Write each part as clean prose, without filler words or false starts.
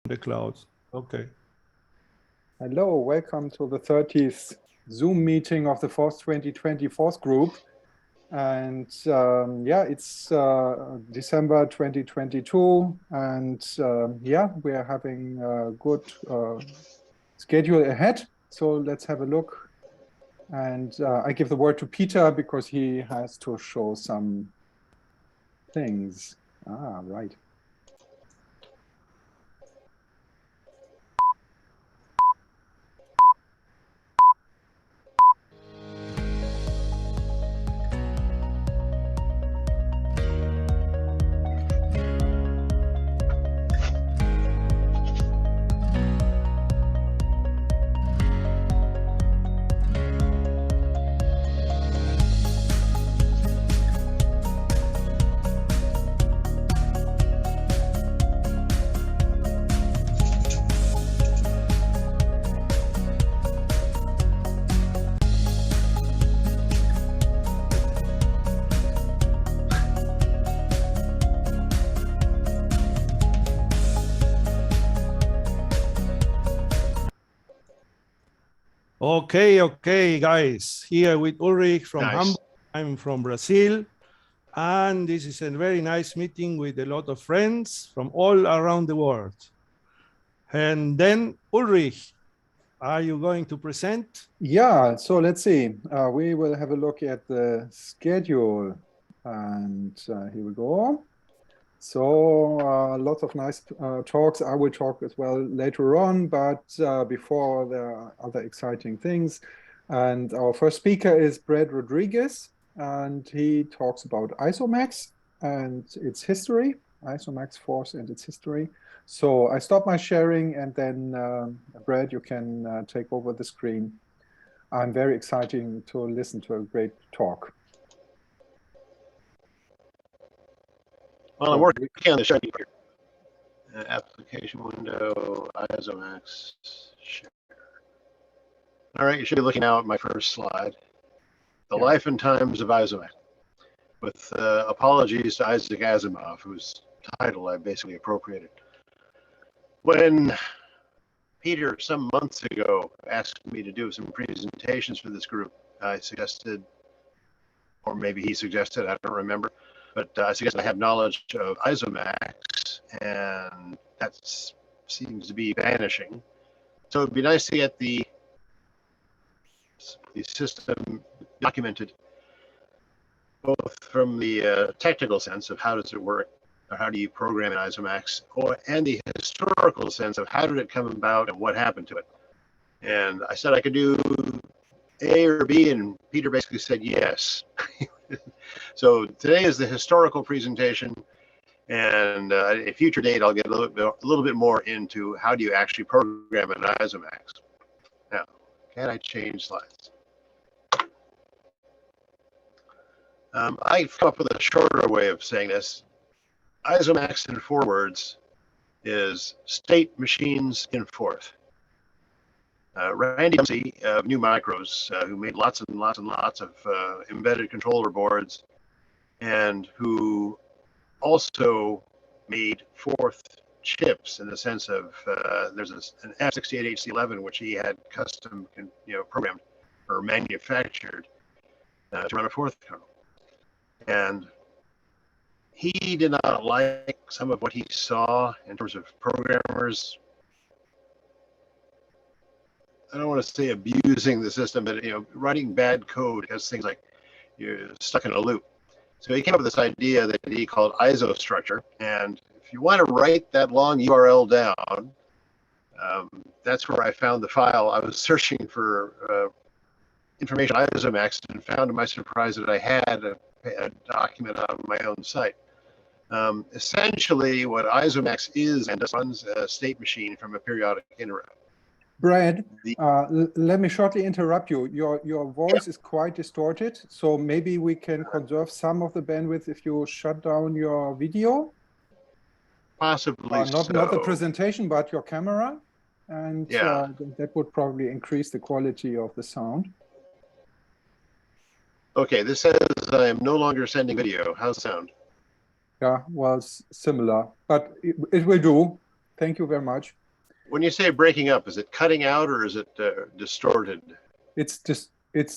the clouds. Okay. Hello, welcome to the 30th Zoom meeting of the Forth2020 Forth Group. And yeah, it's December 2022. And yeah, we are having a good schedule ahead. So let's have a look. And I give the word to Peter because he has to show some things. Ah, right. Okay, guys. Here with Ulrich from Hamburg. I'm from Brazil. And this is a very nice meeting with a lot of friends from all around the world. And then, Ulrich, are you going to present? Yeah, so let's see. We will have a look at the schedule. And here we go. So lots of nice talks. I will talk as well later on, but before there are other exciting things. And our first speaker is Brad Rodriguez, and he talks about Isomax and its history, Isomax Force and its history. So I stop my sharing, and then Brad, you can take over the screen. I'm very excited to listen to a great talk. Well, I'm working on the shiny here. Application window, Isomax, share. All right, you should be looking now at my first slide. The life and times of Isomax. With apologies to Isaac Asimov, whose title I basically appropriated. When Peter, some months ago, asked me to do some presentations for this group, I suggested, or maybe he suggested, I don't remember, but I suggested I have knowledge of Isomax, and that seems to be vanishing. So it'd be nice to get the system documented, both from the technical sense of how does it work, or how do you program an Isomax, and the historical sense of how did it come about and what happened to it. And I said I could do A or B, and Peter basically said yes. So today is the historical presentation, and at a future date I'll get a little bit more into how do you actually program an Isomax. Now, can I change slides? I've come up with a shorter way of saying this. Isomax in 4 words is state machines in Forth. Randy Dempsey of New Micros, who made lots and lots of embedded controller boards, and who also made Forth chips in the sense of there's an F68HC11 which he had custom programmed or manufactured to run a Forth kernel. And he did not like some of what he saw in terms of programmers. I don't want to say abusing the system, but writing bad code has things like you're stuck in a loop. So he came up with this idea that he called isostructure. And if you want to write that long URL down, that's where I found the file. I was searching for information on Isomax and found to my surprise that I had a document on my own site. Essentially, what Isomax is and does runs a state machine from a periodic interrupt. Brad, let me shortly interrupt you. Your voice is quite distorted, so maybe we can conserve some of the bandwidth if you shut down your video. Possibly not the presentation, but your camera, and that would probably increase the quality of the sound. Okay, this says I am no longer sending video. How's the sound? Yeah, well, similar, but it will do. Thank you very much. When you say breaking up, is it cutting out or is it distorted? It's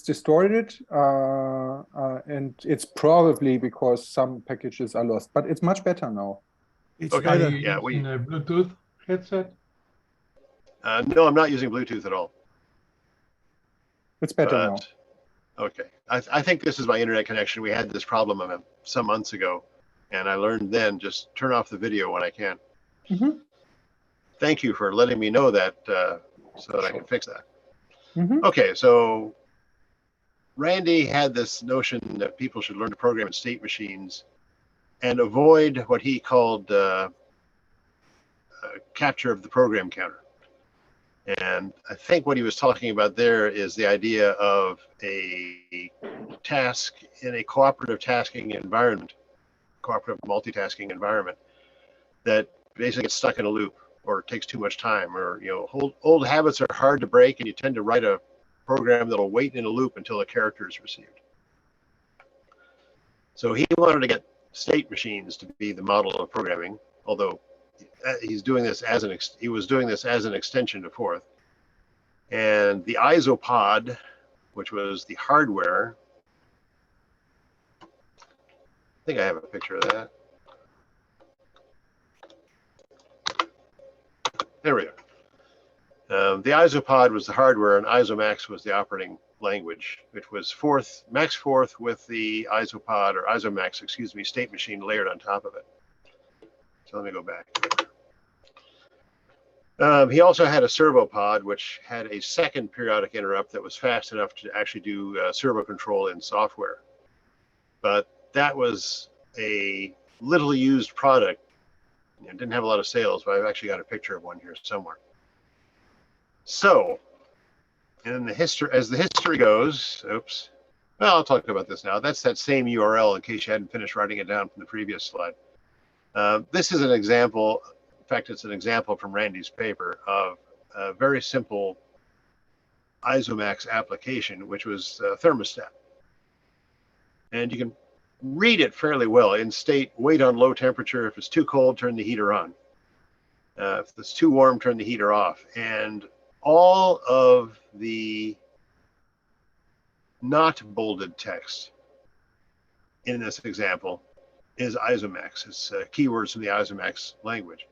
distorted, and it's probably because some packages are lost, but it's much better now. It's Okay. better. Yeah, using a Bluetooth headset? No, I'm not using Bluetooth at all. It's better now. Okay. I think this is my internet connection. We had this problem some months ago, and I learned then just turn off the video when I can. Mm-hmm. Thank you for letting me know that so that I can fix that. Mm-hmm. Okay, so Randy had this notion that people should learn to program in state machines and avoid what he called capture of the program counter. And I think what he was talking about there is the idea of a task in a cooperative tasking environment, cooperative multitasking environment, that basically gets stuck in a loop or takes too much time, or old habits are hard to break, and you tend to write a program that'll wait in a loop until a character is received. So he wanted to get state machines to be the model of programming, although he was doing this as an extension to Forth. And the Isopod, which was the hardware, I think I have a picture of that. There we go. The Isopod was the hardware, and Isomax was the operating language, which was Max Forth with the Isopod, or Isomax, excuse me, state machine layered on top of it. So let me go back. He also had a servo pod, which had a second periodic interrupt that was fast enough to actually do servo control in software. But that was a little used product. It didn't have a lot of sales, but I've actually got a picture of one here somewhere. So, in the history, as the history goes, oops. Well, I'll talk about this now. That's that same URL in case you hadn't finished writing it down from the previous slide. This is an example. In fact, it's an example from Randy's paper of a very simple Isomax application, which was a thermostat. And you can read it fairly well. In state, wait on low temperature. If it's too cold, turn the heater on. If it's too warm, turn the heater off. And all of the not bolded text in this example is Isomax. It's keywords from the Isomax language.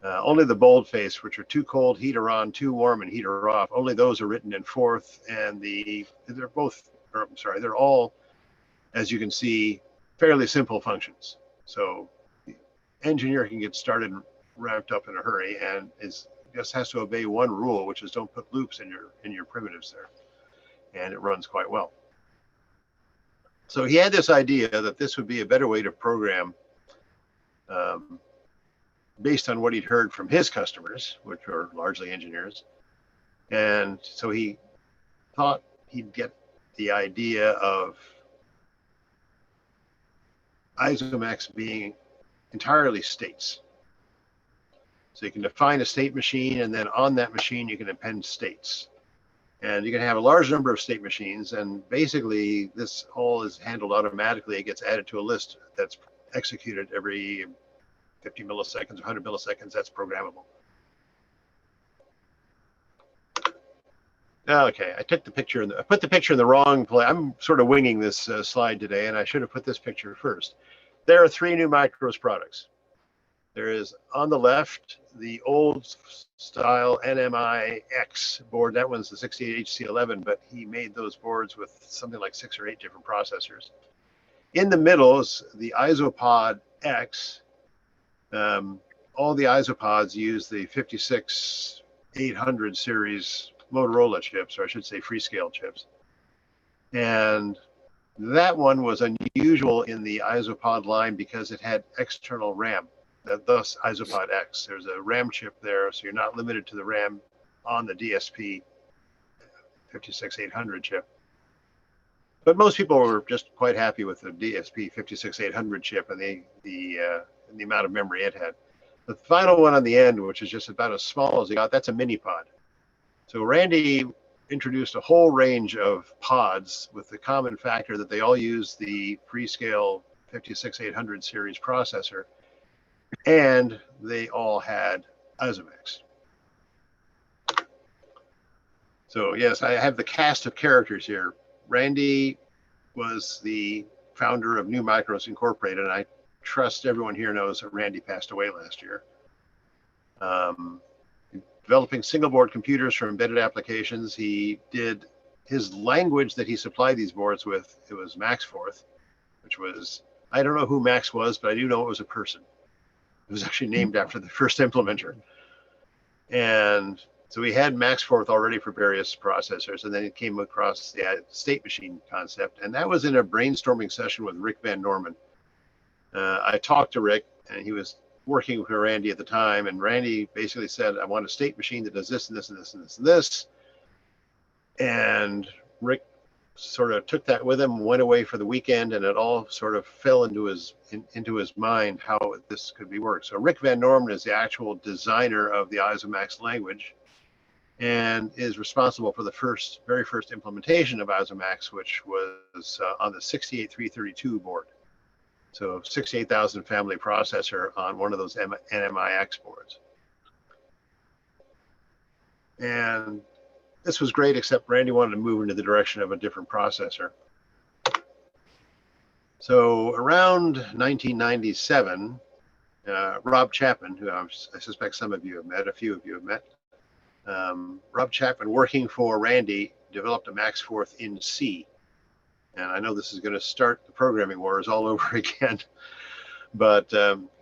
Only the boldface, which are too cold, heater on, too warm, and heater off, only those are written in Forth, and they're all, as you can see, fairly simple functions. So the engineer can get started ramped up in a hurry, and just has to obey one rule, which is don't put loops in your primitives there, and it runs quite well. So he had this idea that this would be a better way to program based on what he'd heard from his customers, which are largely engineers. And so he thought he'd get the idea of Isomax being entirely states. So you can define a state machine, and then on that machine you can append states. And you can have a large number of state machines, and basically this all is handled automatically. It gets added to a list that's executed every 50 milliseconds, 100 milliseconds. That's programmable. Okay, I took the picture. I put the picture in the wrong place. I'm sort of winging this slide today, and I should have put this picture first. There are three new Micros products. There is on the left the old style NMI X board. That one's the 68HC11, but he made those boards with something like 6 or 8 different processors. In the middle is the Isopod X. All the Isopods use the 56800 series Motorola chips, or I should say Freescale chips. And that one was unusual in the Isopod line because it had external RAM. Thus Isopod X. There's a RAM chip there, so you're not limited to the RAM on the DSP 56800 chip. But most people were just quite happy with the DSP 56800 chip and the amount of memory it had. The final one on the end, which is just about as small as it got, that's a mini pod. So Randy introduced a whole range of pods with the common factor that they all use the Freescale 56800 series processor, and they all had Isomax. So yes, I have the cast of characters here. Randy was the founder of New Micros Incorporated, and I trust everyone here knows that Randy passed away last year. Developing single board computers for embedded applications. He did his language that he supplied these boards with. It was Maxforth, which was, I don't know who Max was, but I do know it was a person. It was actually named after the first implementer. And so we had Maxforth already for various processors, and then it came across the state machine concept, and that was in a brainstorming session with Rick Van Norman. I talked to Rick, and he was working with Randy at the time, and Randy basically said, I want a state machine that does this and this and this and this and this. And Rick sort of took that with him, went away for the weekend, and it all sort of fell into his mind how this could be worked. So Rick Van Norman is the actual designer of the Isomax language and is responsible for the very first implementation of Isomax, which was on the 68332 board. So 68,000 family processor on one of those NMIX boards. And this was great, except Randy wanted to move into the direction of a different processor. So around 1997, Rob Chapman, who I suspect some of you have met, a few of you have met, Rob Chapman, working for Randy, developed a Maxforth in C. And I know this is going to start the programming wars all over again, but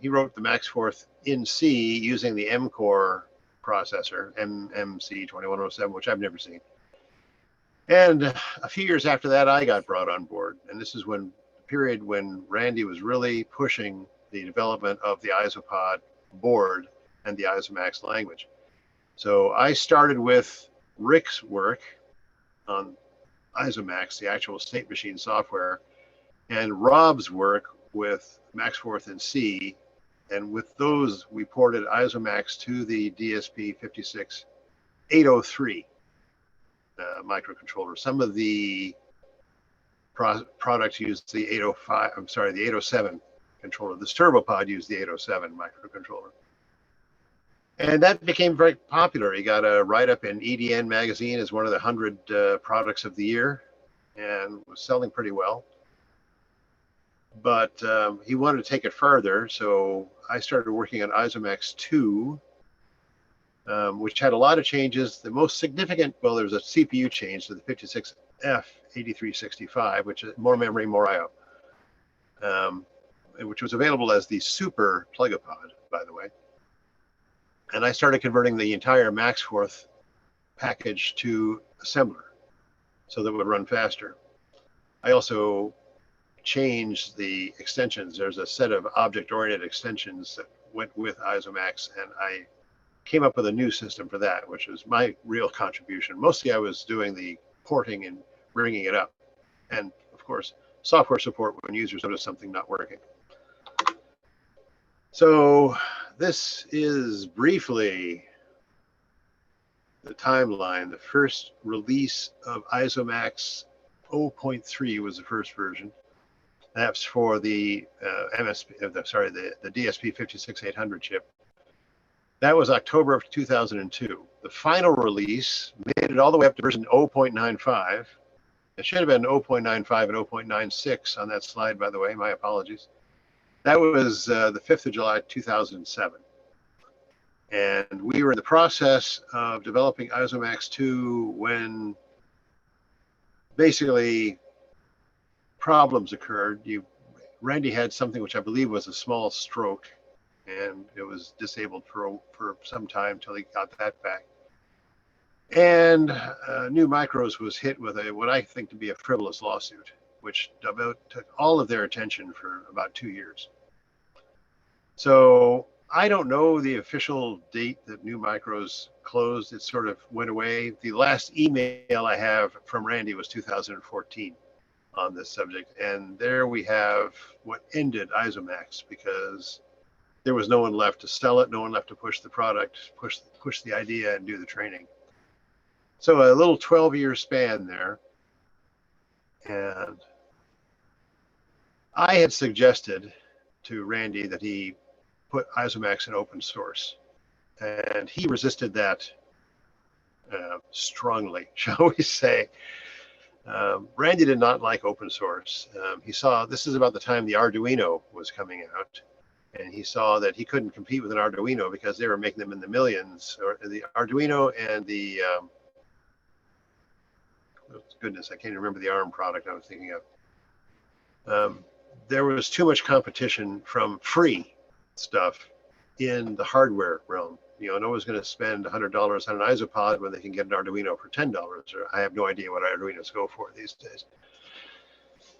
he wrote the Maxforth in C using the M-Core processor, MC2107, which I've never seen. And a few years after that, I got brought on board. And this is when the period when Randy was really pushing the development of the Isopod board and the Isomax language. So I started with Rick's work on Isomax, the actual state machine software, and Rob's work with Maxforth and C. And with those, we ported Isomax to the DSP 56803 microcontroller. Some of the products used the 805, I'm sorry, the 807 controller. The ServoPod used the 807 microcontroller. And that became very popular. He got a write-up in EDN magazine as one of the 100 products of the year and was selling pretty well. But he wanted to take it further, so I started working on Isomax 2, which had a lot of changes. The most significant, well, there was a CPU change to the 56F8365, which is more memory, more I/O, which was available as the Super Plugapod, by the way. And I started converting the entire Maxforth package to assembler so that it would run faster. I also changed the extensions. There's a set of object-oriented extensions that went with Isomax, and I came up with a new system for that, which was my real contribution. Mostly I was doing the porting and bringing it up. And of course, software support when users notice something not working. So this is briefly the timeline. The first release of Isomax 0.3 was the first version. That's for the the DSP 56800 chip. That was October of 2002. The final release made it all the way up to version 0.95. It should have been 0.95 and 0.96 on that slide, by the way. My apologies. That was the 5th of July, 2007. And we were in the process of developing Isomax 2 when basically problems occurred. Randy had something which I believe was a small stroke, and it was disabled for some time till he got that back. And New Micros was hit with what I think to be a frivolous lawsuit, which took all of their attention for about 2 years. So I don't know the official date that New Micros closed. It sort of went away. The last email I have from Randy was 2014 on this subject. And there we have what ended Isomax, because there was no one left to sell it, no one left to push the product, push the idea and do the training. So a little 12-year span there. And I had suggested to Randy that he put Isomax in open source. and he resisted that strongly, shall we say. Randy did not like open source. He saw, this is about the time the Arduino was coming out, and he saw that he couldn't compete with an Arduino because they were making them in the millions. Or the Arduino and the oh, goodness, I can't remember the ARM product I was thinking of. There was too much competition from free stuff in the hardware realm. You know, no one's going to spend $100 on an isopod when they can get an Arduino for $10. Or I have no idea what Arduinos go for these days.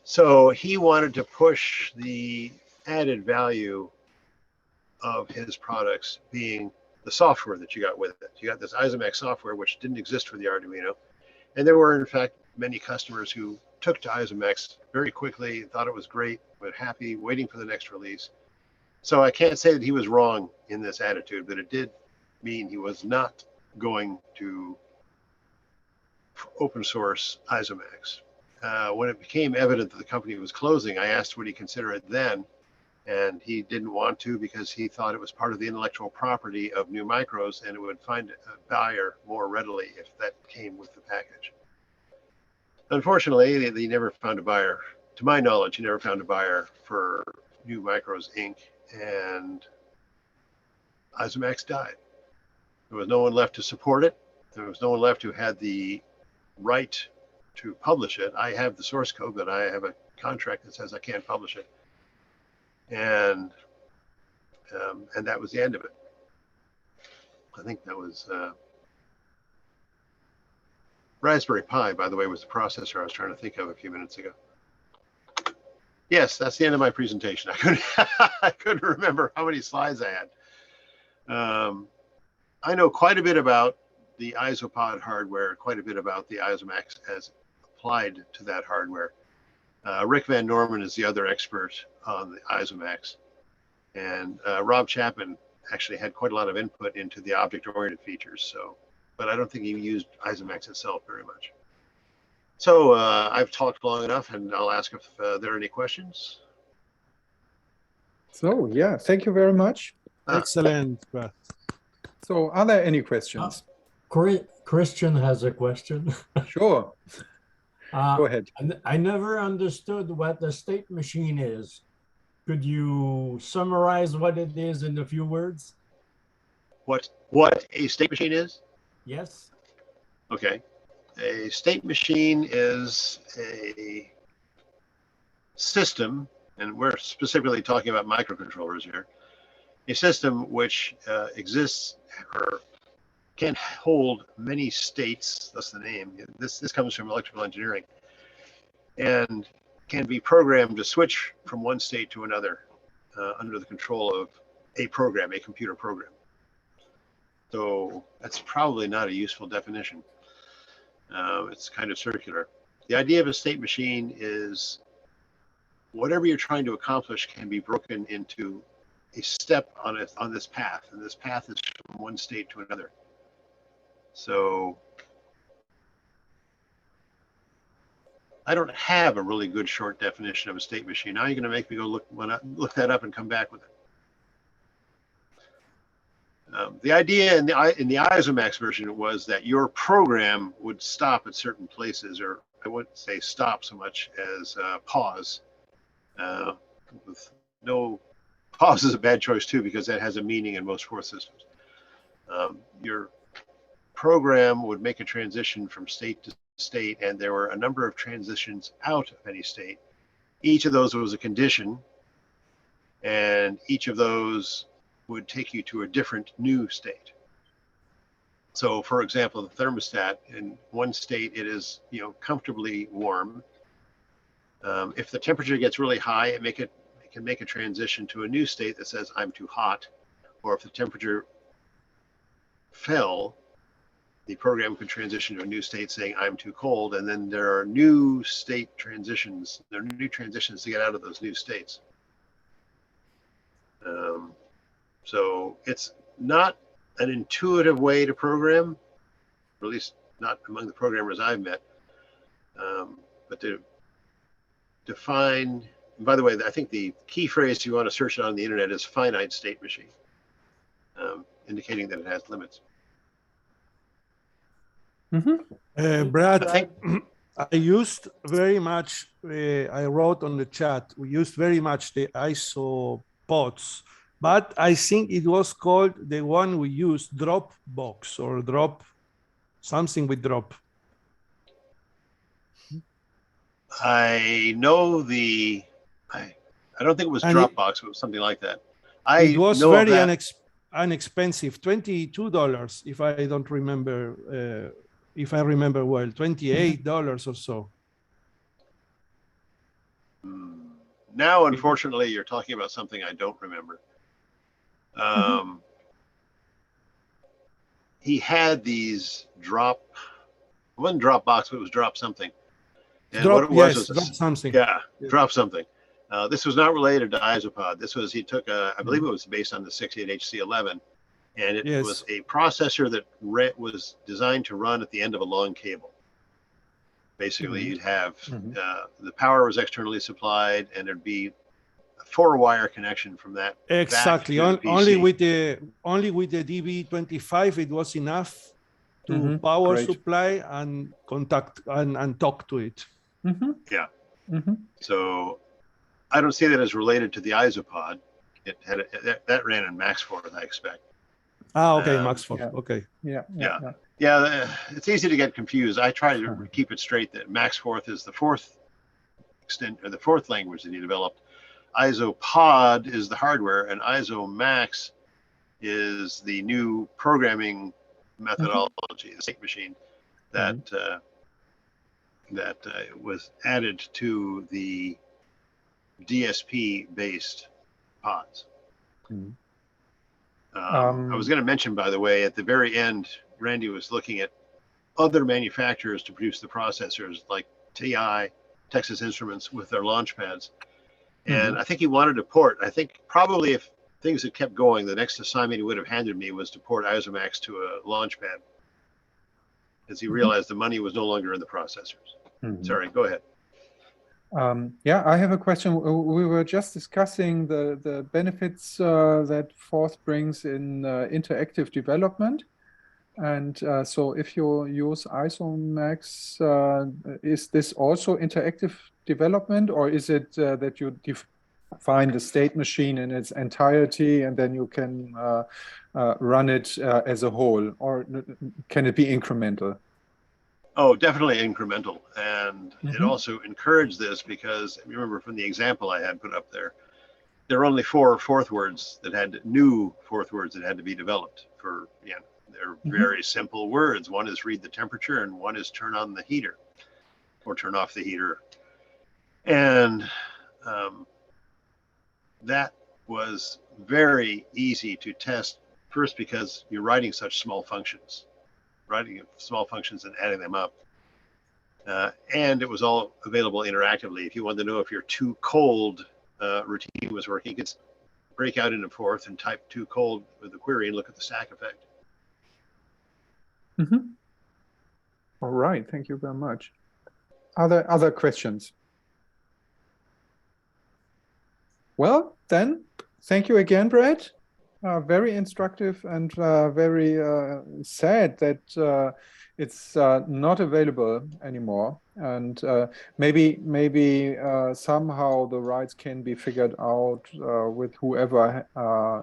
So he wanted to push the added value of his products being the software that you got with it. You got this Isomax software, which didn't exist for the Arduino. And there were, in fact, many customers who took to Isomax very quickly, thought it was great, but happy, waiting for the next release. So I can't say that he was wrong in this attitude, but it did mean he was not going to open source Isomax. When it became evident that the company was closing, I asked would he consider it then, and he didn't want to because he thought it was part of the intellectual property of New Micros and it would find a buyer more readily if that came with the package. Unfortunately, they never found a buyer. To my knowledge, he never found a buyer for New Micros Inc. and Isomax died. There was no one left to support it. There was no one left who had the right to publish it. I have the source code, but I have a contract that says I can't publish it. And that was the end of it. I think that was Raspberry Pi, by the way, was the processor I was trying to think of a few minutes ago. Yes, that's the end of my presentation. I couldn't remember how many slides I had. I know quite a bit about the Isopod hardware, quite a bit about the Isomax as applied to that hardware. Rick Van Norman is the other expert on the Isomax. And Rob Chapman actually had quite a lot of input into the object-oriented features. So, but I don't think he used Isomax itself very much. So I've talked long enough, and I'll ask if there are any questions. So yeah, thank you very much. Excellent. So are there any questions? Christian has a question. Sure. Go ahead. I never understood what the state machine is. Could you summarize what it is in a few words? What a state machine is? Yes. Okay. A state machine is a system, and we're specifically talking about microcontrollers here, a system which exists or can hold many states, that's the name. This comes from electrical engineering, and can be programmed to switch from one state to another under the control of a program, a computer program. So that's probably not a useful definition. It's kind of circular. The idea of a state machine is whatever you're trying to accomplish can be broken into a step on this path, and this path is from one state to another. So I don't have a really good short definition of a state machine. Now you're going to make me go look that up and come back with it. The idea in the Isomax version was that your program would stop at certain places, or I wouldn't say stop so much as pause. With no pause is a bad choice too, because that has a meaning in most Forth systems. Your program would make a transition from state to state, and there were a number of transitions out of any state. Each of those was a condition, and each of those would take you to a different new state. So for example, the thermostat, in one state it is comfortably warm. If the temperature gets really high, it can make a transition to a new state that says I'm too hot. Or if the temperature fell, the program could transition to a new state saying I'm too cold, and then there are new state transitions. There are new transitions to get out of those new states. So it's not an intuitive way to program, or at least not among the programmers I've met. But to define, and by the way, I think the key phrase you want to search it on the internet is finite state machine. indicating that it has limits. Brad, I think I used very much, I wrote on the chat, we used very much the ISO pods, but I think it was called the one we used Dropbox or drop, something with drop. I know I don't think it was And Dropbox, but it was something like that. It was know very of that. inexpensive, $22 if I don't remember, if I remember well, $28 or so. Now, unfortunately, you're talking about something I don't remember. He had these it wasn't Dropbox, but it was drop something. And Drop, what it was yes, drop something. Yeah, drop something. This was not related to Isopod. This was, he took I believe it was based on the 68HC11, and it was a processor that was designed to run at the end of a long cable. Basically, you'd have the power was externally supplied, and there'd be a 4-wire connection from that. Exactly. Only with the DB25, it was enough to power supply and contact and talk to it. Yeah. So I don't see that as related to the Isopod. It had that ran in Maxforth, I expect. Ah, okay, Maxforth. Yeah. Okay. Yeah. It's easy to get confused. I try to keep it straight that Maxforth is the fourth language that he developed. Isopod is the hardware, and Isomax is the new programming methodology, the state machine that was added to the DSP-based pods. I was going to mention, by the way, at the very end, Randy was looking at other manufacturers to produce the processors, like TI, Texas Instruments, with their launch pads. And I think he wanted to port. I think probably if things had kept going, the next assignment he would have handed me was to port Isomax to a launch pad, as he realized the money was no longer in the processors. Sorry, go ahead. Yeah, I have a question. We were just discussing the benefits that Forth brings in interactive development. And so if you use Isomax, is this also interactive development, or is it that you define the state machine in its entirety and then you can run it as a whole, or can it be incremental? Oh, definitely incremental. And it also encouraged this because, remember from the example I had put up there were only 4 fourth words that new fourth words that had to be developed for, they're very simple words. One is read the temperature, and one is turn on the heater or turn off the heater. And that was very easy to test, first because you're writing such small functions. And adding them up. And it was all available interactively. If you wanted to know if your too cold routine was working, you could break out into Forth and type too cold with the query and look at the stack effect. All right, thank you very much. Other questions? Well, then, thank you again, Brad. Very instructive and very sad that it's not available anymore. And maybe somehow the rights can be figured out with whoever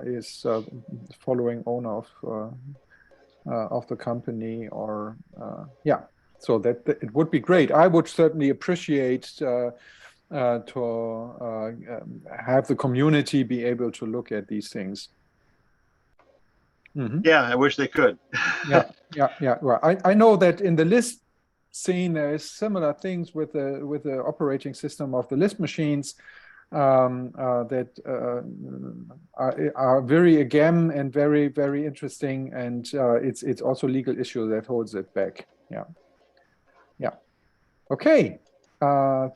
is following owner of the company, or so that it would be great. I would certainly appreciate to have the community be able to look at these things. Yeah, I wish they could. Yeah. Well, I know that in the Lisp scene there is similar things with the operating system of the Lisp machines that are very again and very, very interesting, and it's also legal issue that holds it back. Yeah. Okay.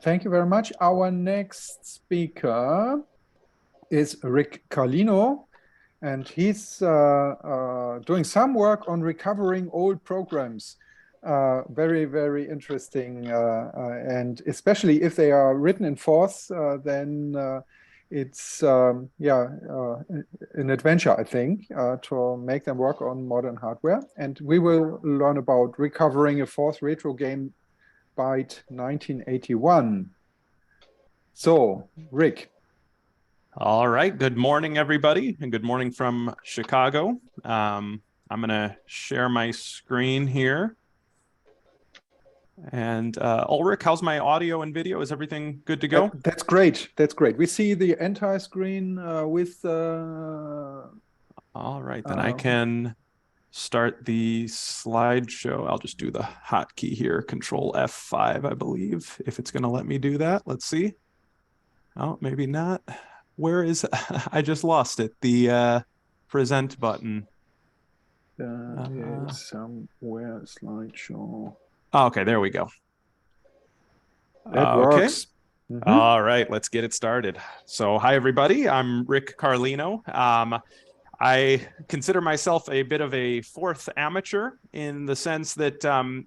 Thank you very much. Our next speaker is Rick Carlino, and he's doing some work on recovering old programs. Very, very interesting, and especially if they are written in Forth, then it's yeah, an adventure, I think, to make them work on modern hardware. And we will learn about recovering a Forth retro game, Byte 1981. So, Rick. All right. Good morning, everybody, and good morning from Chicago. I'm going to share my screen here. And Ulrich, how's my audio and video? Is everything good to go? That's great. That's great. We see the entire screen with... All right, then I can start the slideshow. I'll just do the hotkey here, Control F5, I believe, if it's going to let me do that. Let's see. Oh, maybe not. Where is I just lost it? The present button. Is somewhere slideshow. Oh, okay, there we go. That works. Mm-hmm. All right, let's get it started. So, hi everybody. I'm Rick Carlino. I consider myself a bit of a Forth amateur in the sense that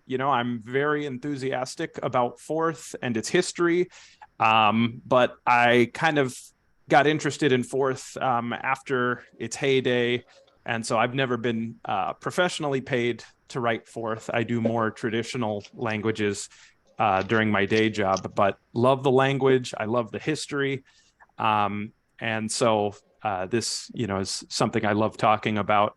you know, I'm very enthusiastic about Forth and its history, but I kind of got interested in Forth after its heyday, and so I've never been professionally paid to write Forth. I do more traditional languages during my day job, but love the language. I love the history, and so this, you know, is something I love talking about.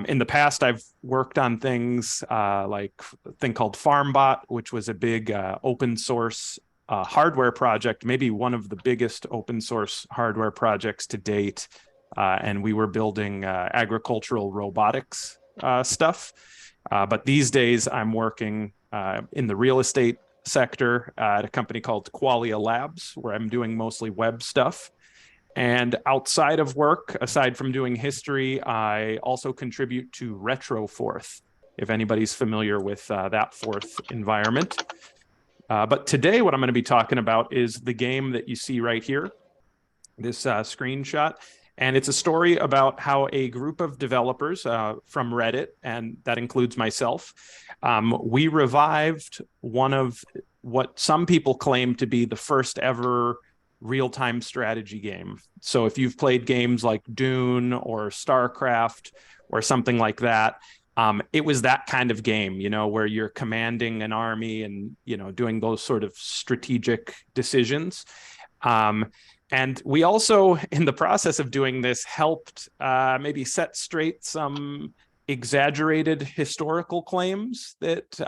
In the past, I've worked on things like a thing called FarmBot, which was a big open source hardware project, maybe one of the biggest open source hardware projects to date. And we were building agricultural robotics stuff. But these days I'm working in the real estate sector at a company called Qualia Labs, where I'm doing mostly web stuff. And outside of work, aside from doing history, I also contribute to RetroForth, if anybody's familiar with that Forth environment. But today, what I'm going to be talking about is the game that you see right here, this screenshot. And it's a story about how a group of developers from Reddit, and that includes myself, we revived one of what some people claim to be the first ever real-time strategy game. So if you've played games like Dune or StarCraft or something like that, it was that kind of game, you know, where you're commanding an army and, you know, doing those sort of strategic decisions. And we also, in the process of doing this, helped maybe set straight some exaggerated historical claims that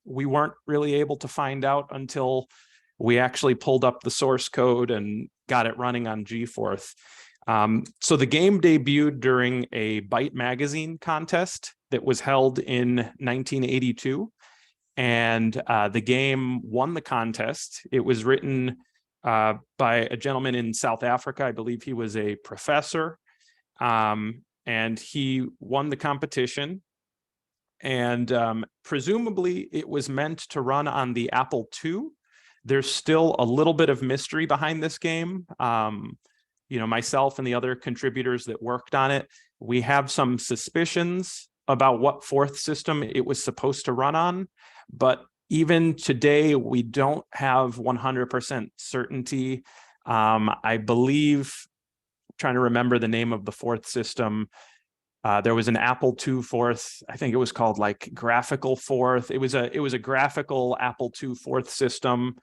we weren't really able to find out until we actually pulled up the source code and got it running on GeForth. So the game debuted during a Byte magazine contest that was held in 1982. And the game won the contest. It was written by a gentleman in South Africa. I believe he was a professor. And he won the competition. And presumably it was meant to run on the Apple II. There's still a little bit of mystery behind this game. You know, myself and the other contributors that worked on it, we have some suspicions about what Forth system it was supposed to run on. But even today, we don't have 100% certainty. I believe, trying to remember the name of the Forth system, there was an Apple II Forth. I think it was called like Graphical Forth. It was a graphical Apple II Forth system.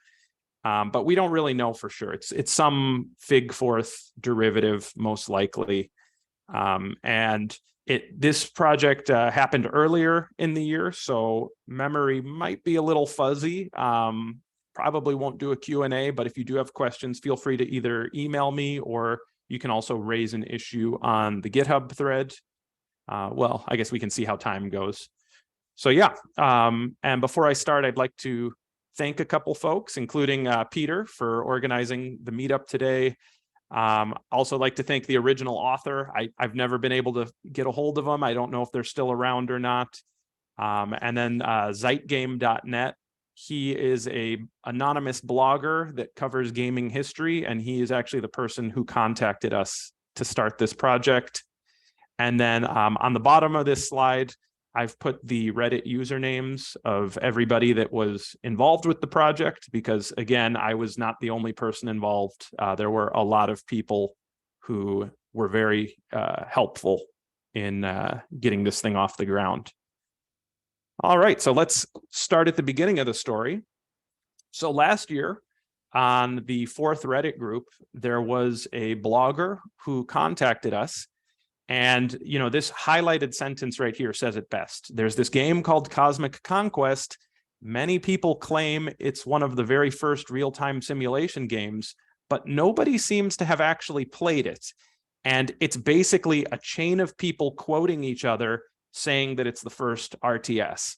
But we don't really know for sure. It's some Fig Forth derivative, most likely. And this project happened earlier in the year, so memory might be a little fuzzy. Probably won't do a Q&A, but if you do have questions, feel free to either email me or you can also raise an issue on the GitHub thread. Well, I guess we can see how time goes. So yeah, and before I start, I'd like to thank a couple folks, including Peter for organizing the meetup today. Also like to thank the original author. I've never been able to get a hold of them. I don't know if they're still around or not. And then zeitgame.net. He is a anonymous blogger that covers gaming history, and he is actually the person who contacted us to start this project. And then on the bottom of this slide, I've put the Reddit usernames of everybody that was involved with the project because, again, I was not the only person involved. There were a lot of people who were very helpful in getting this thing off the ground. All right, so let's start at the beginning of the story. So last year on the Forth Reddit group, there was a blogger who contacted us. And, you know, this highlighted sentence right here says it best. There's this game called Cosmic Conquest. Many people claim it's one of the very first real-time simulation games, but nobody seems to have actually played it. And it's basically a chain of people quoting each other saying that it's the first RTS.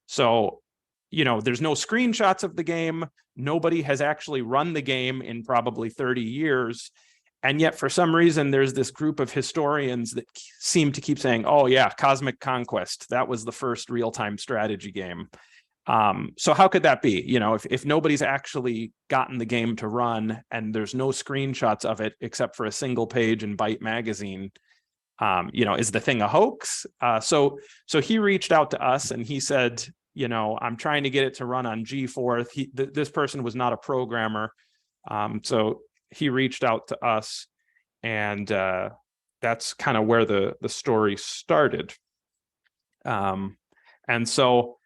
So, you know, there's no screenshots of the game. Nobody has actually run the game in probably 30 years. And yet, for some reason, there's this group of historians that seem to keep saying, oh, yeah, Cosmic Conquest, that was the first real-time strategy game. So how could that be? You know, if nobody's actually gotten the game to run and there's no screenshots of it except for a single page in Byte magazine, you know, is the thing a hoax? So he reached out to us and he said, you know, I'm trying to get it to run on G-Forth. This person was not a programmer. So he reached out to us, and that's kind of where the story started. And so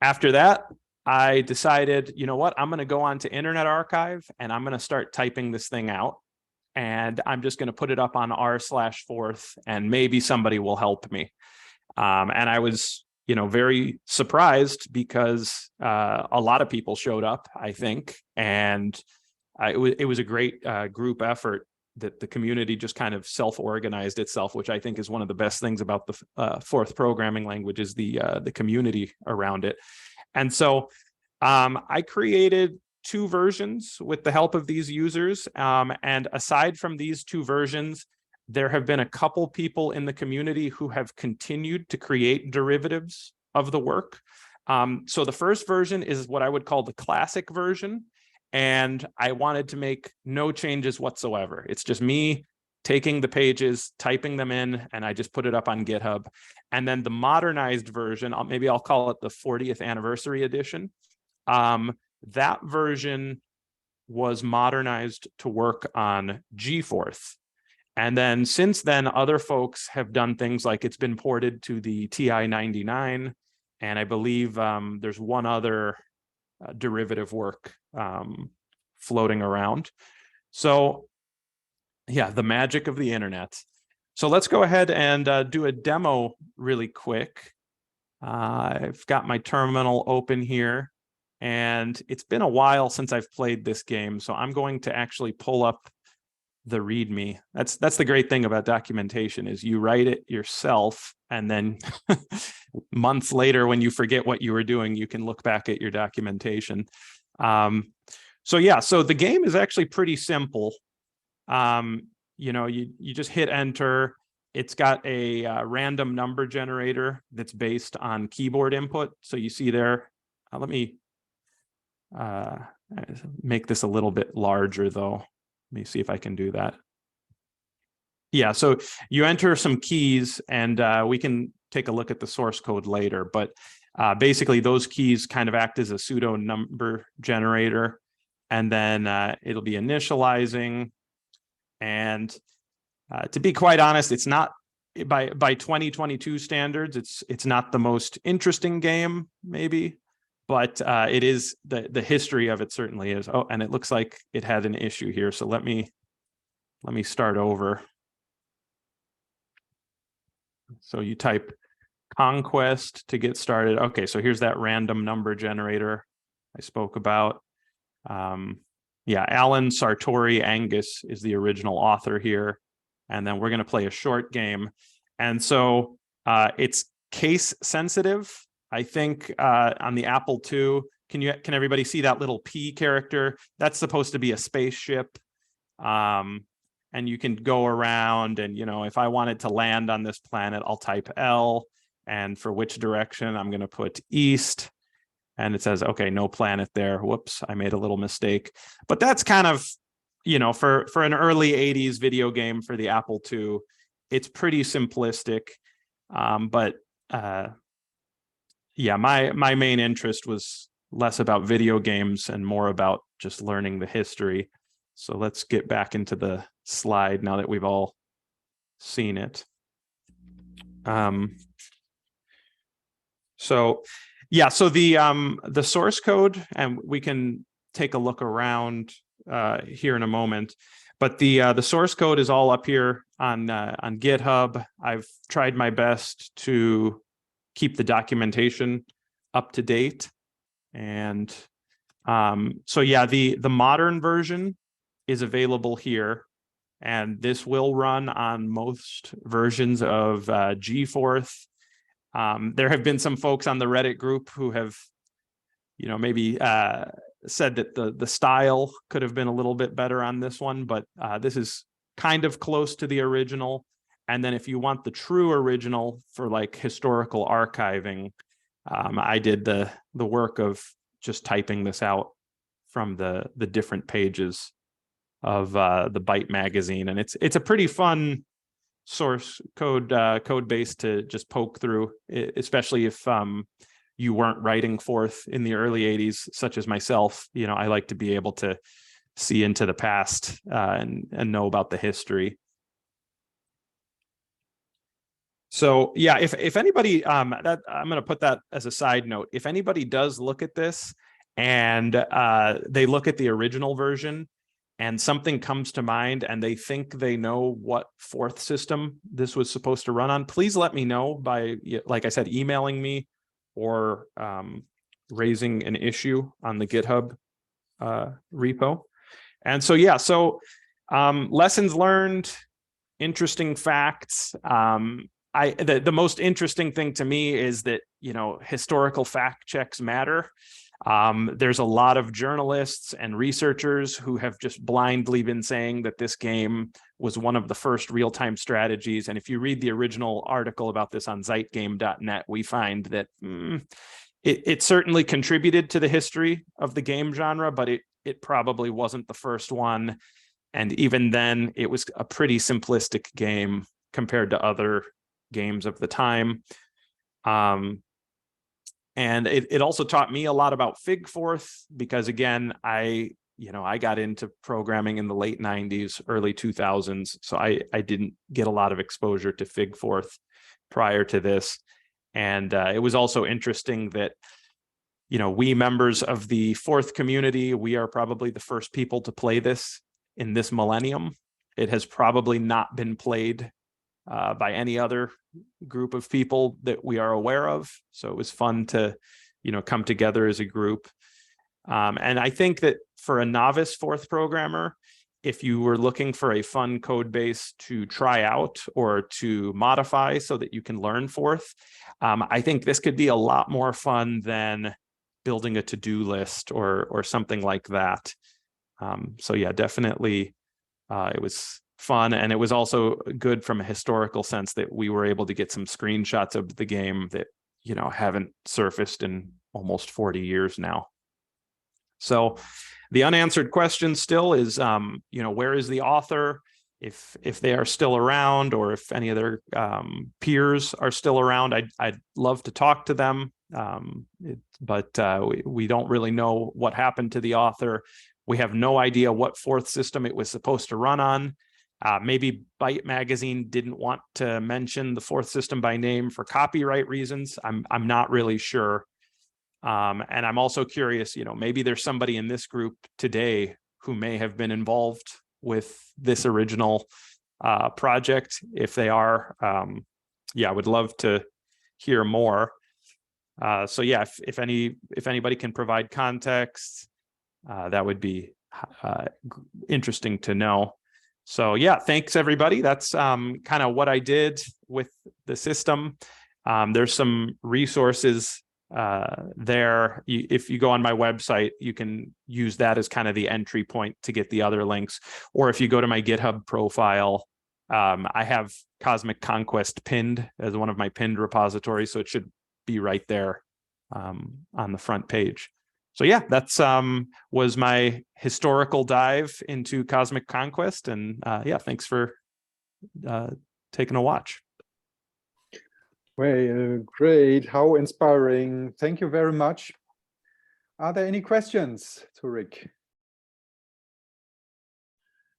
after that, I decided, you know what, I'm going to go on to Internet Archive and I'm going to start typing this thing out. And I'm just going to put it up on r/Forth, and maybe somebody will help me. And I was, you know, very surprised because a lot of people showed up, I think, and it was a great group effort that the community just kind of self-organized itself, which I think is one of the best things about the Forth programming language is the community around it. And so I created 2 versions with the help of these users. And aside from these 2 versions, there have been a couple people in the community who have continued to create derivatives of the work. So the first version is what I would call the classic version. And I wanted to make no changes whatsoever. It's just me taking the pages, typing them in, and I just put it up on GitHub. And then the modernized version, maybe I'll call it the 40th anniversary edition. That version was modernized to work on G-Forth. And then since then, other folks have done things like it's been ported to the TI-99. And I believe there's one other derivative work floating around. So yeah, the magic of the internet. So let's go ahead and do a demo really quick. I've got my terminal open here, and it's been a while since I've played this game, so I'm going to actually pull up the README. That's the great thing about documentation is you write it yourself, and then months later when you forget what you were doing, you can look back at your documentation. So yeah, so the game is actually pretty simple. You know, you just hit enter. It's got a random number generator that's based on keyboard input. So you see there, let me make this a little bit larger though. Let me see if I can do that. Yeah, so you enter some keys and we can take a look at the source code later, but basically those keys kind of act as a pseudo number generator, and then it'll be initializing. And to be quite honest, it's not by 2022 standards, it's not the most interesting game maybe, but it is the history of it certainly is. Oh, and it looks like it had an issue here. So let me start over. So you type conquest to get started. Okay, so here's that random number generator I spoke about. Yeah, Alan Sartori Angus is the original author here. And then we're going to play a short game. And so it's case sensitive. I think on the Apple II, can everybody see that little P character? That's supposed to be a spaceship. And you can go around and, you know, if I wanted to land on this planet, I'll type L. And for which direction, I'm going to put east. And it says, okay, no planet there. Whoops, I made a little mistake. But that's kind of, you know, for an early 80s video game for the Apple II, it's pretty simplistic. But yeah, my main interest was less about video games and more about just learning the history. So let's get back into the slide now that we've all seen it. So yeah, so the source code, and we can take a look around here in a moment, but the source code is all up here on GitHub. I've tried my best to keep the documentation up to date. And so yeah, the modern version is available here, and this will run on most versions of GForth. There have been some folks on the Reddit group who have, you know, maybe said that the style could have been a little bit better on this one, but this is kind of close to the original. And then if you want the true original for like historical archiving, I did the work of just typing this out from the different pages of the Byte magazine, and it's a pretty fun source code base to just poke through, especially if you weren't writing Forth in the early 80s, such as myself. You know, I like to be able to see into the past and know about the history. So yeah, if anybody, that I'm going to put that as a side note. If anybody does look at this and they look at the original version and something comes to mind and they think they know what Forth system this was supposed to run on, please let me know by, like I said, emailing me or raising an issue on the GitHub repo. And so yeah, so lessons learned, interesting facts. The most interesting thing to me is that, you know, historical fact checks matter. There's a lot of journalists and researchers who have just blindly been saying that this game was one of the first real-time strategies. And if you read the original article about this on zeitgame.net, we find that it certainly contributed to the history of the game genre, but it probably wasn't the first one. And even then, it was a pretty simplistic game compared to other games of the time. And it also taught me a lot about Figforth, because again, I got into programming in the late 90s, early 2000s. So I didn't get a lot of exposure to Figforth prior to this. And it was also interesting that, you know, we members of the Forth community, we are probably the first people to play this in this millennium. It has probably not been played by any other group of people that we are aware of. So it was fun to, you know, come together as a group. And I think that for a novice Forth programmer, if you were looking for a fun code base to try out or to modify so that you can learn Forth, I think this could be a lot more fun than building a to-do list or something like that. So yeah, definitely it was fun, and it was also good from a historical sense that we were able to get some screenshots of the game that, you know, haven't surfaced in almost 40 years now. So the unanswered question still is, you know, where is the author? If they are still around, or if any of their peers are still around, I'd love to talk to them. But we don't really know what happened to the author. We have no idea what Forth system it was supposed to run on. Maybe Byte magazine didn't want to mention the Forth system by name for copyright reasons. I'm not really sure. And I'm also curious, you know, maybe there's somebody in this group today who may have been involved with this original project. If they are, yeah, I would love to hear more. So yeah, if anybody can provide context, that would be interesting to know. So yeah, thanks everybody. That's kind of what I did with the system. There's some resources there. If you go on my website, you can use that as kind of the entry point to get the other links. Or if you go to my GitHub profile, I have Cosmic Conquest pinned as one of my pinned repositories, so it should be right there on the front page. So yeah, that's was my historical dive into Cosmic Conquest, and yeah, thanks for taking a watch. Well, great. How inspiring. Thank you very much. Are there any questions to Rick?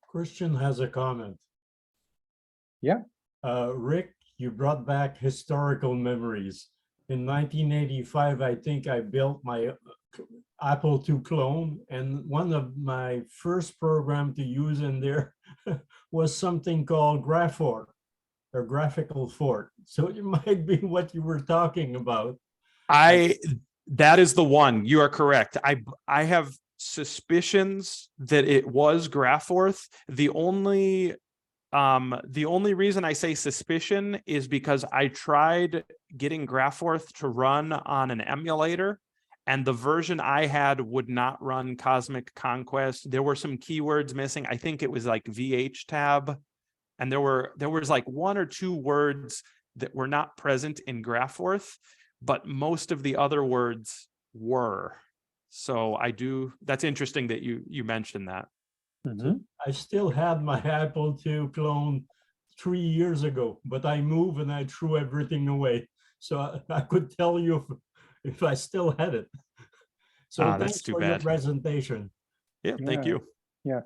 Christian has a comment. Yeah. Rick, you brought back historical memories. In 1985, I think I built my Apple II clone, and one of my first program to use in there was something called Graphort, or Graphical Fort. So it might be what you were talking about. That is the one. You are correct. I have suspicions that it was Graphforth. The only reason I say suspicion is because I tried getting Graphforth to run on an emulator, and the version I had would not run Cosmic Conquest. There were some keywords missing. I think it was like VH tab, and there was like one or two words that were not present in Graphforth, but most of the other words were. So that's interesting that you mentioned that. Mm-hmm. I still had my Apple II clone 3 years ago, but I moved and I threw everything away. So I could tell you if I still had it. So thanks for your presentation. Yeah, thank you. Yeah.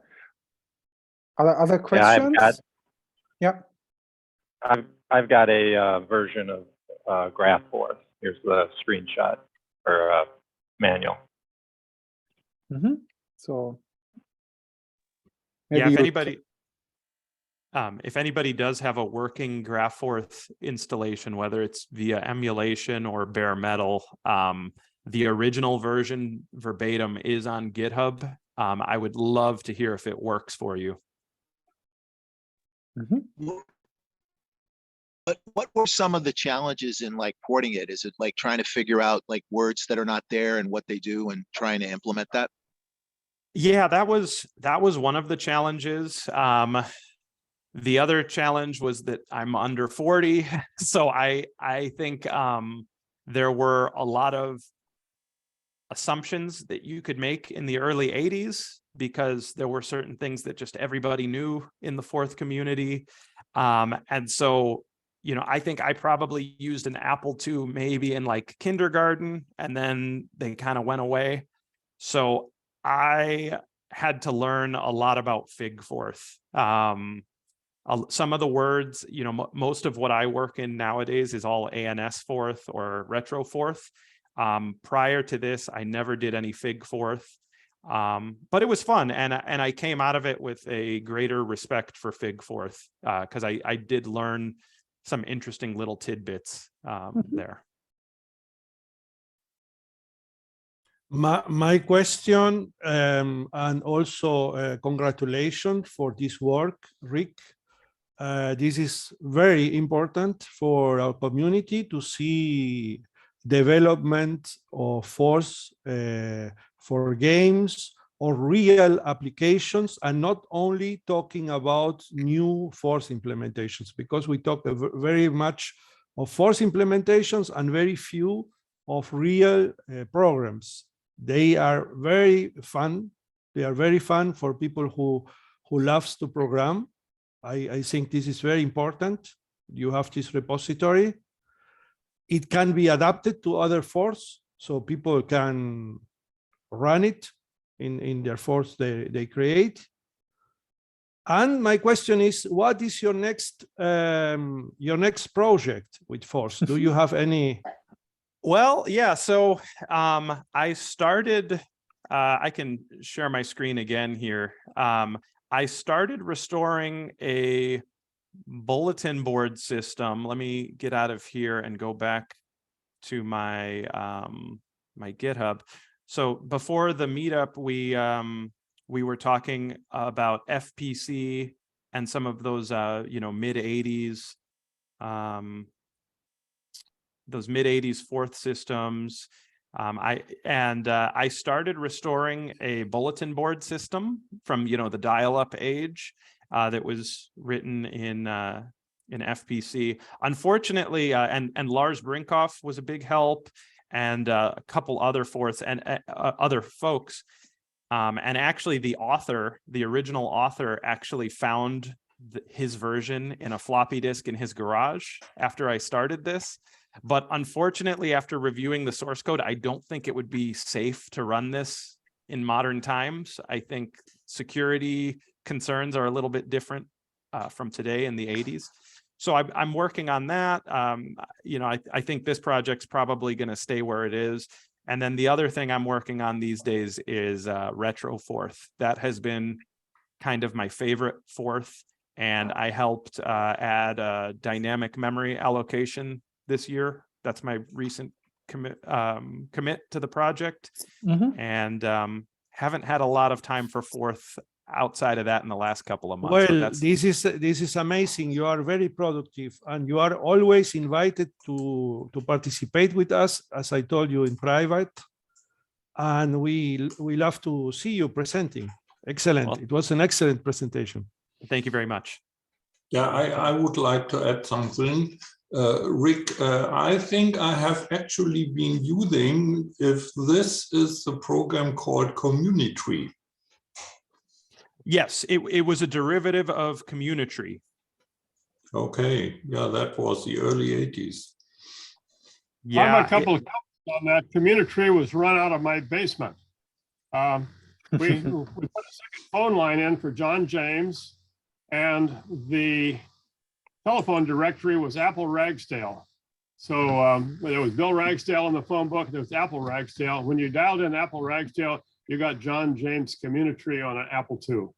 Other questions? I've got a version of Graphforth. Here's the screenshot or manual. Mm-hmm. So yeah, if anybody does have a working Graphforth installation, whether it's via emulation or bare metal, the original version verbatim is on GitHub. I would love to hear if it works for you. Mm-hmm. But what were some of the challenges in like porting it? Is it like trying to figure out like words that are not there and what they do and trying to implement that? Yeah, that was one of the challenges. The other challenge was that I'm under 40. So I think there were a lot of assumptions that you could make in the early 80s because there were certain things that just everybody knew in the Forth community. And so, I think I probably used an Apple II maybe in like kindergarten, and then they kind of went away. So I had to learn a lot about Figforth. Some of the words, most of what I work in nowadays is all ANS Forth or Retroforth. Prior to this, I never did any Figforth, but it was fun, and I came out of it with a greater respect for Figforth because I did learn some interesting little tidbits there. My question, and also congratulations for this work, Rick. This is very important for our community to see development of Forth for games or real applications, and not only talking about new Forth implementations, because we talk very much of Forth implementations and very few of real programs. They are very fun. They are very fun for people who loves to program. I think this is very important. You have this repository. It can be adapted to other Forths, so people can run it in their Forths they create. And my question is, what is your next project with Forth? Do you have any? Well, yeah. So I started. I can share my screen again here. I started restoring a bulletin board system. Let me get out of here and go back to my my GitHub. So before the meetup, we were talking about FPC and some of those mid 80s Forth systems. I started restoring a bulletin board system from the dial-up age that was written in FPC. Unfortunately, and Lars Brinkhoff was a big help, and a couple other Forths and other folks. And actually, the original author, actually found his version in a floppy disk in his garage after I started this. But unfortunately, after reviewing the source code, I don't think it would be safe to run this in modern times. I think security concerns are a little bit different from today in the 80s. So I'm working on that. I think this project's probably going to stay where it is. And then the other thing I'm working on these days is RetroForth. That has been kind of my favorite Forth. And I helped add a dynamic memory allocation this year. That's my recent commit to the project. And haven't had a lot of time for Forth outside of that in the last couple of months. Well, this is amazing. You are very productive, and you are always invited to participate with us, as I told you in private. And we love to see you presenting. Excellent. Well, it was an excellent presentation. Thank you very much. Yeah, I would like to add something. Rick, I think I have actually been using, if this is the program called Demitri. Yes, it was a derivative of Demitri. Okay, yeah, that was the early 80s. Yeah, I have a couple of comments on that. Demitri was run out of my basement. We put a second phone line in for John James, and the telephone directory was Apple Ragsdale. So there was Bill Ragsdale in the phone book, and there was Apple Ragsdale. When you dialed in Apple Ragsdale, you got John James Demitri on an Apple II.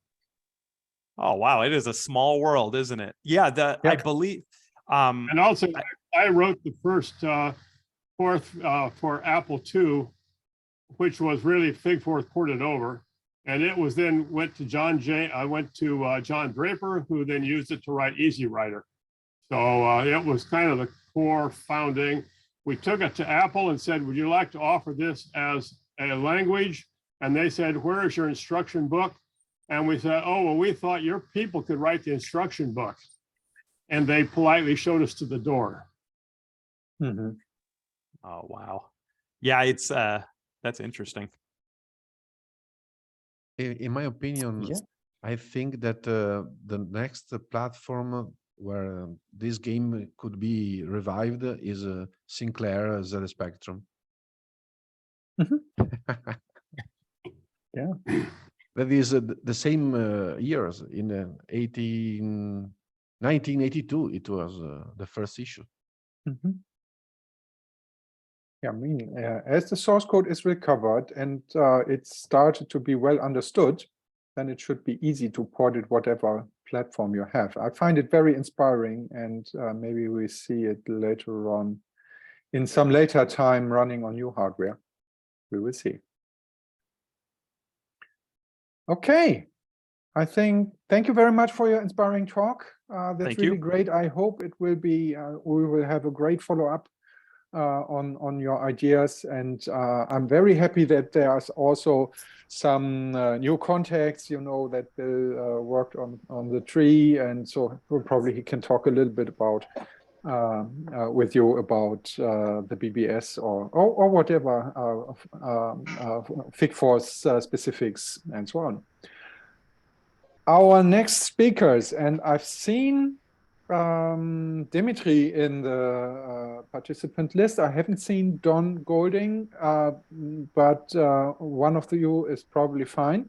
Oh, wow. It is a small world, isn't it? Yeah, I believe. And also, I wrote the first Forth for Apple II, which was really Figforth ported over. And it was then went to John Draper, who then used it to write Easy Writer. So it was kind of the core founding. We took it to Apple and said, would you like to offer this as a language? And they said, where is your instruction book? And we said, oh, well, we thought your people could write the instruction book. And they politely showed us to the door. Oh, wow. Yeah, it's that's interesting. In my opinion, I think that the next platform where this game could be revived is Sinclair ZX Spectrum. Yeah. That is the same years. In 1982, it was the first issue. Yeah, I mean, as the source code is recovered and it started to be well understood, then it should be easy to port it whatever platform you have. I find it very inspiring, and maybe we see it later on in some later time running on new hardware. We will see. Okay, I think, thank you very much for your inspiring talk. That's really great. I hope it will be, we will have a great follow-up on your ideas, and I'm very happy that there's also some new contacts, you know, that worked on the tree, and so probably he can talk a little bit about with you about the BBS or whatever Figforth specifics and so on. Our next speakers, and I've seen Demitri in the participant list. I haven't seen Don Golding, but one of you is probably fine.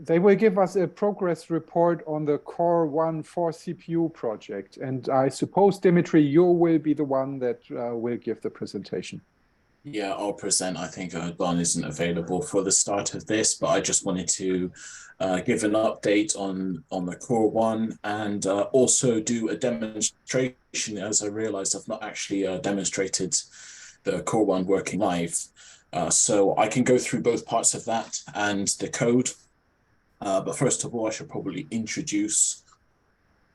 They will give us a progress report on the Core 1 4 CPU project. And I suppose, Demitri, you will be the one that will give the presentation. Yeah, I'll present. I think Don isn't available for the start of this, but I just wanted to give an update on the Core 1 and also do a demonstration, as I realized I've not actually demonstrated the Core 1 working live. So I can go through both parts of that and the code. But first of all, I should probably introduce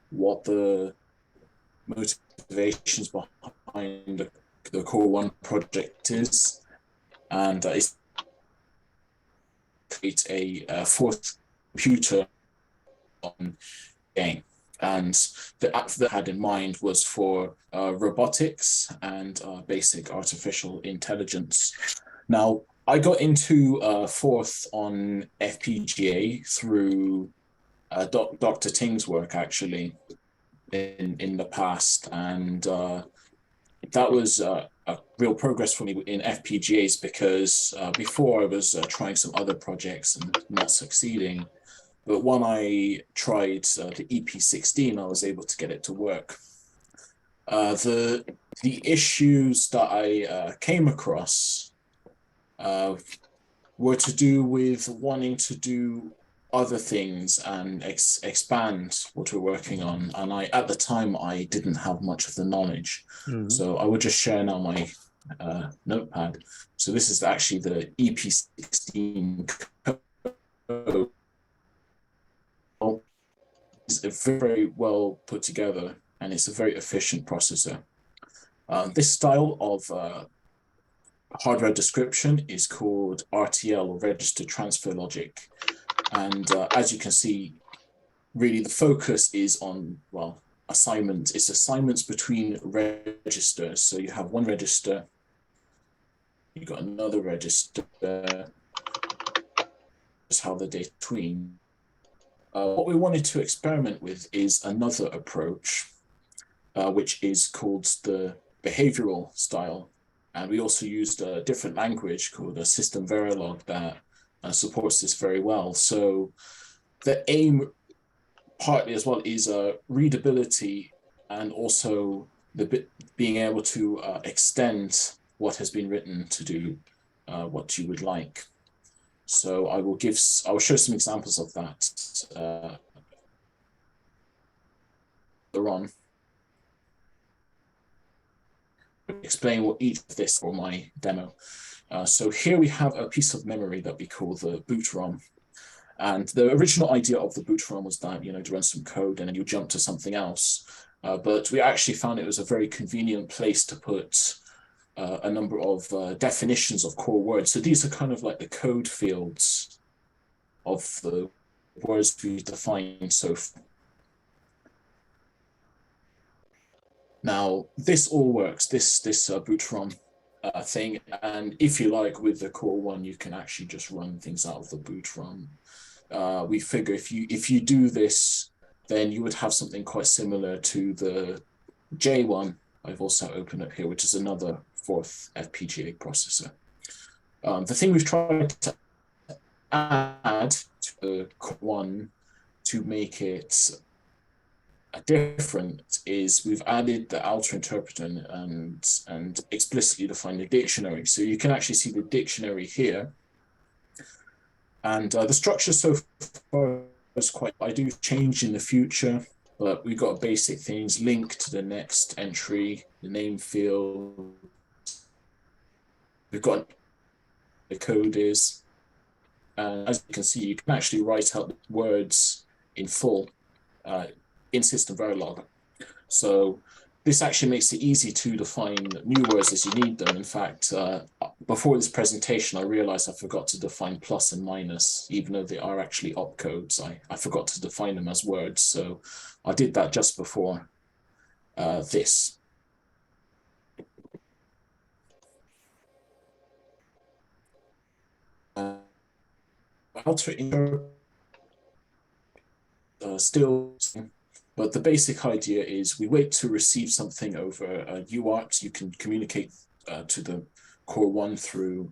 what the motivations behind the Core 1 project is, and it's create a fourth computer game. And the app that I had in mind was for robotics and basic artificial intelligence. Now, I got into Forth on FPGA through Dr. Ting's work, actually, in the past. And that was a real progress for me in FPGAs, because before I was trying some other projects and not succeeding. But when I tried the EP16, I was able to get it to work. The issues that I came across were to do with wanting to do other things and expand what we're working on. And at the time, I didn't have much of the knowledge. Mm-hmm. So I would just share now my notepad. So this is actually the EP16 code. It's very well put together, and it's a very efficient processor. This style of hardware description is called RTL, or Register Transfer Logic. And as you can see, really the focus is on, well, assignments. It's assignments between registers. So you have one register, you've got another register, just how the data between. What we wanted to experiment with is another approach, which is called the behavioral style. And we also used a different language called a System Verilog that supports this very well. So the aim partly as well is readability, and also being able to extend what has been written to do what you would like. So I will show some examples of that later on. Explain what each of this for my demo. So here we have a piece of memory that we call the boot ROM. And the original idea of the boot ROM was that, to run some code and then you jump to something else. But we actually found it was a very convenient place to put a number of definitions of core words. So these are kind of like the code fields of the words we defined so far. Now, this all works, this boot ROM thing. And if you like, with the core one, you can actually just run things out of the boot ROM. We figure if you do this, then you would have something quite similar to the J1 I've also opened up here, which is another Forth FPGA processor. The thing we've tried to add to the core one to make it different is we've added the outer interpreter and explicitly defined the dictionary. So you can actually see the dictionary here. And the structure so far is I do change in the future, but we've got basic things: link to the next entry, the name field. We've got the code is, and as you can see, you can actually write out the words in full in System Verilog. So this actually makes it easy to define new words as you need them. In fact, before this presentation, I realized I forgot to define plus and minus, even though they are actually opcodes. I forgot to define them as words. So I did that just before this. Still, but the basic idea is we wait to receive something over UART. You can communicate to the core one through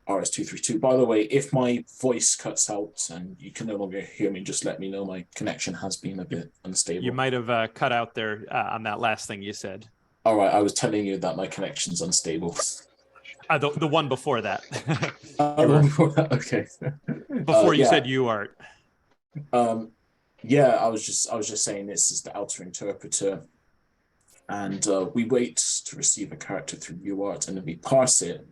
RS-232. By the way, if my voice cuts out and you can no longer hear me, just let me know. My connection has been a bit unstable. You might have cut out there on that last thing you said. All right, I was telling you that my connection's unstable. The one before that. Okay. Before you said UART. Yeah, I was just saying this is the outer interpreter, and we wait to receive a character through UART, and then we parse it.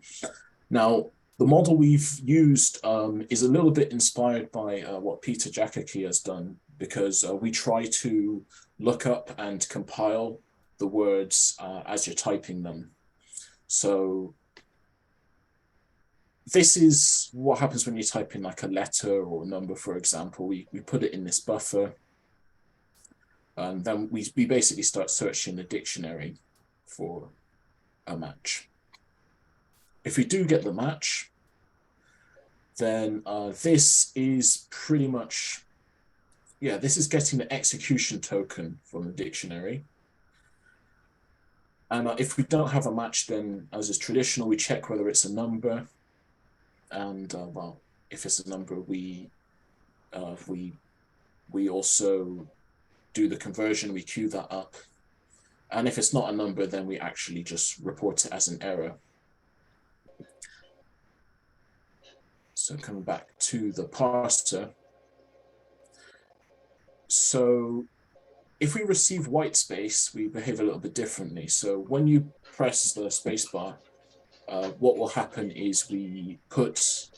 Now, the model we've used is a little bit inspired by what Peter Jakacki has done, because we try to look up and compile the words as you're typing them. So this is what happens when you type in like a letter or a number, for example. We put it in this buffer, and then we basically start searching the dictionary for a match. If we do get the match, then this is pretty much, yeah, this is getting the execution token from the dictionary. And if we don't have a match, then as is traditional, we check whether it's a number. And well, if it's a number, we also do the conversion, we queue that up. And if it's not a number, then we actually just report it as an error. So coming back to the parser. So if we receive white space, we behave a little bit differently. So when you press the spacebar, what will happen is we put,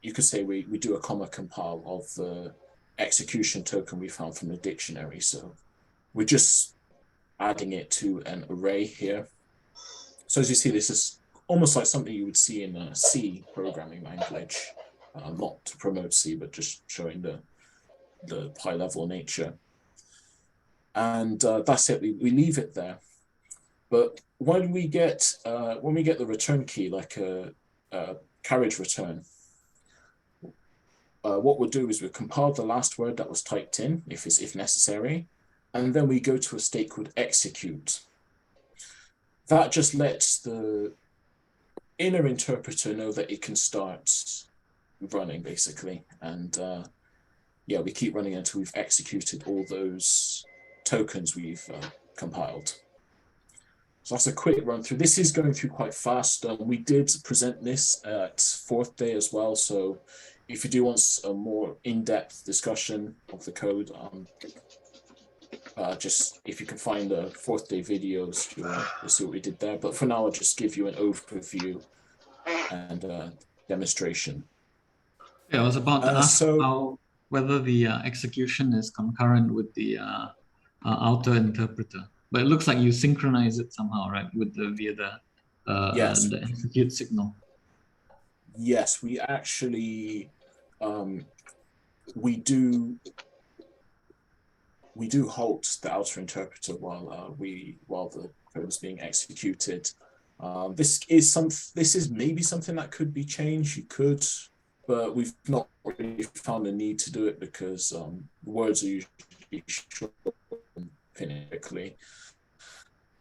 you could say we do a comma compile of the execution token we found from the dictionary. So we're just adding it to an array here. So as you see, this is almost like something you would see in a C programming language, not to promote C, but just showing the high level nature. And that's it, we leave it there. But when we get the return key, like a carriage return, what we'll do is we'll compile the last word that was typed in, if necessary, and then we go to a state called execute. That just lets the inner interpreter know that it can start running, basically. And yeah, we keep running until we've executed all those tokens we've compiled. So that's a quick run through. This is going through quite fast. We did present this at Forth Day as well. So if you do want a more in-depth discussion of the code, just if you can find the Forth Day videos, you'll see what we did there. But for now, I'll just give you an overview and demonstration. Yeah, I was about to ask whether the execution is concurrent with the outer interpreter, but it looks like you synchronize it somehow, right? With via the execute signal. Yes, we actually we do halt the outer interpreter while the code is being executed. This is maybe something that could be changed. You could, but we've not really found a need to do it because words are usually short phonetically.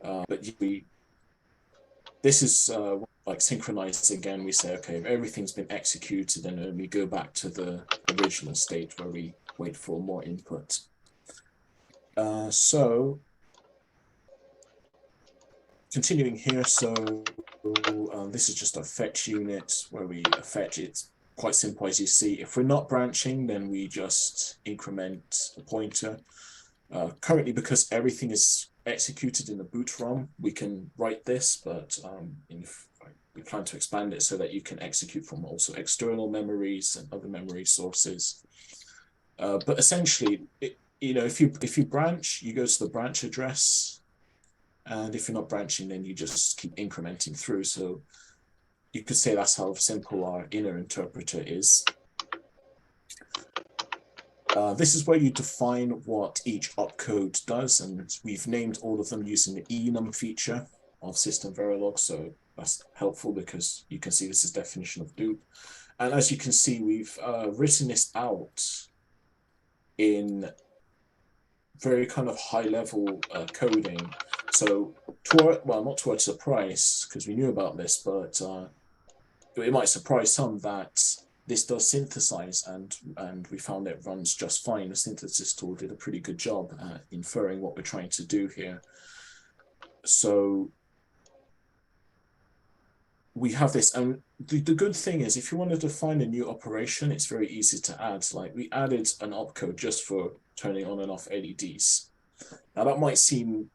But this is like synchronized again. We say, okay, if everything's been executed, and then we go back to the original state where we wait for more input. So continuing here, so this is just a fetch unit where we fetch it. Quite simple, as you see. If we're not branching, then we just increment a pointer. Currently, because everything is executed in the boot ROM, we can write this, but we plan to expand it so that you can execute from also external memories and other memory sources. But essentially, if you branch, you go to the branch address, and if you're not branching, then you just keep incrementing through. So you could say that's how simple our inner interpreter is. This is where you define what each opcode does, and we've named all of them using the enum feature of System Verilog, so that's helpful because you can see this is definition of dupe. And as you can see, we've written this out in very kind of high-level coding. So, not to our surprise, because we knew about this, but it might surprise some that this does synthesize, and we found it runs just fine. The synthesis tool did a pretty good job at inferring what we're trying to do here. So we have this, and the good thing is, if you want to define a new operation, it's very easy to add. Like, we added an opcode just for turning on and off LEDs. Now that might seem,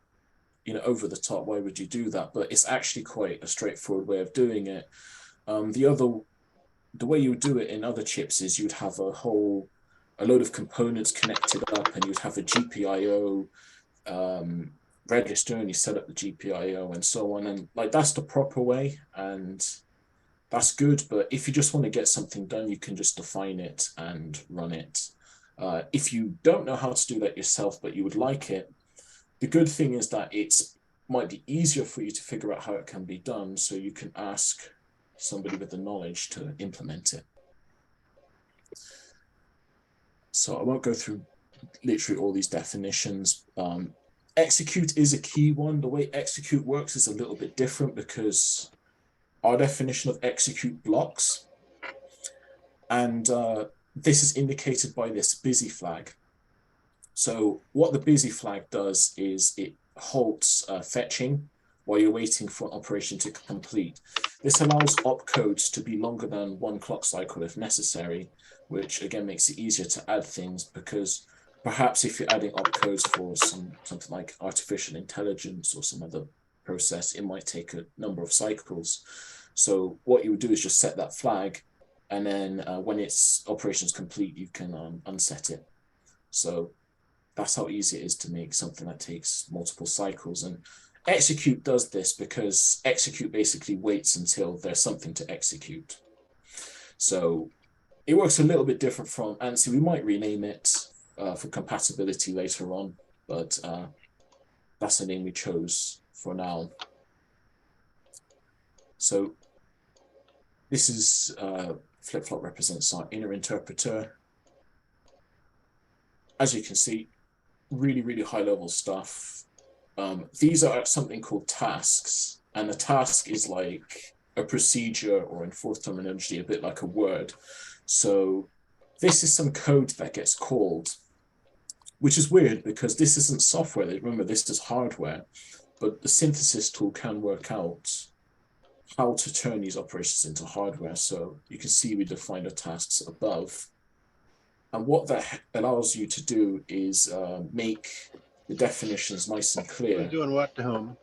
over the top. Why would you do that? But it's actually quite a straightforward way of doing it. The way you would do it in other chips is you'd have a load of components connected up, and you'd have a GPIO register, and you set up the GPIO and so on. And like, that's the proper way, and that's good. But if you just want to get something done, you can just define it and run it. If you don't know how to do that yourself, but you would like it, the good thing is that it might be easier for you to figure out how it can be done, so you can ask somebody with the knowledge to implement it. So I won't go through literally all these definitions. execute is a key one. The way execute works is a little bit different because our definition of execute blocks, and this is indicated by this busy flag. So what the busy flag does is it halts fetching while you're waiting for an operation to complete. This allows opcodes to be longer than 1 clock cycle if necessary, which again makes it easier to add things, because perhaps if you're adding opcodes for something like artificial intelligence or some other process, it might take a number of cycles. So what you would do is just set that flag, and then when its operation's complete, you can unset it. So that's how easy it is to make something that takes multiple cycles. And execute does this because execute basically waits until there's something to execute. So it works a little bit different from ANSI. We might rename it for compatibility later on, but that's the name we chose for now. So this is flip-flop represents our inner interpreter. As you can see, really, really high-level stuff. These are something called tasks, and a task is like a procedure, or in Forth terminology, a bit like a word. So this is some code that gets called, which is weird because this isn't software. Remember, this is hardware, but the synthesis tool can work out how to turn these operations into hardware. So you can see we defined the tasks above. And what that allows you to do is make the definitions nice and clear. Who's doing what to whom?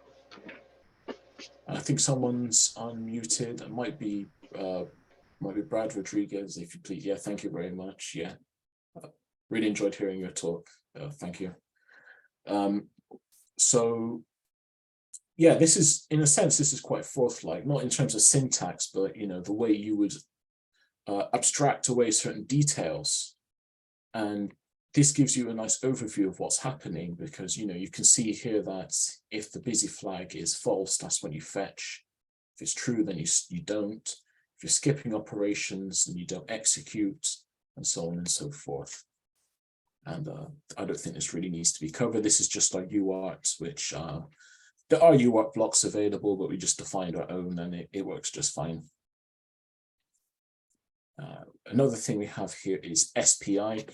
I think someone's unmuted. It might be Brad Rodriguez, if you please. Yeah, thank you very much. Yeah, really enjoyed hearing your talk. Thank you. So yeah, this is, in a sense, this is quite Forth-like, not in terms of syntax, but the way you would abstract away certain details. And this gives you a nice overview of what's happening, because you can see here that if the busy flag is false, that's when you fetch. If it's true, then you don't. If you're skipping operations, then you don't execute, and so on and so forth. And I don't think this really needs to be covered. This is just our UART, which there are UART blocks available, but we just defined our own, and it works just fine. Another thing we have here is SPI.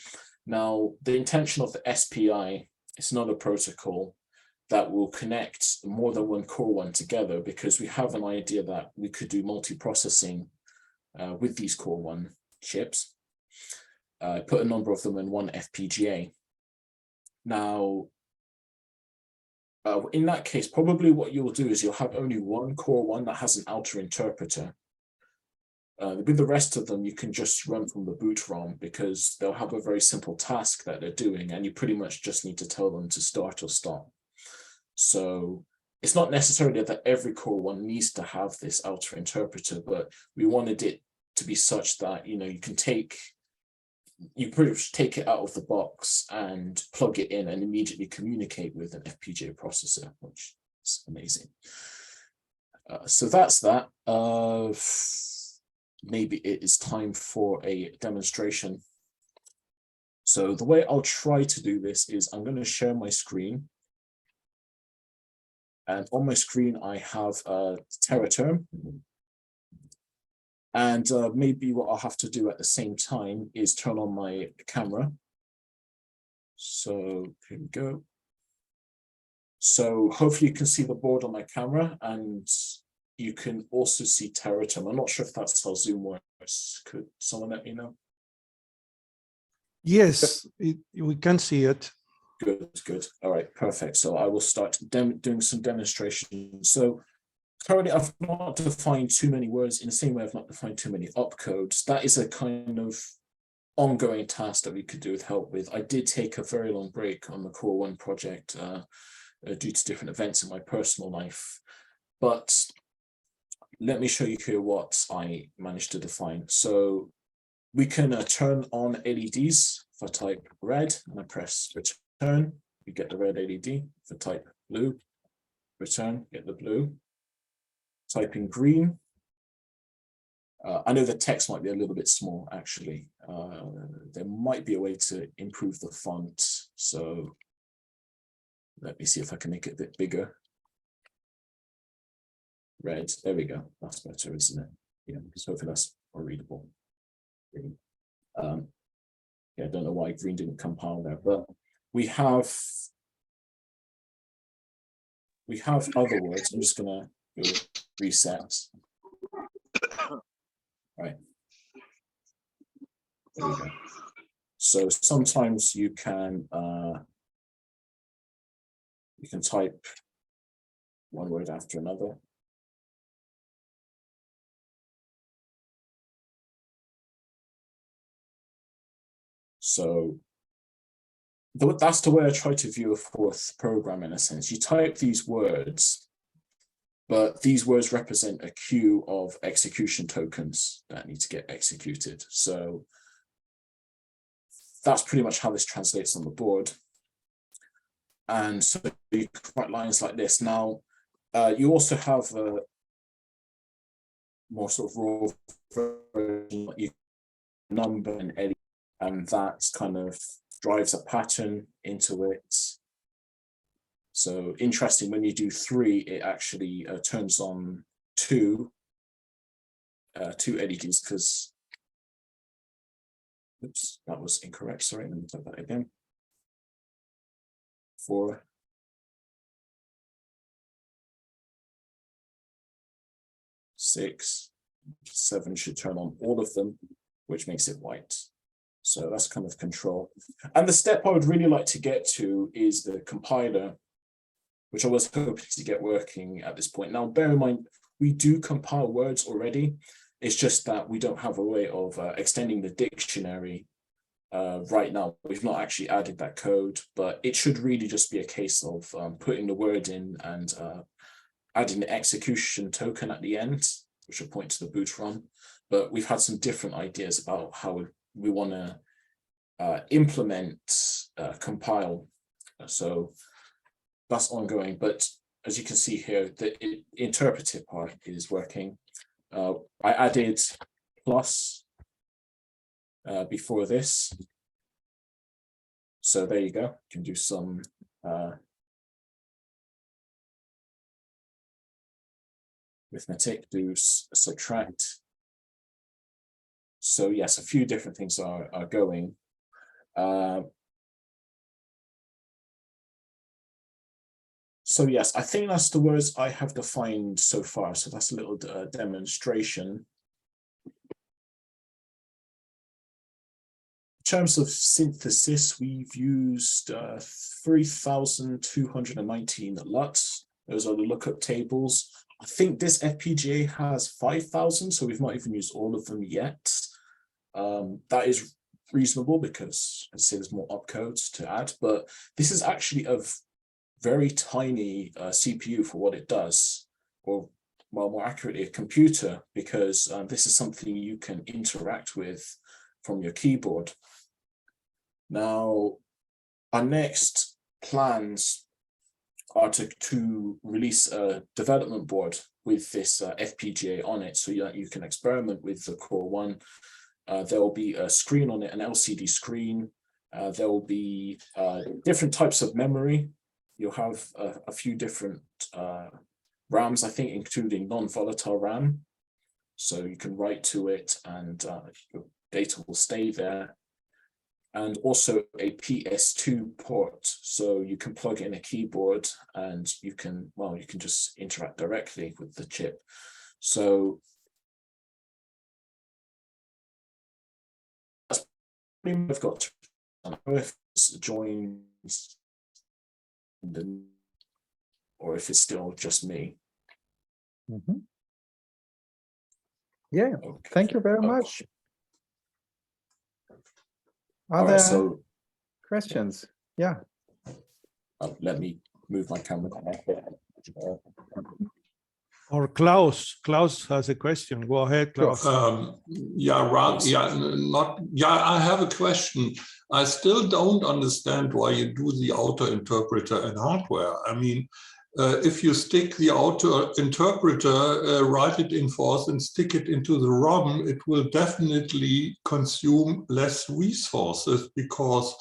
Now, the intention of the SPI is not a protocol that will connect more than one core one together, because we have an idea that we could do multiprocessing with these core one chips. Put a number of them in one FPGA. Now, in that case, probably what you'll do is you'll have only one core one that has an outer interpreter. With the rest of them, you can just run from the boot ROM, because they'll have a very simple task that they're doing, and you pretty much just need to tell them to start or stop. So it's not necessarily that every core one needs to have this outer interpreter, but we wanted it to be such that you can you pretty much take it out of the box and plug it in and immediately communicate with an FPGA processor, which is amazing. So that's that. Maybe it is time for a demonstration. So the way I'll try to do this is I'm going to share my screen. And on my screen, I have a TerraTerm. And maybe what I'll have to do at the same time is turn on my camera. So here we go. So hopefully you can see the board on my camera, and you can also see TerraTerm. I'm not sure if that's how Zoom works. Could someone let me know? Yes, we can see it. Good, good. All right, perfect. So I will start doing some demonstrations. So currently I've not defined too many words, in the same way I've not defined too many opcodes. That is a kind of ongoing task that we could do with help with. I did take a very long break on the Core 1 project due to different events in my personal life. But let me show you here what I managed to define. So we can turn on LEDs. If I type red and I press return, you get the red LED. If I type blue, return, get the blue. Type in green. I know the text might be a little bit small, actually. There might be a way to improve the font. So Let me see if I can make it a bit bigger. Red, there we go. That's better, isn't it? Yeah, so hopefully that's more readable. Yeah, I don't know why green didn't compile there, but we have other words. I'm just gonna go reset. Right. There we go. So sometimes you can type one word after another. So that's the way I try to view a Forth program in a sense. You type these words, but these words represent a queue of execution tokens that need to get executed. So that's pretty much how this translates on the board. And so you can write lines like this. Now, you also have a more sort of raw version, you number and edit, and that kind of drives a pattern into it. So interesting, when you do 3, it actually turns on two LEDs, because, oops, that was incorrect. Sorry, let me type that again. 4, 6, 7 should turn on all of them, which makes it white. So that's kind of control. And the step I would really like to get to is the compiler, which I was hoping to get working at this point. Now, bear in mind, we do compile words already. It's just that we don't have a way of extending the dictionary right now. We've not actually added that code, but it should really just be a case of putting the word in and adding the execution token at the end, which will point to the boot run. But we've had some different ideas about how we want to implement compile. So that's ongoing. But as you can see here, the interpretive part is working. I added plus before this. So there you go. You can do some arithmetic, do subtract. So yes, a few different things are going. So yes, I think that's the words I have defined so far. So that's a little demonstration. In terms of synthesis, we've used 3,219 LUTs. Those are the lookup tables. I think this FPGA has 5,000, so we've not even used all of them yet. That is reasonable because I'd say there's more opcodes to add, but this is actually a very tiny CPU for what it does, or well, more accurately, a computer, because this is something you can interact with from your keyboard. Now, our next plans are to release a development board with this FPGA on it, so that you can experiment with the Core 1. There will be a screen on it, an LCD screen. There will be different types of memory. You'll have a few different RAMs, I think, including non-volatile RAM. So you can write to it and your data will stay there. And also a PS2 port. So you can plug in a keyboard and you can, well, you can just interact directly with the chip. So that's pretty much I've got to if it's joins, or if it's still just me. Mm-hmm. Yeah, okay. Thank you very much. Are there questions? Yeah. Let me move my camera. Or Klaus has a question. Go ahead, Klaus. I have a question. I still don't understand why you do the auto interpreter in hardware. I mean, if you stick the auto interpreter, write it in Forth and stick it into the ROM, it will definitely consume less resources, because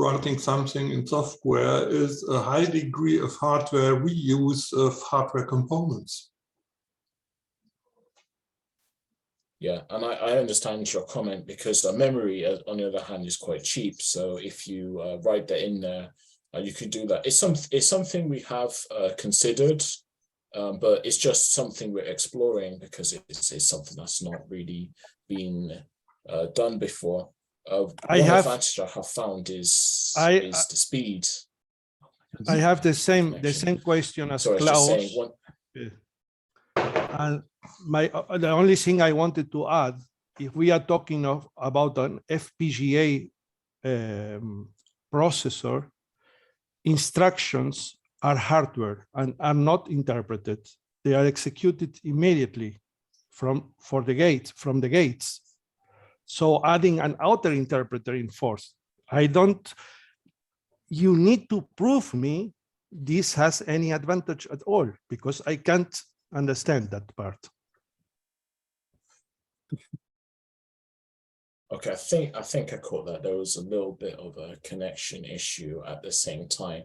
writing something in software is a high degree of hardware reuse of hardware components. Yeah, and I understand your comment because memory, on the other hand, is quite cheap. So if you write that in there, you could do that. It's something we have considered, but it's just something we're exploring because it's something that's not really been done before. One advantage I have found is the speed. I have the same question as Klaus. And the only thing I wanted to add, if we are talking about an FPGA processor, instructions are hardware and are not interpreted. They are executed immediately from the gates. So adding an outer interpreter in Forth, you need to prove me this has any advantage at all, because I can't understand that part. Okay, I think I caught that. There was a little bit of a connection issue at the same time.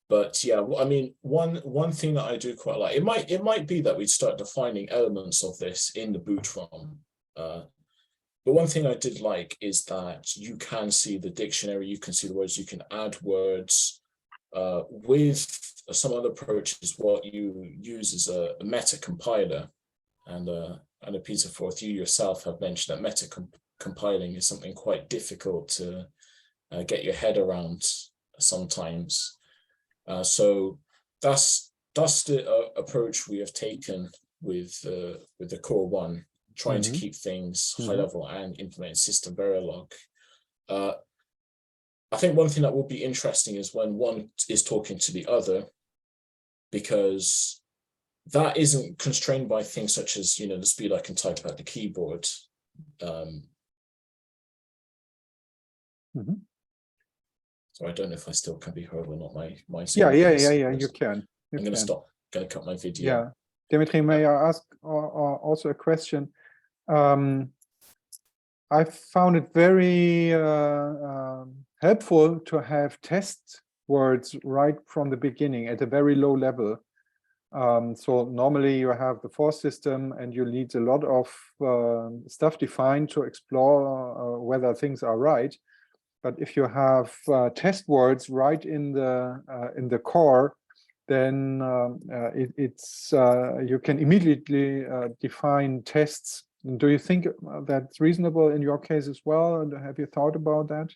But yeah, I mean, one thing that I do quite like, it might be that we'd start defining elements of this in the boot ROM. But one thing I did like is that you can see the dictionary, you can see the words, you can add words. With some other approaches, what you use is a meta compiler, and a piece of Forth. You yourself have mentioned that meta compiling is something quite difficult to get your head around sometimes. So that's the approach we have taken with the Core 1, trying to keep things high level and implement system Verilog. I think one thing that will be interesting is when one is talking to the other, because that isn't constrained by things such as, you know, the speed I can type at the keyboard. So I don't know if I still can be heard or not. My yeah, you can. I'm going to stop. Going to cut my video. Yeah, Demitri, may I ask also a question? I found it very helpful to have test words right from the beginning at a very low level. So normally you have the Forth system and you need a lot of stuff defined to explore whether things are right. But if you have test words right in the core, then you can immediately define tests. Do you think that's reasonable in your case as well? And have you thought about that?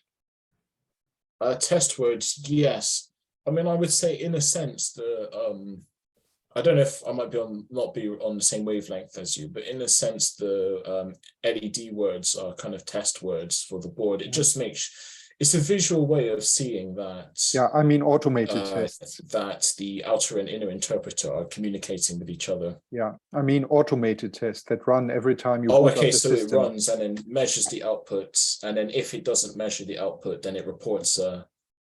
Test words, yes. I mean, I would say in a sense, I don't know if I might not be on the same wavelength as you, but in a sense, the LED words are kind of test words for the board. It just makes, it's a visual way of seeing that. Yeah, I mean automated tests. That the outer and inner interpreter are communicating with each other. Yeah, I mean automated tests that run every time you boot up the system. So it runs and then measures the output, and then if it doesn't measure the output, then it reports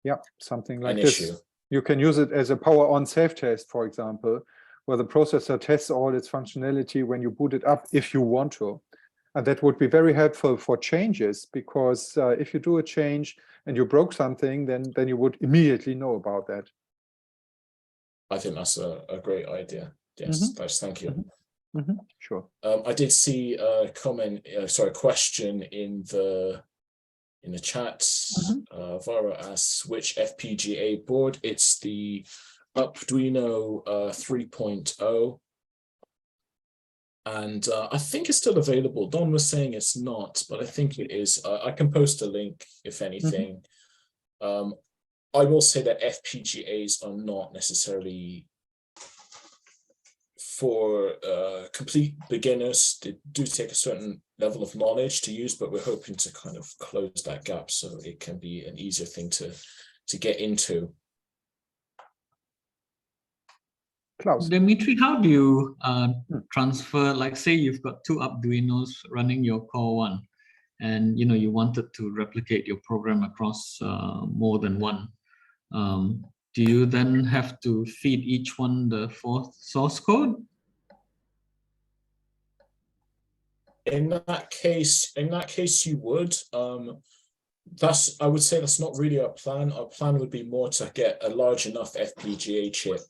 yeah, something like this. Issue. You can use it as a power on safe test, for example, where the processor tests all its functionality when you boot it up if you want to. And that would be very helpful for changes, because if you do a change and you broke something, then you would immediately know about that. I think that's a great idea. Yes, thank you. Sure. I did see a comment, question in the chat. Vara asks which FPGA board. It's the Arduino 3.0. And I think it's still available. Don was saying it's not, but I think it is. I can post a link if anything. I will say that FPGAs are not necessarily for complete beginners. They do take a certain level of knowledge to use, but we're hoping to kind of close that gap so it can be an easier thing to get into. Klaus. Demitri, how do you transfer, like say you've got two Arduinos running your Core 1, and you know you wanted to replicate your program across more than one. Do you then have to feed each one the Forth source code? In that case, you would. I would say that's not really our plan. Our plan would be more to get a large enough FPGA chip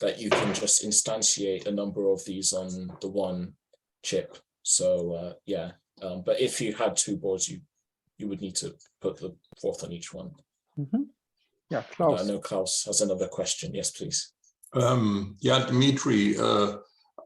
that you can just instantiate a number of these on the one chip. So yeah, but if you had two boards, you would need to put the Forth on each one. Yeah, Klaus. I know Klaus has another question. Yes, please. Yeah, Demitri,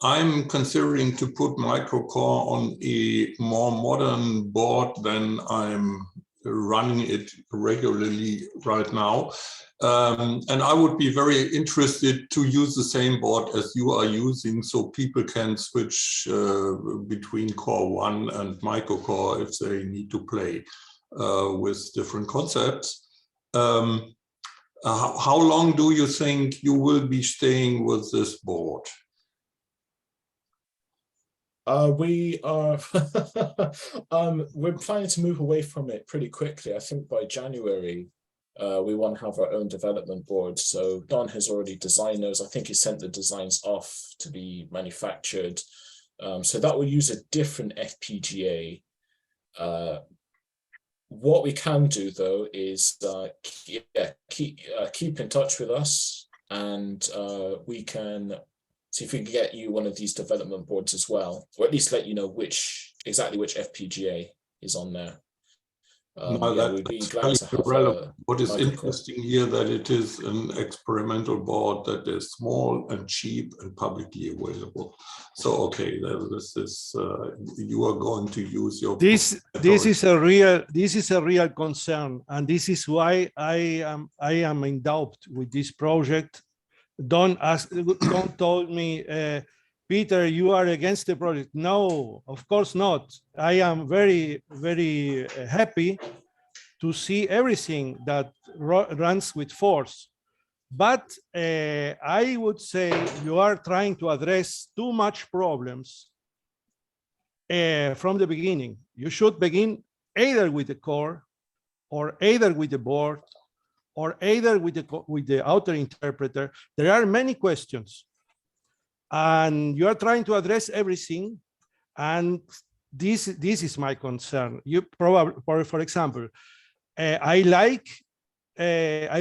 I'm considering to put microcore on a more modern board than I'm running it regularly right now. And I would be very interested to use the same board as you are using, so people can switch between Core 1 and microcore if they need to play with different concepts. How long do you think you will be staying with this board? We are we're planning to move away from it pretty quickly. I think by January we want to have our own development board. So Don has already designed those. I think he sent the designs off to be manufactured. So that will use a different FPGA. What we can do though is keep in touch with us, and we can see if we can get you one of these development boards as well, or at least let you know exactly which FPGA is on there. We'd be glad to have what is interesting here that it is an experimental board that is small and cheap and publicly available. So okay, this is you are going to use your this is a real concern, and this is why I am in doubt with this project. Don told me, Peter, you are against the project. No, of course not. I am very, very happy to see everything that runs with Forth. But I would say you are trying to address too much problems from the beginning. You should begin either with the core, or either with the board, or either with the outer interpreter. There are many questions, and you are trying to address everything, and this is my concern. You probably, for example, I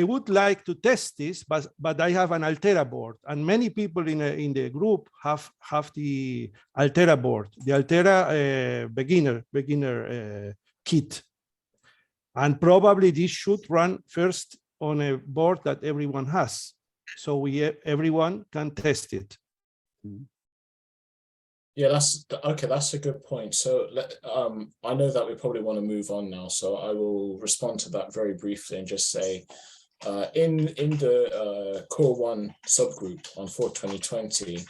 would like to test this, but I have an Altera board, and many people in the group have the Altera board, the Altera beginner kit, and probably this should run first on a board that everyone has, so everyone can test it. Yeah, that's okay. That's a good point. So I know that we probably want to move on now, so I will respond to that very briefly and just say, in the Core 1 subgroup on Forth2020,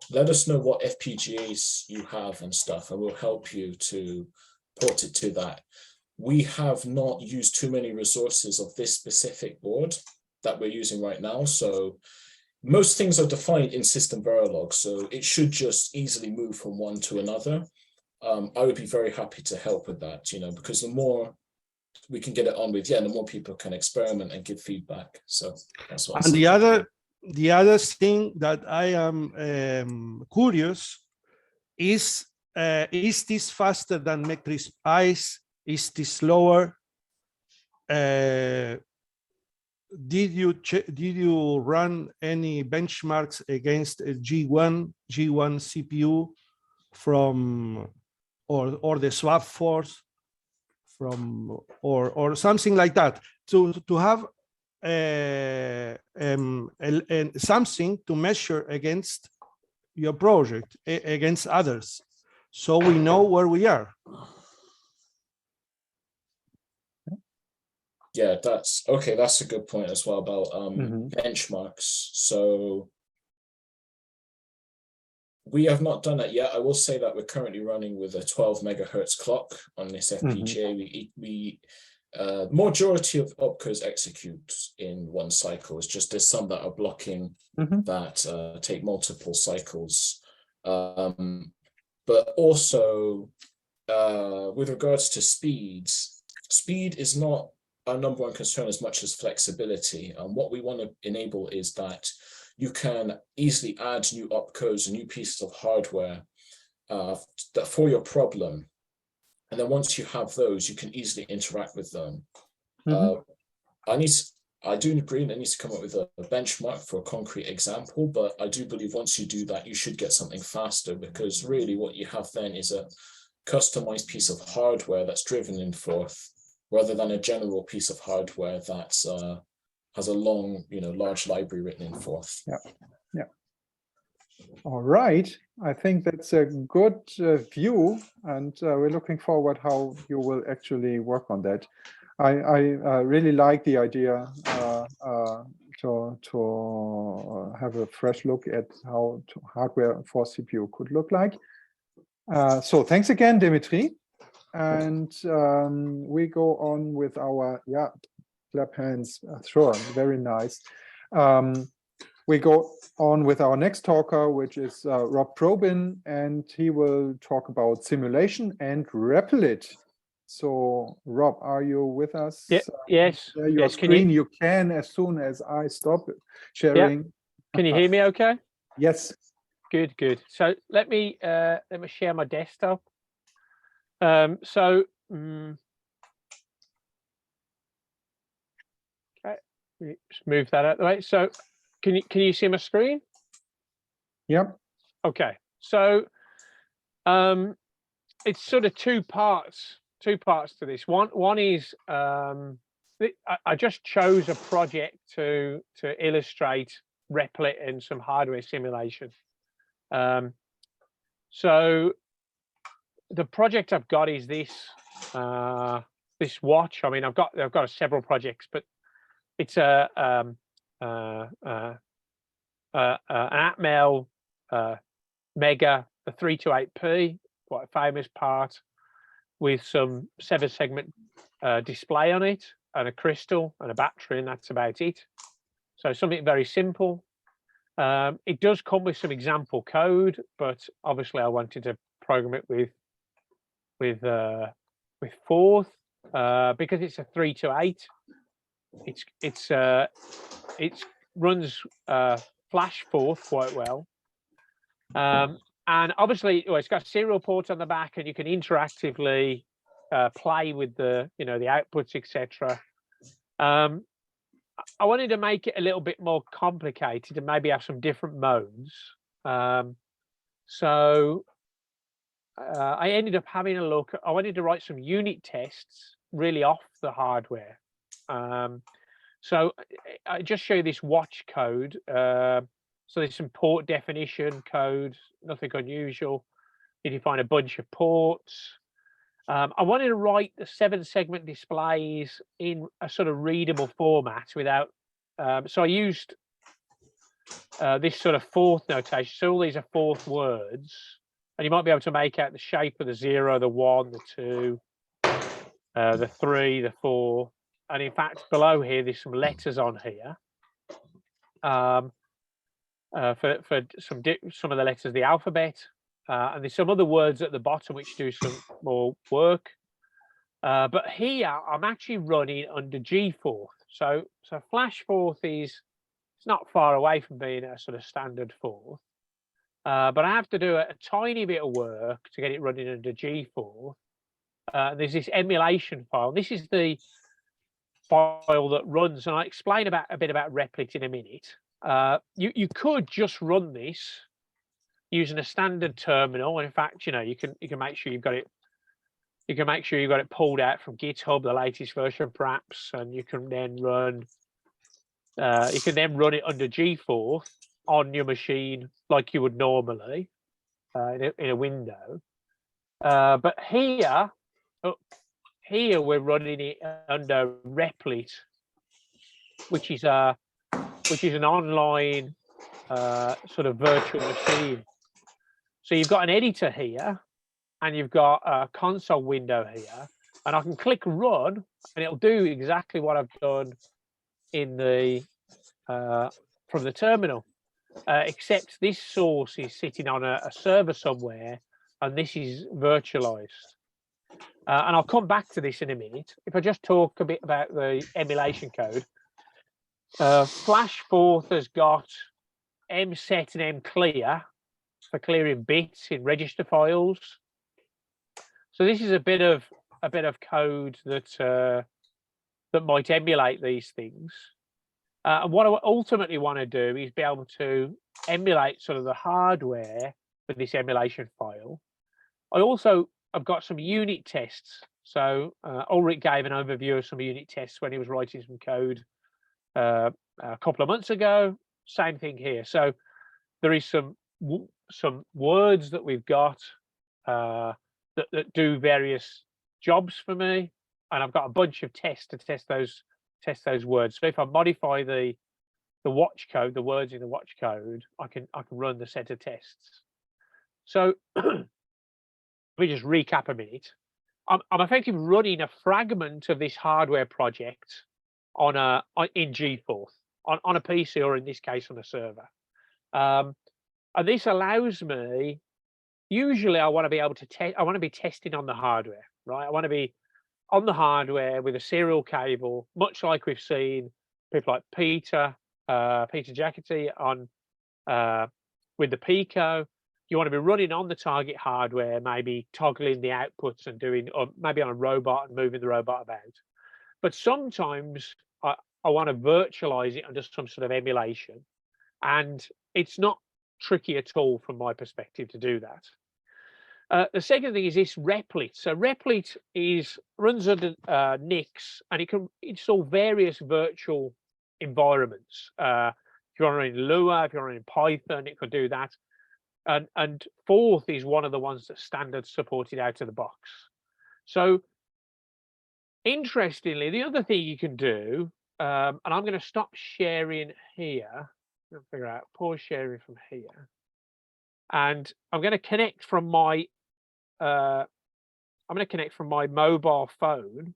let us know what FPGAs you have and stuff, and we'll help you to port it to that. We have not used too many resources of this specific board that we're using right now. So most things are defined in system Verilog, so it should just easily move from one to another. I would be very happy to help with that, because the more we can get it on with, the more people can experiment and give feedback. So that's what. And the other thing that I am curious is this faster than Metri's Ice? Is this slower? Did you run any benchmarks against a G1 CPU from or the Flashforth from or something like that to have something to measure against your project, against others, so we know where we are? Yeah, that's okay. That's a good point as well about benchmarks. So we have not done that yet. I will say that we're currently running with a 12 megahertz clock on this FPGA. We majority of opcos execute in one cycle. It's just there's some that are blocking that take multiple cycles. But also with regards to speed is not our number one concern as much as flexibility. And what we want to enable is that you can easily add new opcos and new pieces of hardware for your problem. And then once you have those, you can easily interact with them. I do agree that I need to come up with a benchmark for a concrete example, but I do believe once you do that, you should get something faster, because really what you have then is a customized piece of hardware that's driven in Forth, rather than a general piece of hardware that has a long, large library written in Forth. Yeah. All right. I think that's a good view, and we're looking forward how you will actually work on that. I really like the idea to have a fresh look at how hardware for CPU could look like. So thanks again, Demitri. And we go on with our, clap hands, sure, very nice. We go on with our next talker, which is Rob Probin, and he will talk about simulation and REPLIT. So, Rob, are you with us? Yes. Your screen, you can as soon as I stop sharing. Yep. Can you hear me okay? Yes. Good. So let me share my desktop. Okay, just move that out of the way. So can you see my screen? Yep. Okay. So it's sort of two parts to this. One is I just chose a project to illustrate REPLIT and some hardware simulation. So the project I've got is this this watch. I mean, I've got several projects, but it's an Atmel Mega, a 328p, quite a famous part, with some 7-segment display on it, and a crystal and a battery, and that's about it. So something very simple. It does come with some example code, but obviously I wanted to program it with Forth because it's a 328. It runs Flashforth quite well, and obviously it's got serial ports on the back, and you can interactively play with the the outputs, etc. I wanted to make it a little bit more complicated and maybe have some different modes. So I ended up having a look. I wanted to write some unit tests really off the hardware. So I just show you this watch code. So there's some port definition code, nothing unusual. You define a bunch of ports. I wanted to write the 7-segment displays in a sort of readable format without. So I used this sort of Forth notation. So all these are Forth words, and you might be able to make out the shape of the 0, the 1, the 2, the 3, the 4, and in fact below here there's some letters on here. For some of the letters of the alphabet. And there's some other words at the bottom which do some more work. But here I'm actually running under G-Forth. So Flashforth it's not far away from being a sort of standard Forth. But I have to do a tiny bit of work to get it running under G-Forth. There's this emulation file. This is the file that runs, and I'll explain a bit about REPLIT in a minute. You could just run this using a standard terminal, and in fact, you can make sure you've got it. You can make sure you've got it pulled out from GitHub, the latest version, perhaps, and you can then run. You can then run it under G-Forth on your machine like you would normally in a window. But here we're running it under REPLIT, which is an online sort of virtual machine. So you've got an editor here, and you've got a console window here, and I can click run, and it'll do exactly what I've done in the from the terminal, except this source is sitting on a server somewhere, and this is virtualized. And I'll come back to this in a minute. If I just talk a bit about the emulation code. Flashforth has got mset and mclear for clearing bits in register files. So this is a bit of code that that might emulate these things. And what I ultimately want to do is be able to emulate sort of the hardware for this emulation file. I've got some unit tests. So Ulrich gave an overview of some unit tests when he was writing some code a couple of months ago. Same thing here. So there is some words that we've got that do various jobs for me, and I've got a bunch of tests to test those words. So if I modify the watch code, the words in the watch code, I can run the set of tests. So let me just recap a minute. I'm effectively running a fragment of this hardware project in GForth on a PC, or in this case on a server. And this allows me, usually I want to be able to test, I want to be testing on the hardware, right? I want to be on the hardware with a serial cable, much like we've seen people like Peter Jackety on with the Pico. You want to be running on the target hardware, maybe toggling the outputs and doing, or maybe on a robot and moving the robot about. But sometimes I want to virtualize it under some sort of emulation, and it's not tricky at all from my perspective to do that. The second thing is this REPLIT. So REPLIT runs under Nix, and it can install various virtual environments. If you're running Lua, if you're running Python, it could do that. And Forth is one of the ones that standard supported out of the box. So interestingly, the other thing you can do, and I'm going to stop sharing here. I'll figure out pause sharing from here, and I'm going to connect from my mobile phone.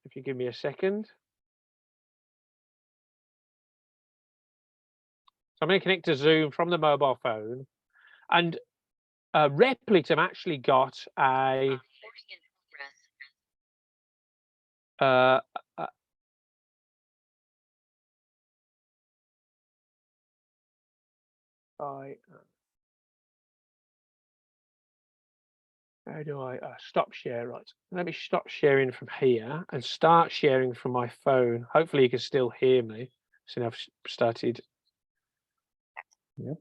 If you give me a second. So I'm going to connect to Zoom from the mobile phone, and REPLIT have actually got a how do I stop share? Right, let me stop sharing from here and start sharing from my phone. Hopefully you can still hear me. So I've started. Yep.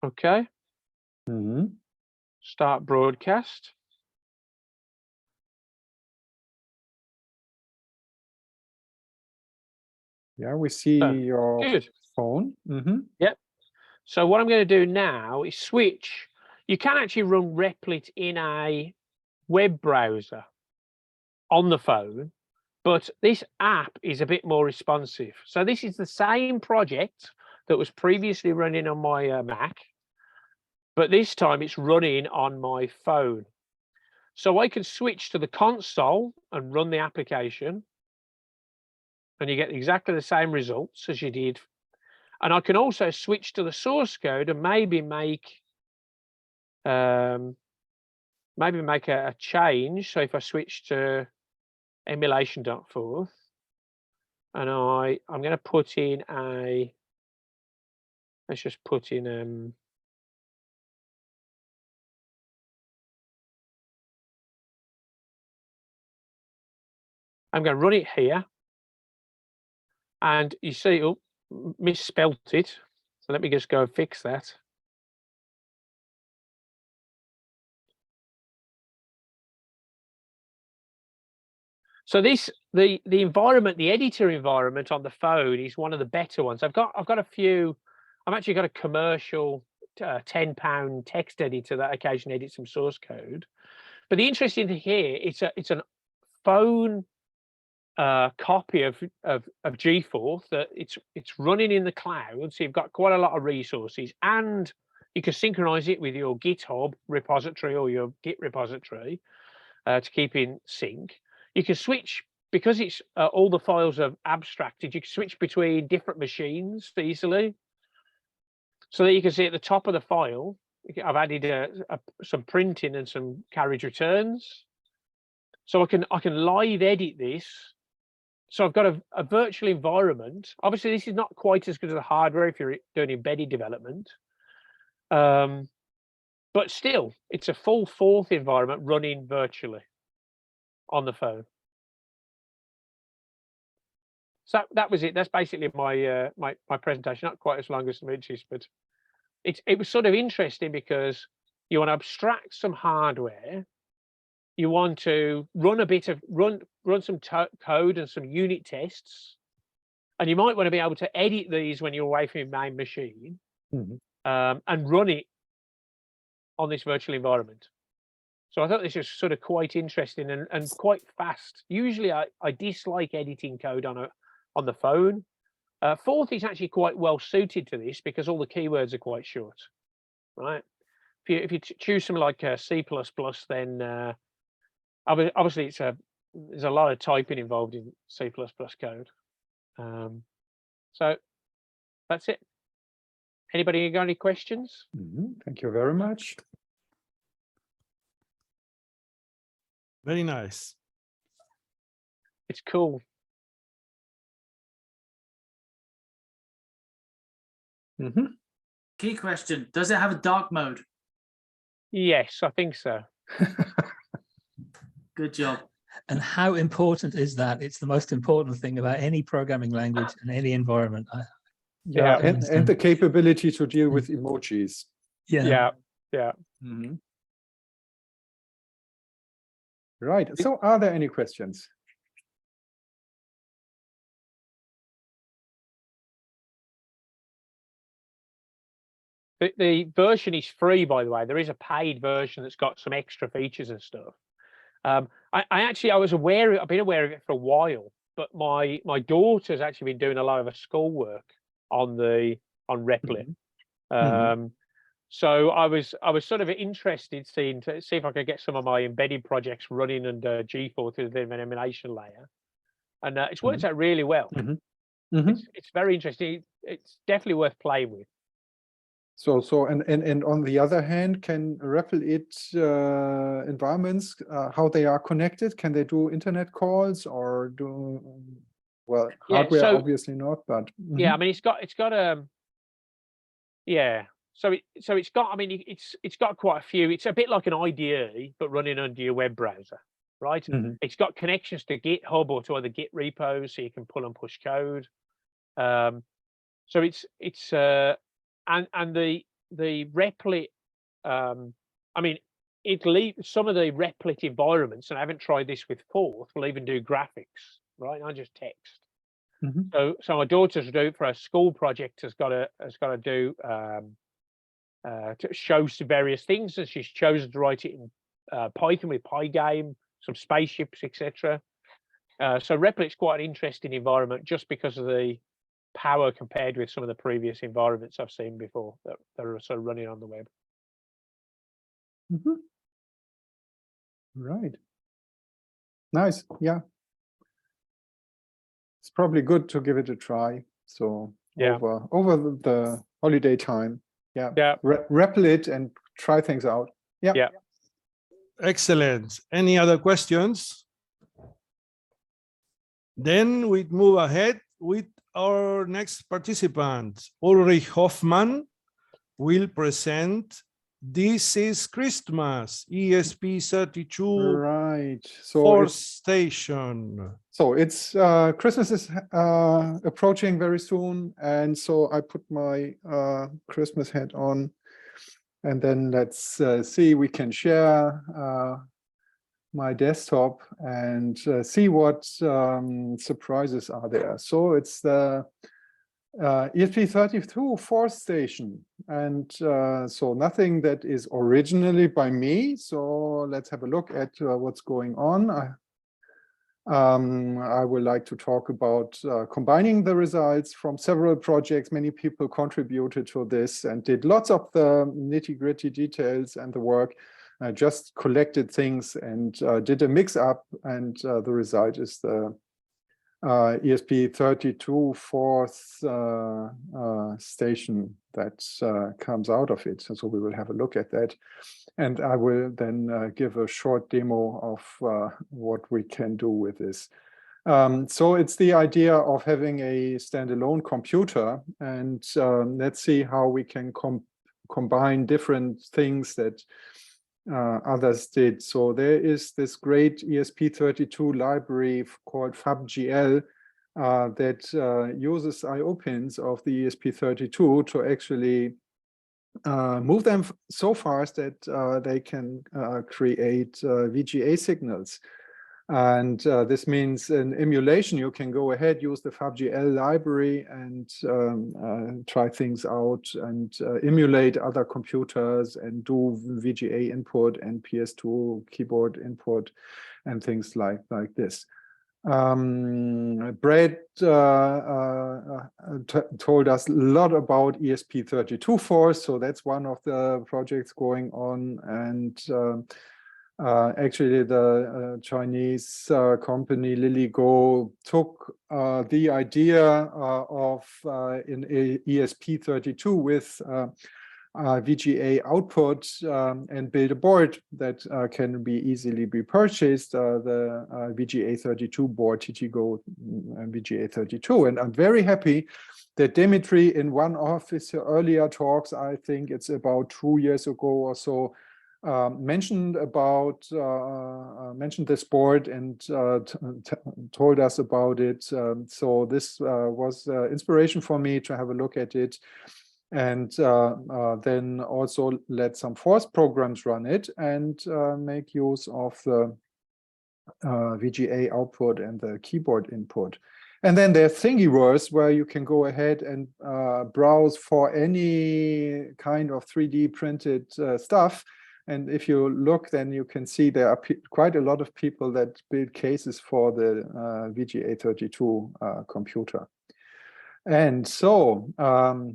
Okay. Mm-hmm. Start broadcast. Yeah, we see your phone. Mm-hmm. Yep. So what I'm going to do now is switch. You can actually run REPLIT in a web browser on the phone, but this app is a bit more responsive. So this is the same project that was previously running on my Mac, but this time it's running on my phone. So I can switch to the console and run the application, and you get exactly the same results as you did. And I can also switch to the source code and maybe make a change. So if I switch to emulation.forth, and I'm going to put in let's just put in I'm going to run it here, and you see, oh, misspelt it. So let me just go and fix that. So the environment, the editor environment on the phone is one of the better ones. I've got a few. I've actually got a commercial £10 text editor that occasionally edits some source code. But the interesting thing here, it's a phone copy of GForth that it's running in the cloud. So you've got quite a lot of resources, and you can synchronize it with your GitHub repository or your Git repository to keep in sync. You can switch, because it's all the files are abstracted, you can switch between different machines easily. So that you can see at the top of the file, I've added some printing and some carriage returns. So I can live edit this. So I've got a virtual environment. Obviously, this is not quite as good as the hardware if you're doing embedded development. but still, it's a full Forth environment running virtually on the phone. So that was it. That's basically my my presentation. Not quite as long as Dimitri's, but it was sort of interesting because you want to abstract some hardware, you want to run a bit of run some code and some unit tests, and you might want to be able to edit these when you're away from your main machine, and run it on this virtual environment. So I thought this was sort of quite interesting and quite fast. Usually I dislike editing code on the phone. Forth is actually quite well suited to this because all the keywords are quite short, right? If you choose something like C++, then obviously there's a lot of typing involved in C++ code. So that's it. Anybody got any questions? Thank you very much. Very nice. It's cool. Key question: does it have a dark mode? Yes, I think so. Good job. And how important is that? It's the most important thing about any programming language and any environment. Yeah, and the capability to deal with emojis. Yeah. Right. So are there any questions? The version is free, by the way. There is a paid version that's got some extra features and stuff. I was aware, I've been aware of it for a while, but my daughter's actually been doing a lot of her schoolwork on REPLIT. So I was sort of interested to see if I could get some of my embedded projects running under G4 through an emulation layer, and it's worked out really well. It's very interesting. It's definitely worth playing with. So and on the other hand, can REPLIT environments, how they are connected? Can they do internet calls or do, well, hardware obviously not, but yeah, I mean it's got so it's got, I mean it's got quite a few. It's a bit like an IDE but running under your web browser, right? It's got connections to GitHub or to other Git repos, so you can pull and push code. So it's and the REPLIT, I mean, some of the REPLIT environments, and I haven't tried this with Forth, will even do graphics, right? Not just text. So my daughter's do it for a school project has got to do to show some various things, and she's chosen to write it in Python with Pygame, some spaceships, etc. So REPLIT's quite an interesting environment just because of the power compared with some of the previous environments I've seen before that are sort of running on the web. Right. Nice. Yeah. It's probably good to give it a try. So over the holiday time. REPLIT and try things out. Yeah. Excellent. Any other questions? Then we move ahead with our next participant. Ulrich Hoffmann will present This is Christmas, ESP32 right. So Forth Station. So it's Christmas is approaching very soon, and so I put my Christmas hat on, and then let's see, we can share my desktop and see what surprises are there. So it's the ESP32 Forth Station, and so nothing that is originally by me. So let's have a look at what's going on. I would like to talk about combining the results from several projects. Many people contributed to this and did lots of the nitty-gritty details and the work. I just collected things and did a mix-up, and the result is the ESP32 Forth station that comes out of it. So we will have a look at that. And I will then give a short demo of what we can do with this. So it's the idea of having a standalone computer, and let's see how we can combine different things that others did. So there is this great ESP32 library called FabGL that uses I/O pins of the ESP32 to actually move them so fast that they can create VGA signals. And this means in emulation, you can go ahead, use the FabGL library and try things out and emulate other computers and do VGA input and PS2 keyboard input and things like this. Brad told us a lot about ESP32 Forth, so that's one of the projects going on. And actually, the Chinese company LilyGo took the idea of in ESP32 with VGA output and build a board that can be easily be purchased, the VGA32 board, TTGo VGA32. And I'm very happy that Demitri, in one of his earlier talks, I think it's about 2 years ago or so, mentioned this board and told us about it. So this was inspiration for me to have a look at it, and then also let some Forth programs run it and make use of the VGA output and the keyboard input. And then there's Thingiverse, where you can go ahead and browse for any kind of 3D printed stuff. And if you look, then you can see there are quite a lot of people that build cases for the VGA32 computer. And so,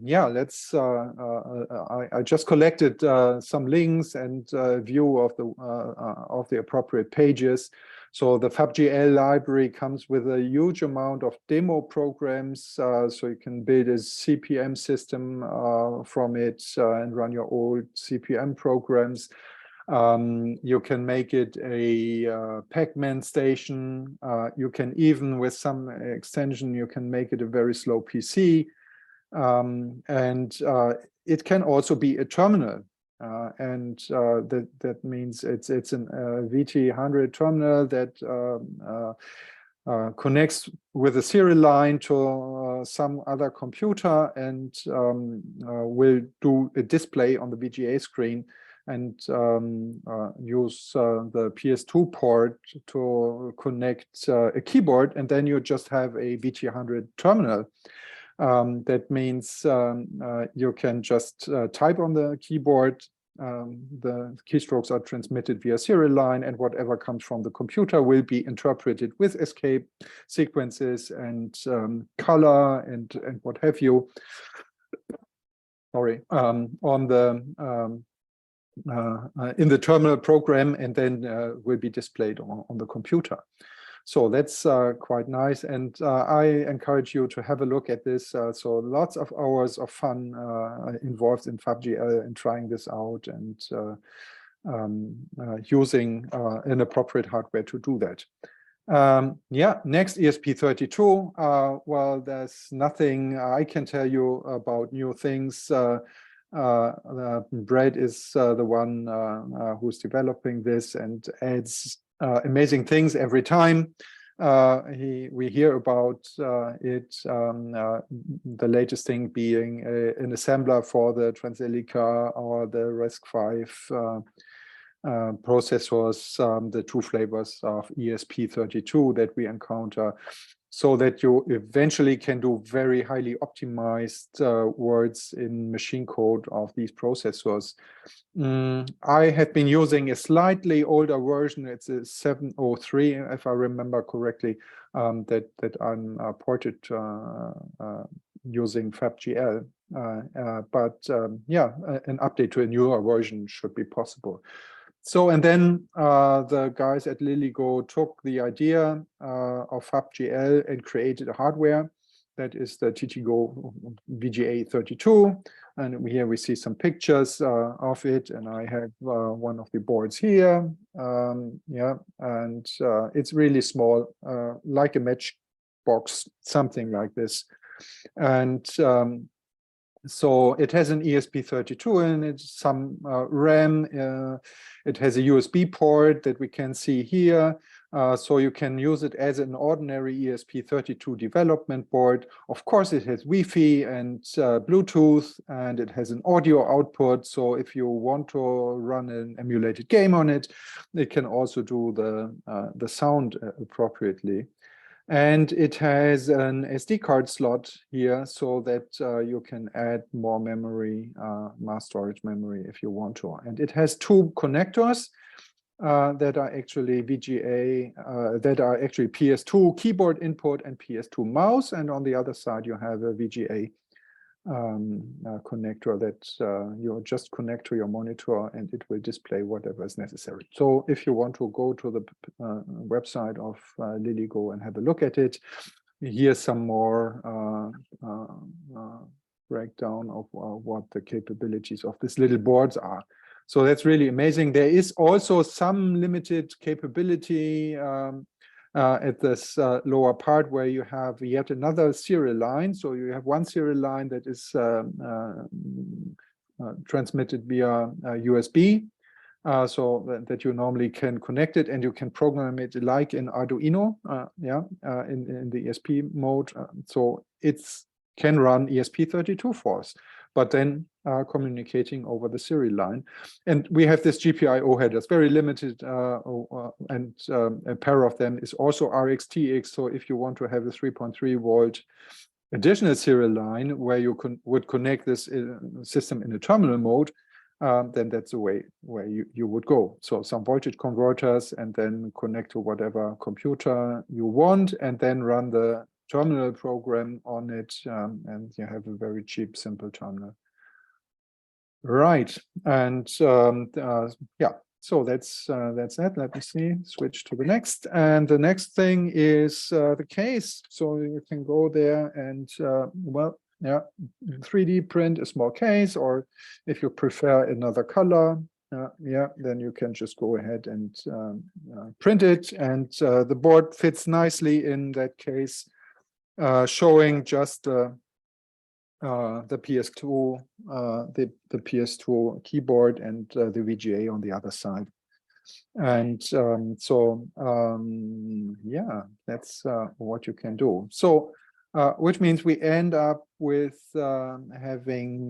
yeah, let's. I just collected some links and view of the appropriate pages. So the FabGL library comes with a huge amount of demo programs, so you can build a CPM system from it and run your old CPM programs. You can make it a Pac-Man station. You can even, with some extension, you can make it a very slow PC. And it can also be a terminal. That means it's an VT100 terminal that connects with a serial line to some other computer and will do a display on the VGA screen and use the PS2 port to connect a keyboard, and then you just have a VT100 terminal. That means you can just type on the keyboard, the keystrokes are transmitted via serial line, and whatever comes from the computer will be interpreted with escape sequences and color and what have you. Sorry, on the in the terminal program, and then will be displayed on the computer. So that's quite nice, and I encourage you to have a look at this. So lots of hours of fun involved in FabGL and trying this out and using an appropriate hardware to do that. Yeah, next ESP32. Well, there's nothing I can tell you about new things. Brad is the one who's developing this and adds amazing things every time. We hear about it, the latest thing being an assembler for the Transelica or the RISC-V processors, the two flavors of ESP32 that we encounter, so that you eventually can do very highly optimized words in machine code of these processors. I have been using a slightly older version. It's a 703, if I remember correctly, that I'm ported using FabGL. But yeah, an update to a newer version should be possible. So, and then the guys at LilyGo took the idea of FabGL and created a hardware that is the TTGo VGA32. And here we see some pictures of it. And I have one of the boards here. Yeah, and it's really small, like a matchbox, something like this. And So it has an ESP32 in it, some RAM. It has a USB port that we can see here. So you can use it as an ordinary ESP32 development board. Of course, it has Wi-Fi and Bluetooth, and it has an audio output. So if you want to run an emulated game on it, it can also do the sound appropriately. And it has an SD card slot here so that you can add more memory, mass storage memory if you want to. And it has two connectors that are actually VGA, that are actually PS2 keyboard input and PS2 mouse. And on the other side, you have a VGA connector that you just connect to your monitor and it will display whatever is necessary. So if you want to go to the website of LilyGo and have a look at it, here's some more breakdown of what the capabilities of these little boards are. So that's really amazing. There is also some limited capability at this lower part where you have yet another serial line. So you have one serial line that is transmitted via USB, so that you normally can connect it and you can program it like in Arduino, in the ESP mode. So it's can run ESP32 Forth, but then communicating over the serial line. And we have this GPIO headers, very limited, and a pair of them is also RX-TX. So if you want to have a 3.3 volt additional serial line where you would connect this system in a terminal mode, then that's the way where you would go. So some voltage converters and then connect to whatever computer you want and then run the terminal program on it, and you have a very cheap, simple terminal. Right, and yeah, so that's that. Let me see, switch to the next. And the next thing is the case. So you can go there and, well, yeah, 3D print a small case, or if you prefer another color, yeah, then you can just go ahead and print it. And the board fits nicely in that case, showing just the PS2, the PS2 keyboard and the VGA on the other side. And yeah, that's what you can do. So, which means we end up with having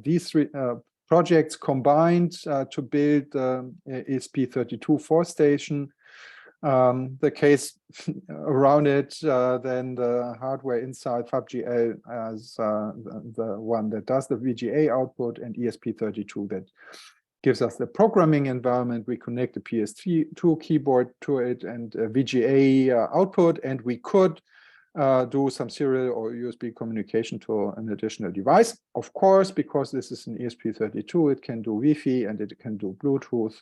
these three projects combined to build ESP32 Forth station. The case around it, then the hardware inside FabGL as the one that does the VGA output, and ESP32 that gives us the programming environment. We connect the PS2 keyboard to it and VGA output, and we could do some serial or USB communication to an additional device. Of course, because this is an ESP32, it can do Wi-Fi and it can do Bluetooth.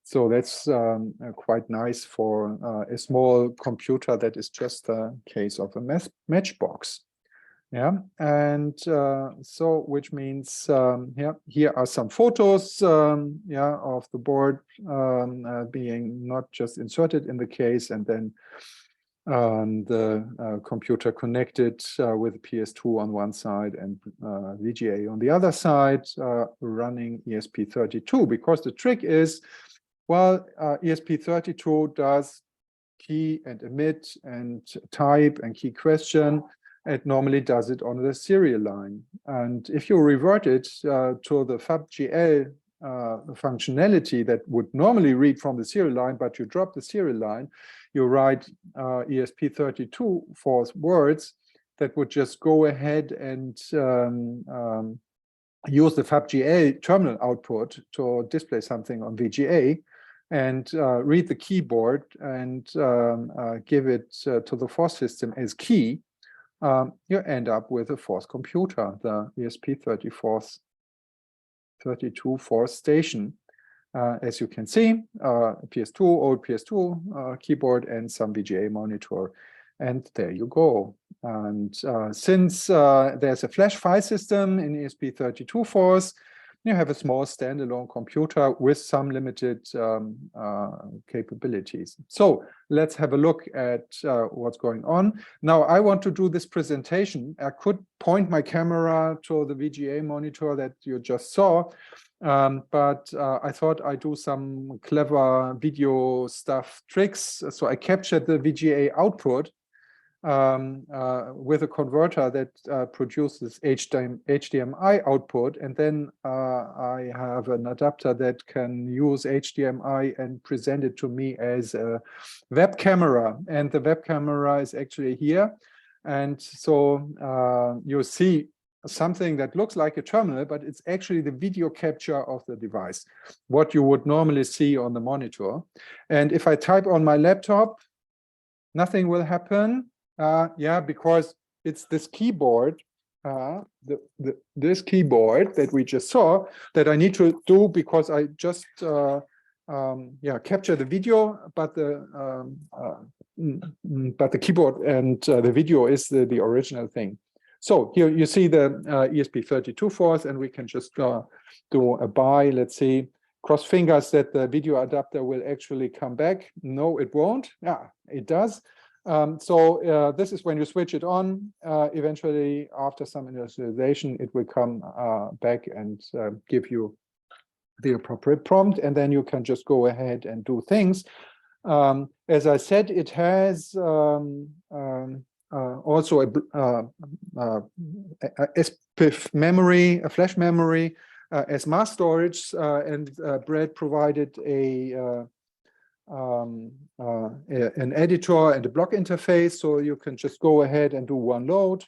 So that's quite nice for a small computer that is just a case of a matchbox. Yeah, and so which means yeah, here are some photos yeah, of the board being not just inserted in the case and then the computer connected with PS2 on one side and VGA on the other side, running ESP32, because the trick is, well, ESP32 does key and emit and type and key question. It normally does it on the serial line. And if you revert it to the FabGL functionality that would normally read from the serial line, but you drop the serial line, you write ESP32 Forth words that would just go ahead and use the FabGL terminal output to display something on VGA and read the keyboard and give it to the Forth system as key. You end up with a Forth computer, the ESP32 Forth station. As you can see, PS2, old PS2 keyboard and some VGA monitor. And there you go. And since there's a flash file system in ESP32 Forth, you have a small standalone computer with some limited capabilities. So let's have a look at what's going on. Now, I want to do this presentation. I could point my camera to the VGA monitor that you just saw, but I thought I'd do some clever video stuff tricks. So I captured the VGA output with a converter that produces HDMI output, and then I have an adapter that can use HDMI and present it to me as a web camera, and the web camera is actually here. And so you see something that looks like a terminal, but it's actually the video capture of the device, what you would normally see on the monitor. And if I type on my laptop, nothing will happen. Yeah, because it's this keyboard, this keyboard that we just saw that I need to do because I just capture the video, but the keyboard and the video is the original thing. So here you see the ESP32 Forth, and we can just do a buy. Let's see, cross fingers that the video adapter will actually come back. No, it won't. Yeah, it does. So this is when you switch it on. Eventually, after some initialization, it will come back and give you the appropriate prompt, and then you can just go ahead and do things. As I said, it has also a SPIF memory, a flash memory as mass storage, and Brad provided an editor and a block interface, so you can just go ahead and do one load,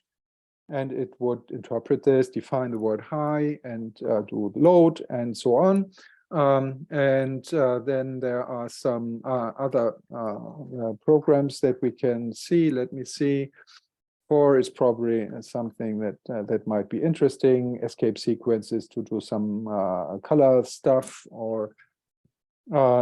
and it would interpret this, define the word hi, and do the load, and so on. Then there are some other programs that we can see. Let me see. 4 is probably something that might be interesting. Escape sequences to do some color stuff, or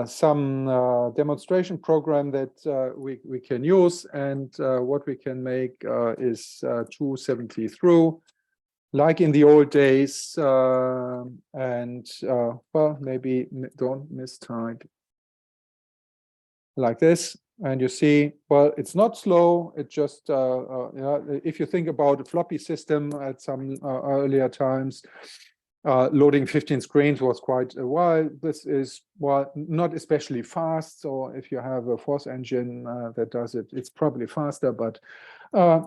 some demonstration program that we can use. And what we can make is 270 through, like in the old days, and well, maybe don't mistype like this. And you see, well, it's not slow. It just, if you think about a floppy system at some earlier times, loading 15 screens was quite a while. This is, well, not especially fast. So if you have a Forth engine that does it, it's probably faster, but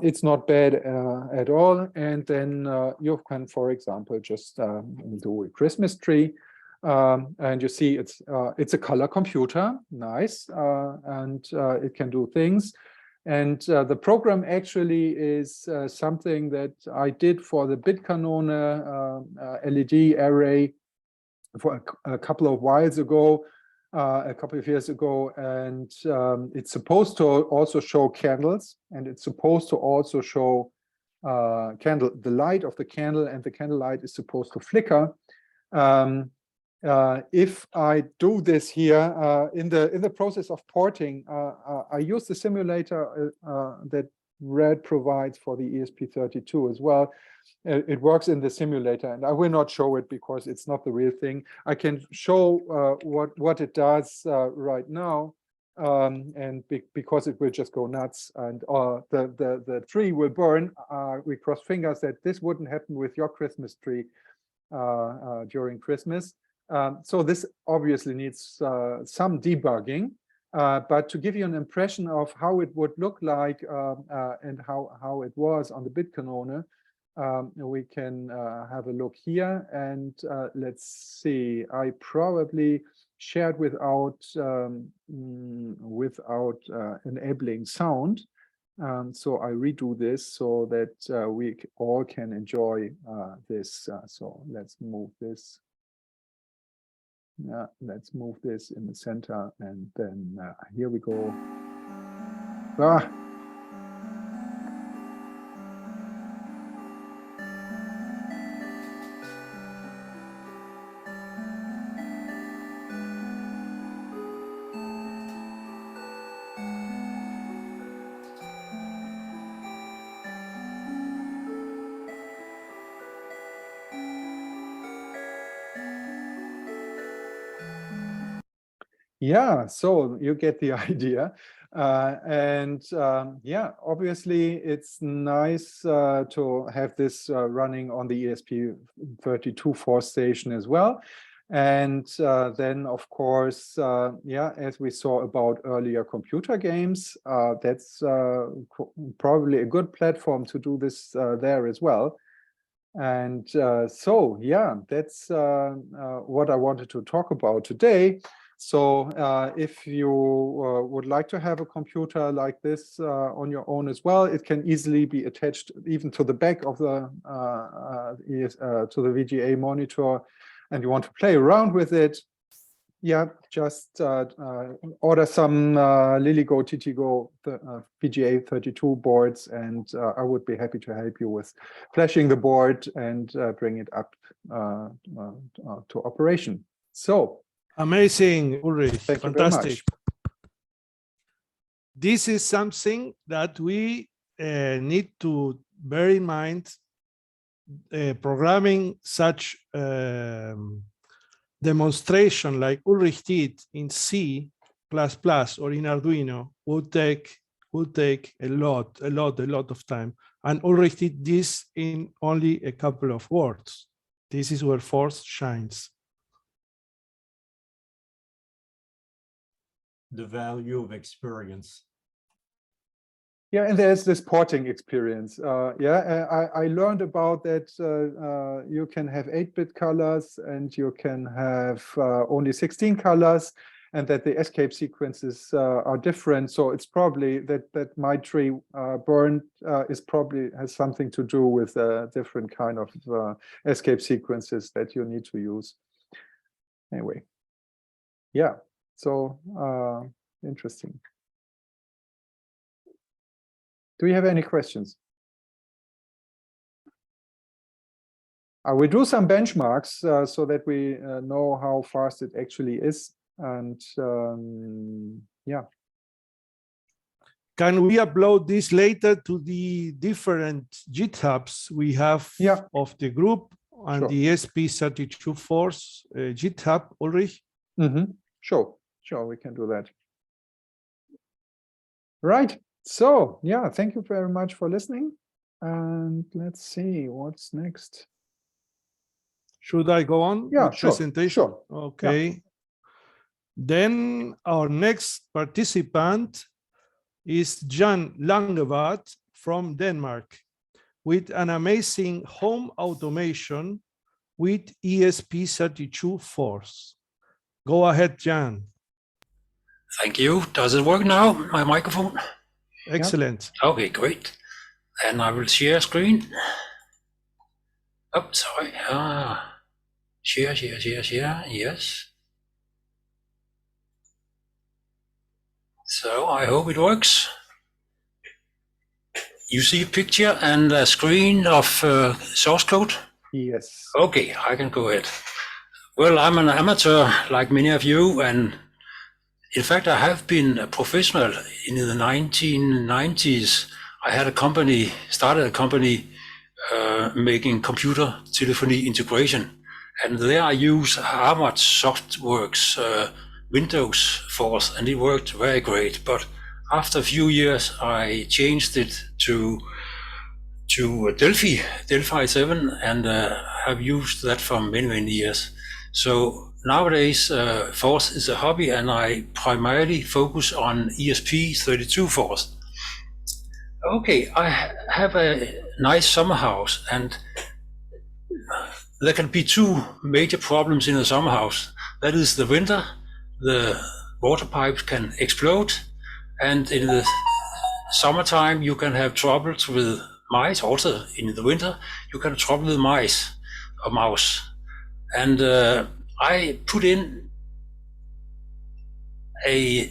it's not bad at all. And then you can, for example, just do a Christmas tree. And you see it's a color computer, nice, and it can do things. And the program actually is something that I did for the Bitkanone LED array for a couple of whiles ago, a couple of years ago. And it's supposed to also show candles, and it's supposed to also show the light of the candle, and the candle light is supposed to flicker. If I do this here in the process of porting, I use the simulator that Red provides for the ESP32 as well. It works in the simulator, and I will not show it because it's not the real thing. I can show what it does right now, and because it will just go nuts, and the tree will burn. We cross fingers that this wouldn't happen with your Christmas tree during Christmas. So this obviously needs some debugging, but to give you an impression of how it would look like and how it was on the Bitkanone, we can have a look here. And let's see, I probably shared without enabling sound. So I redo this so that we all can enjoy this. So let's move this. Let's move this in the center, and then here we go. Yeah, so you get the idea. Yeah, obviously it's nice to have this running on the ESP32 Forth station as well. And then, of course, yeah, as we saw about earlier computer games, that's probably a good platform to do this there as well. And so, yeah, that's what I wanted to talk about today. So if you would like to have a computer like this on your own as well, it can easily be attached even to the back of the to the VGA monitor, and you want to play around with it. Yeah, just order some LilyGo TTGo VGA 32 boards, and I would be happy to help you with flashing the board and bring it up to operation. So amazing, Ulrich. Thank you Fantastic. very much. This is something that we need to bear in mind. Programming such demonstration like Ulrich did in C++ or in Arduino would take a lot of time. And Ulrich did this in only a couple of words. This is where Forth shines. The value of experience. Yeah, and there's this porting experience. I learned about that you can have 8-bit colors and you can have only 16 colors, and that the escape sequences are different. So it's probably that my tree burned is probably has something to do with different kind of escape sequences that you need to use. Anyway, yeah, so interesting. Do you have any questions? I will do some benchmarks so that we know how fast it actually is. And yeah. Can we upload this later to the different GitHubs we have of the group and the ESP32 Forth GitHub, Ulrich? Sure, we can do that. Right. So, yeah, thank you very much for listening. And let's see what's next. Should I go on? Yeah, with presentation? Sure. Okay. Yeah. Then our next participant is Jan Langevaad from Denmark with an amazing home automation with ESP32 Forth. Go ahead, Jan. Thank you. Does it work now, my microphone? Excellent. Yep. Okay, great. And I will share screen. Oh, sorry. Share. Yes. So I hope it works. You see a picture and a screen of source code? Yes. Okay, I can go ahead. Well, I'm an amateur like many of you, and in fact, I have been a professional in the 1990s. I had a company, started a company making computer telephony integration. And there I use how much SoftWorks Windows Forth, and it worked very great. But after a few years, I changed it to Delphi 7, and have used that for many years. So nowadays, Forth is a hobby, and I primarily focus on ESP32 Forth. Okay, I have a nice summer house, and there can be two major problems in a summer house. That is the winter, the water pipes can explode, and in the summertime you can have troubles with mice. Also in the winter you can have trouble with mice or mouse. And I put in a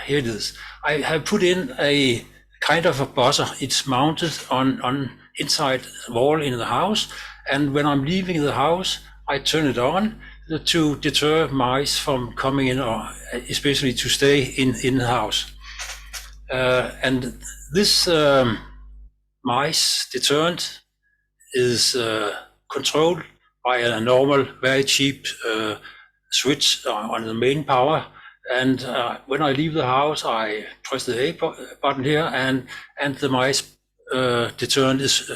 here it is. I have put in a kind of a buzzer. It's mounted on inside the wall in the house, and when I'm leaving the house, I turn it on to deter mice from coming in, or especially to stay in the house. And this mice deterrent is controlled by a normal, very cheap switch on the main power. And when I leave the house, I press the A button here, and the mice deterrent is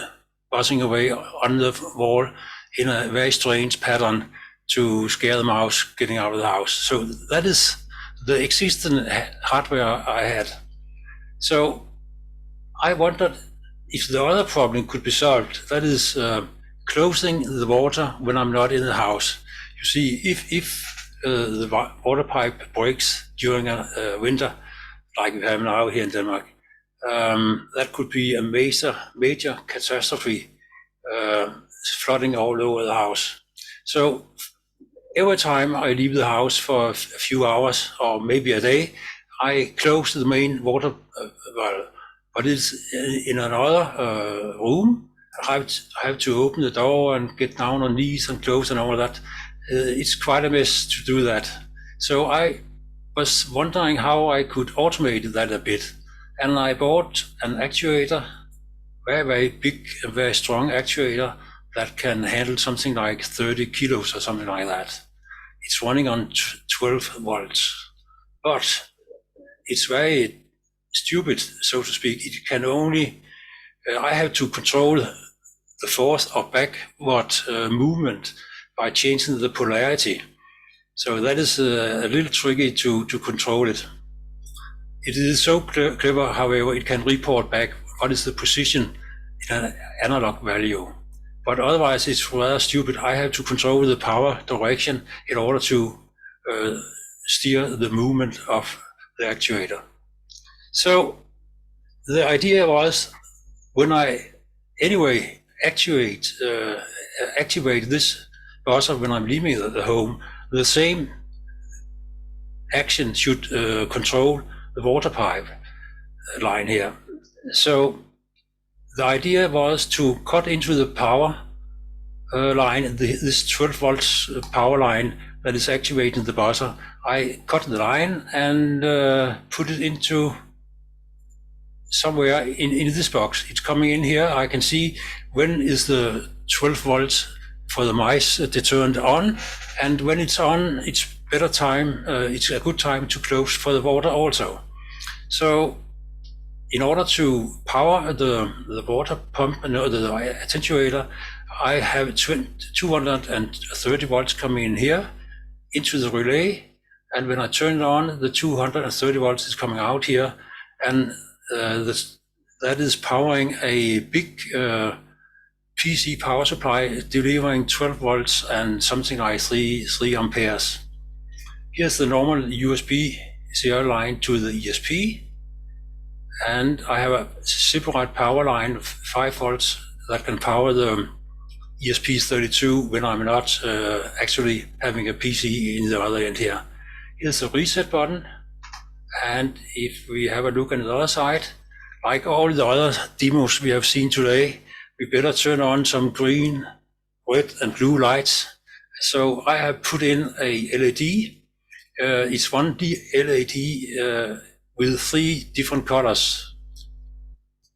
buzzing away on the wall in a very strange pattern to scare the mouse getting out of the house. So that is the existing hardware I had. So I wondered if the other problem could be solved. That is closing the water when I'm not in the house. You see, if the water pipe breaks during a winter, like we have now here in Denmark, that could be a major catastrophe, flooding all over the house. So every time I leave the house for a few hours or maybe a day, I close the main water valve, but it's in another room. I have to open the door and get down on knees and close and all that. It's quite a mess to do that. So I was wondering how I could automate that a bit. And I bought an actuator, very, very big and very strong actuator that can handle something like 30 kilos or something like that. It's running on 12 volts, but it's very stupid, so to speak. It can only, I have to control the force or backward movement by changing the polarity. So that is a little tricky to control it. It is so clever, however, it can report back what is the position in an analog value. But otherwise, it's rather stupid. I have to control the power direction in order to steer the movement of the actuator. So the idea was, when I anyway activate this buzzer when I'm leaving the home, the same action should control the water pipe line here. So the idea was to cut into the power line, this 12 volts power line that is activating the buzzer. I cut the line and put it into somewhere in this box. It's coming in here. I can see when is the 12 volts for the mice deterrent on, and when it's on, it's better time. It's a good time to close for the water also. So in order to power the water pump and the attenuator, I have 230 volts coming in here into the relay, and when I turn it on, the 230 volts is coming out here, and that is powering a big PC power supply delivering 12 volts and something like 3 amperes. Here's the normal USB serial line to the ESP, and I have a separate power line of 5 volts that can power the ESP32 when I'm not actually having a PC in the other end here. Here's the reset button, and if we have a look on the other side, like all the other demos we have seen today, we better turn on some green, red and blue lights. So I have put in a LED. It's one LED with 3 different colors.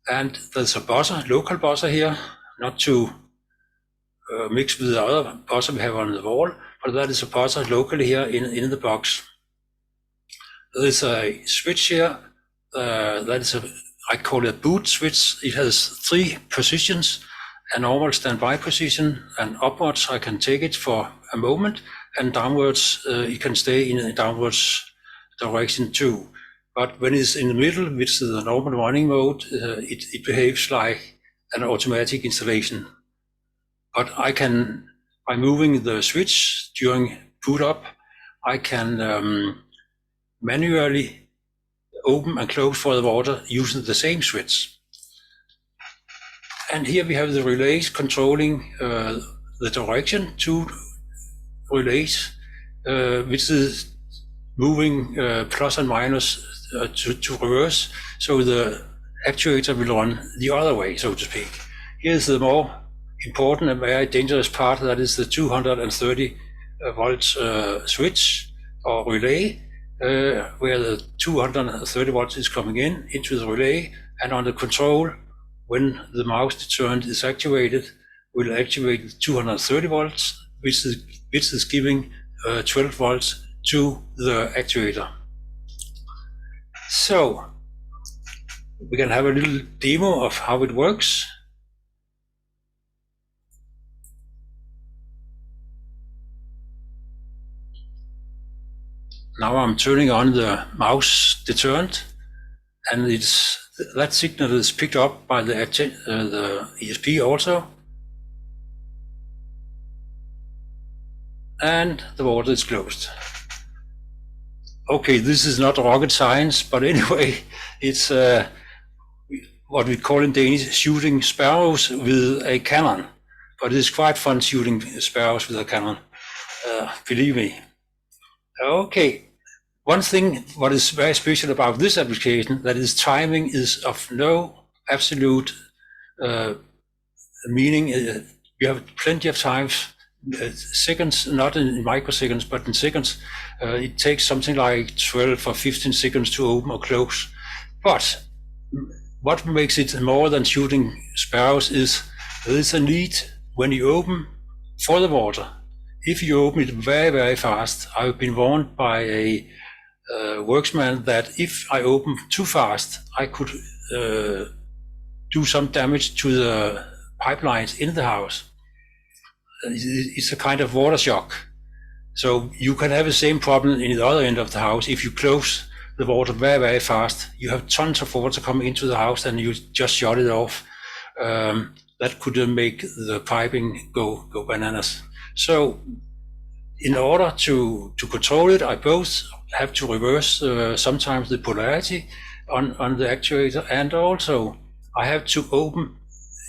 And there's a buzzer, local buzzer here, not to mix with the other buzzer we have on the wall, but that is a buzzer locally here in the box. There's a switch here, that is I call it a boot switch. It has 3 positions, a normal standby position, and upwards I can take it for a moment, and downwards it can stay in a downwards direction too. But when it's in the middle, which is the normal running mode, it behaves like an automatic installation. But I can, by moving the switch during boot up, I can manually open and close for the water using the same switch. And here we have the relays controlling the direction, 2 relays, which is moving plus and minus to reverse, so the actuator will run the other way, so to speak. Here's the more important and very dangerous part, that is the 230 volts switch or relay, where the 230 volts is coming into the relay, and on the control, when the mouse deterrent is activated, will activate 230 volts, which is giving 12 volts to the actuator. So we can have a little demo of how it works. Now I'm turning on the mouse deterrent, and that signal is picked up by the ESP also. And the water is closed. Okay, this is not rocket science, but anyway, it's what we call in Danish shooting sparrows with a cannon. But it's quite fun shooting sparrows with a cannon, believe me. Okay, one thing what is very special about this application, that its timing is of no absolute meaning. You have plenty of time, seconds, not in microseconds, but in seconds. It takes something like 12 or 15 seconds to open or close. But what makes it more than shooting sparrows is there is a need when you open for the water. If you open it very, very fast, I've been warned by a worksman that if I open too fast, I could do some damage to the pipelines in the house. It's a kind of water shock. So you can have the same problem in the other end of the house. If you close the water very, very fast, you have tons of water coming into the house and you just shut it off. That could make the piping go bananas. So in order to control it, I both have to reverse sometimes the polarity on the actuator, and also I have to open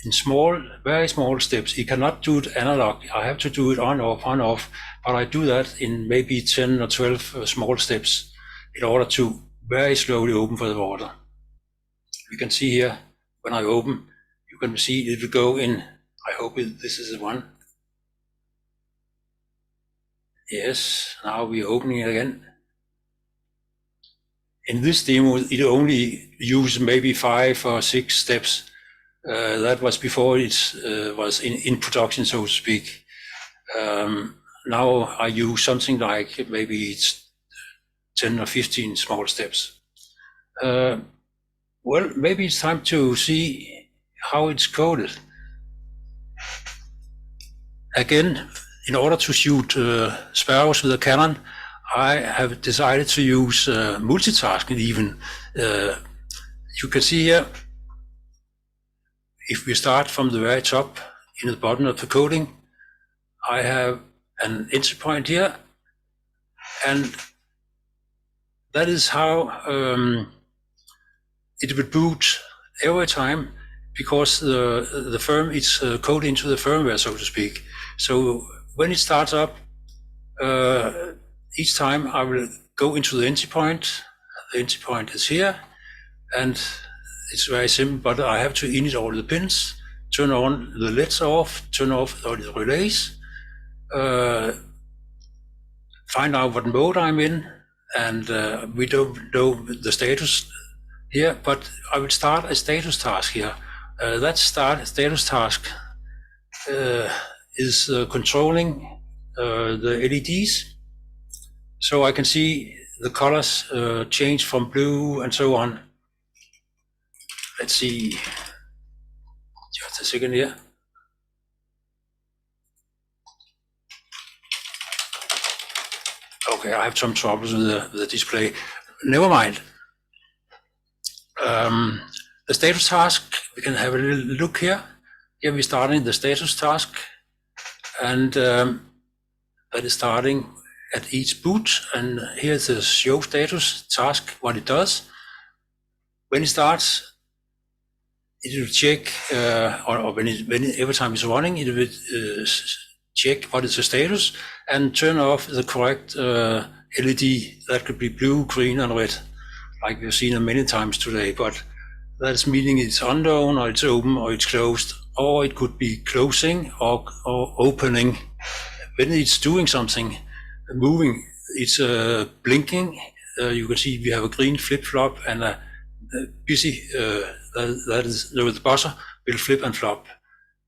in small, very small steps. You cannot do it analog. I have to do it on, off, but I do that in maybe 10 or 12 small steps in order to very slowly open for the water. You can see here, when I open, you can see it will go in. I hope this is the one. Yes, now we're opening it again. In this demo, it only uses maybe 5 or 6 steps. That was before it was in production, so to speak. Now I use something like maybe it's 10 or 15 small steps. Well, maybe it's time to see how it's coded. Again, in order to shoot sparrows with a cannon, I have decided to use multitasking even. You can see here, if we start from the very top in the bottom of the coding, I have an entry point here, and that is how it will boot every time, because the firm is coded into the firmware, so to speak. So when it starts up, each time I will go into the entry point. The entry point is here, and it's very simple, but I have to init all the pins, turn on the LEDs off, turn off all the relays, find out what mode I'm in, and we don't know the status here, but I will start a status task here. That status task is controlling the LEDs, so I can see the colors change from blue and so on. Let's see, just a second here. Okay, I have some troubles with the display. Never mind. The status task, we can have a little look here. Here we're starting the status task, and that is starting at each boot. And here's the show status task, what it does. When it starts, it will check, or when every time it's running, it will check what is the status and turn off the correct LED. That could be blue, green, and red, like we've seen many times today. But that's meaning it's unknown, or it's open, or it's closed, or it could be closing or opening. When it's doing something, moving, it's blinking. You can see we have a green flip-flop and a busy, that is the buzzer will flip and flop.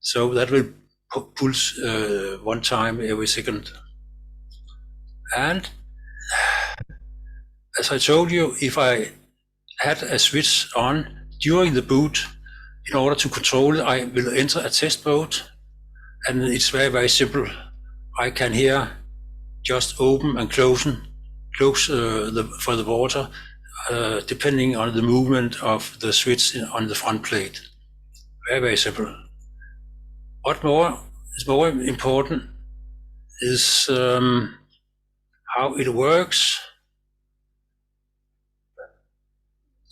So that will pulse one time every second. And as I told you, if I had a switch on during the boot, in order to control it, I will enter a test mode, and it's very, very simple. I can here just open and close for the water, depending on the movement of the switch on the front plate. Very, very simple. What more is more important is how it works.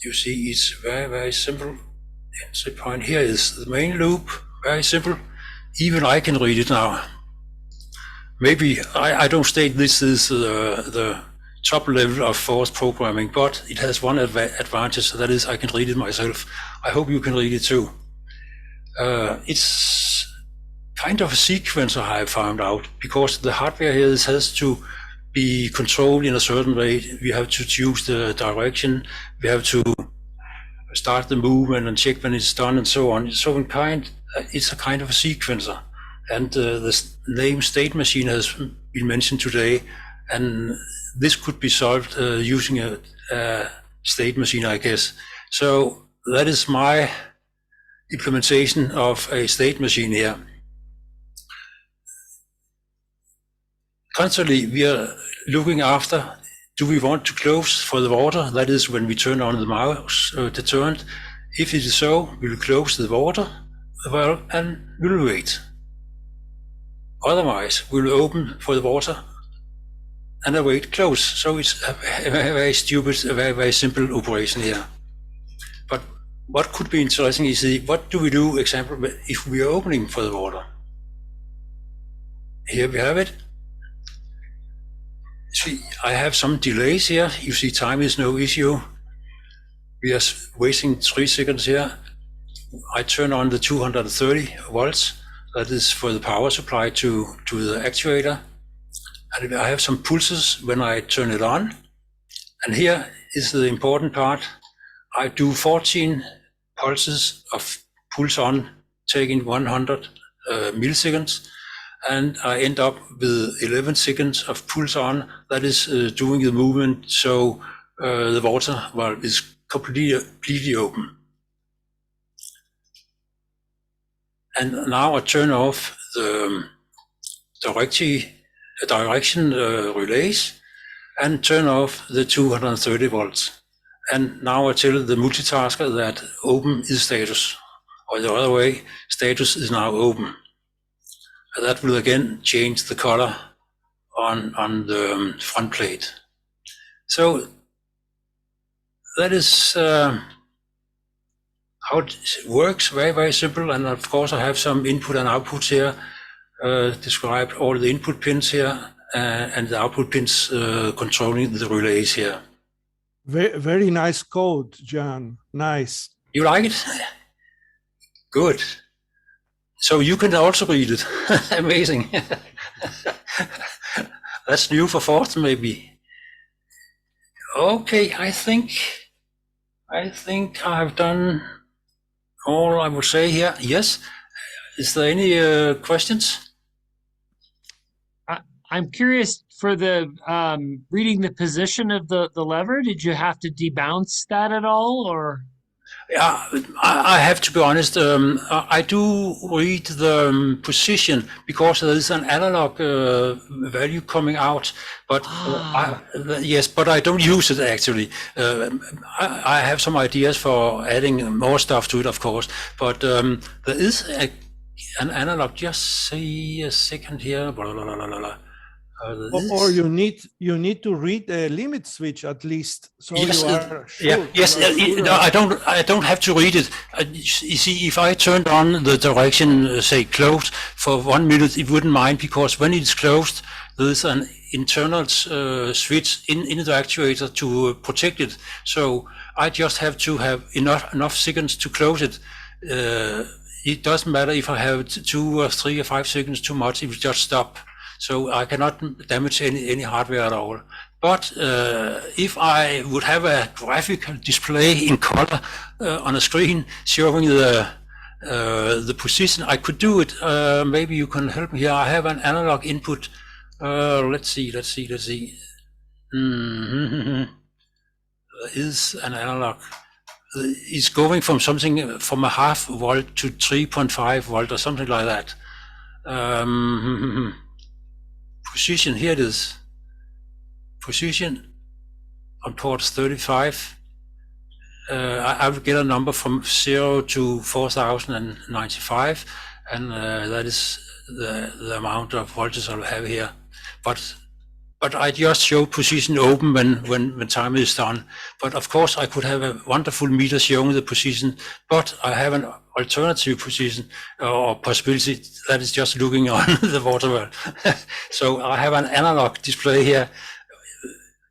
You see, it's very, very simple. The entry point here is the main loop, very simple. Even I can read it now. Maybe I don't state this is the top level of Forth programming, but it has one advantage, that is I can read it myself. I hope you can read it too. It's kind of a sequencer, I found out, because the hardware here has to be controlled in a certain way. We have to choose the direction, we have to start the movement and check when it's done and so on. So it's a kind of a sequencer. And the name state machine has been mentioned today, and this could be solved using a state machine, I guess. So that is my implementation of a state machine here. Constantly, we are looking after, do we want to close for the water? That is when we turn on the mouse deterrent. If it is so, we will close the water valve and we will wait. Otherwise, we will open for the water and await close. So it's a very stupid, a very, very simple operation here. But what could be interesting is what do we do, example, if we are opening for the water? Here we have it. See, I have some delays here. You see, time is no issue. We are wasting 3 seconds here. I turn on the 230 volts. That is for the power supply to the actuator. And I have some pulses when I turn it on. And here is the important part. I do 14 pulses of pulse on, taking 100 milliseconds. And I end up with 11 seconds of pulse on. That is doing the movement, so the water valve is completely open. And now I turn off the direction relays and turn off the 230 volts. And now I tell the multitasker that open is status, or the other way, status is now open. That will again change the color on the front plate. So that is how it works, very, very simple. And of course I have some input and outputs here, described all the input pins here and the output pins controlling the relays here. Very, very nice code, John. Nice. You like it? Good. So you can also read it. Amazing. That's new for Forth, maybe. Okay, I think I've done all I would say here. Yes. Is there any questions? I'm curious for the reading the position of the lever. Did you have to debounce that at all, or? Yeah, I have to be honest. I do read the position because there is an analog value coming out, but yes, but I don't use it actually. I have some ideas for adding more stuff to it, of course, but there is an analog. Just say a second here. Blah, blah, blah, blah, blah. Or you need to read a limit switch at least, so yes, you are sure. Yeah, yes, no, I don't have to read it. You see, if I turned on the direction, say closed for 1 minute, it wouldn't mind, because when it's closed, there's an internal switch in the actuator to protect it. So I just have to have enough seconds to close it. It doesn't matter if I have 2 or 3 or 5 seconds too much; it will just stop. So I cannot damage any hardware at all. But if I would have a graphical display in color on a screen showing the the position. I could do it. Maybe you can help me here. I have an analog input. Let's see. Is an analog. It's going from something from a half volt to 3.5 volt or something like that. Position, here it is. Position on port 35. I will get a number from 0 to 4095, and that is the amount of voltage I will have here. But I just show position open when time is done. But of course, I could have a wonderful meter showing the position, but I have an alternative position or possibility that is just looking on the water well. So I have an analog display here,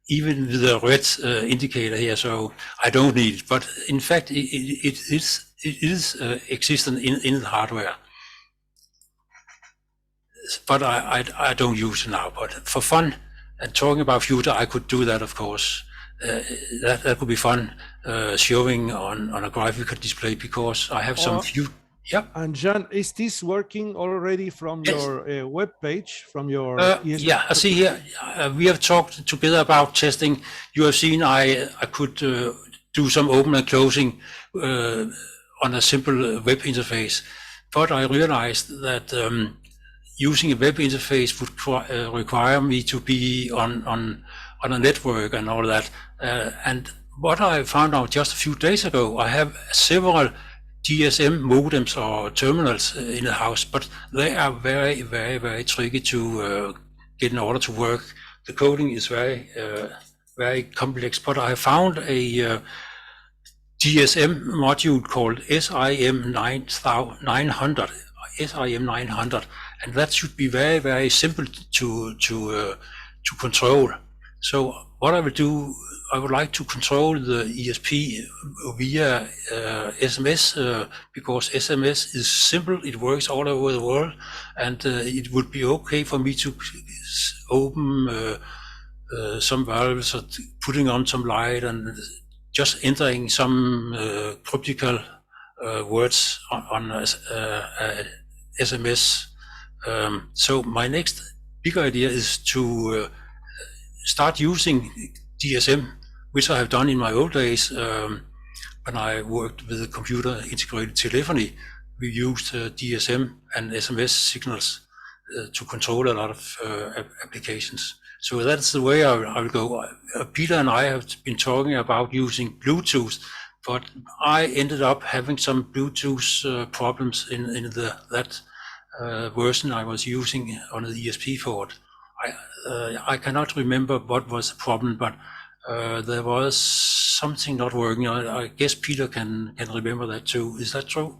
even with the red indicator here, so I don't need it. But in fact, it is existent in the hardware. But I don't use it now. But for fun and talking about future, I could do that, of course. That could be fun, showing on a graphical display, because I have some few. Yeah. And Jan, is this working already from your web page, from your? Yeah, I see here. We have talked together about testing. You have seen I could do some open and closing on a simple web interface, but I realized that using a web interface would require me to be on a network and all that. And what I found out just a few days ago, I have several GSM modems or terminals in the house, but they are very, very, very tricky to get in order to work. The coding is very, very complex, but I found a GSM module called SIM 900, and that should be very, very simple to control. So what I will do, I would like to control the ESP via SMS, because SMS is simple, it works all over the world, and it would be okay for me to open some valves, or putting on some light, and just entering some cryptical words on SMS. So my next big idea is to start using DSM, which I have done in my old days when I worked with the computer integrated telephony. We used DSM and SMS signals to control a lot of applications. So that's the way I will go. Peter and I have been talking about using Bluetooth, but I ended up having some Bluetooth problems in that version I was using on the ESP port. I cannot remember what was the problem, but there was something not working. I guess Peter can remember that too. Is that true?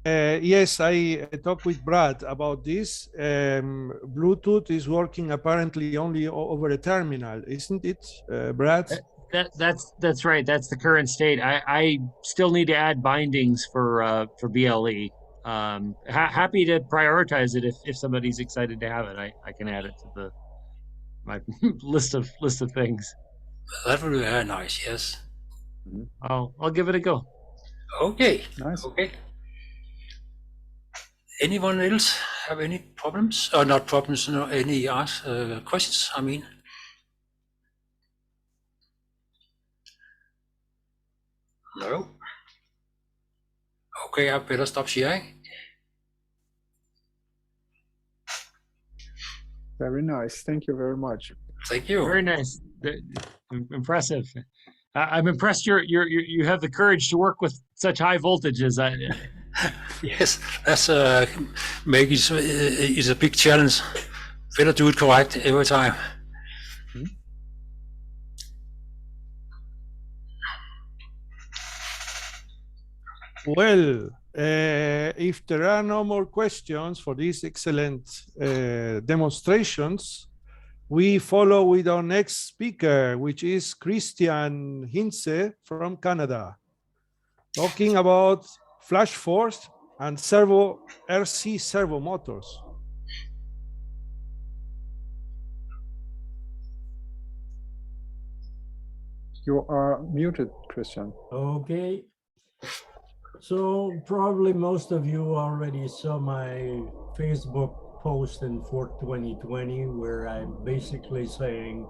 Yes, I talked with Brad about this. Bluetooth is working apparently only over a terminal, isn't it, Brad? That's right. That's the current state. I still need to add bindings for BLE. Happy to prioritize it if somebody's excited to have it. I can add it to my list of things. That would be very nice. Yes. I'll give it a go. Okay. Nice. Okay. Anyone else have any problems? Or not problems? No, any questions? I mean. No. Okay, I better stop sharing. Very nice. Thank you very much. Thank you. Very nice. Impressive. I'm impressed you have the courage to work with such high voltages. Yes, that's it's a big challenge. Better do it correct every time. Well, if there are no more questions for these excellent demonstrations, we follow with our next speaker, which is Christian Hinse from Canada, talking about Flashforth and RC-servo motors. You are muted, Christian. Okay. So probably most of you already saw my Facebook post in Forth2020 where I'm basically saying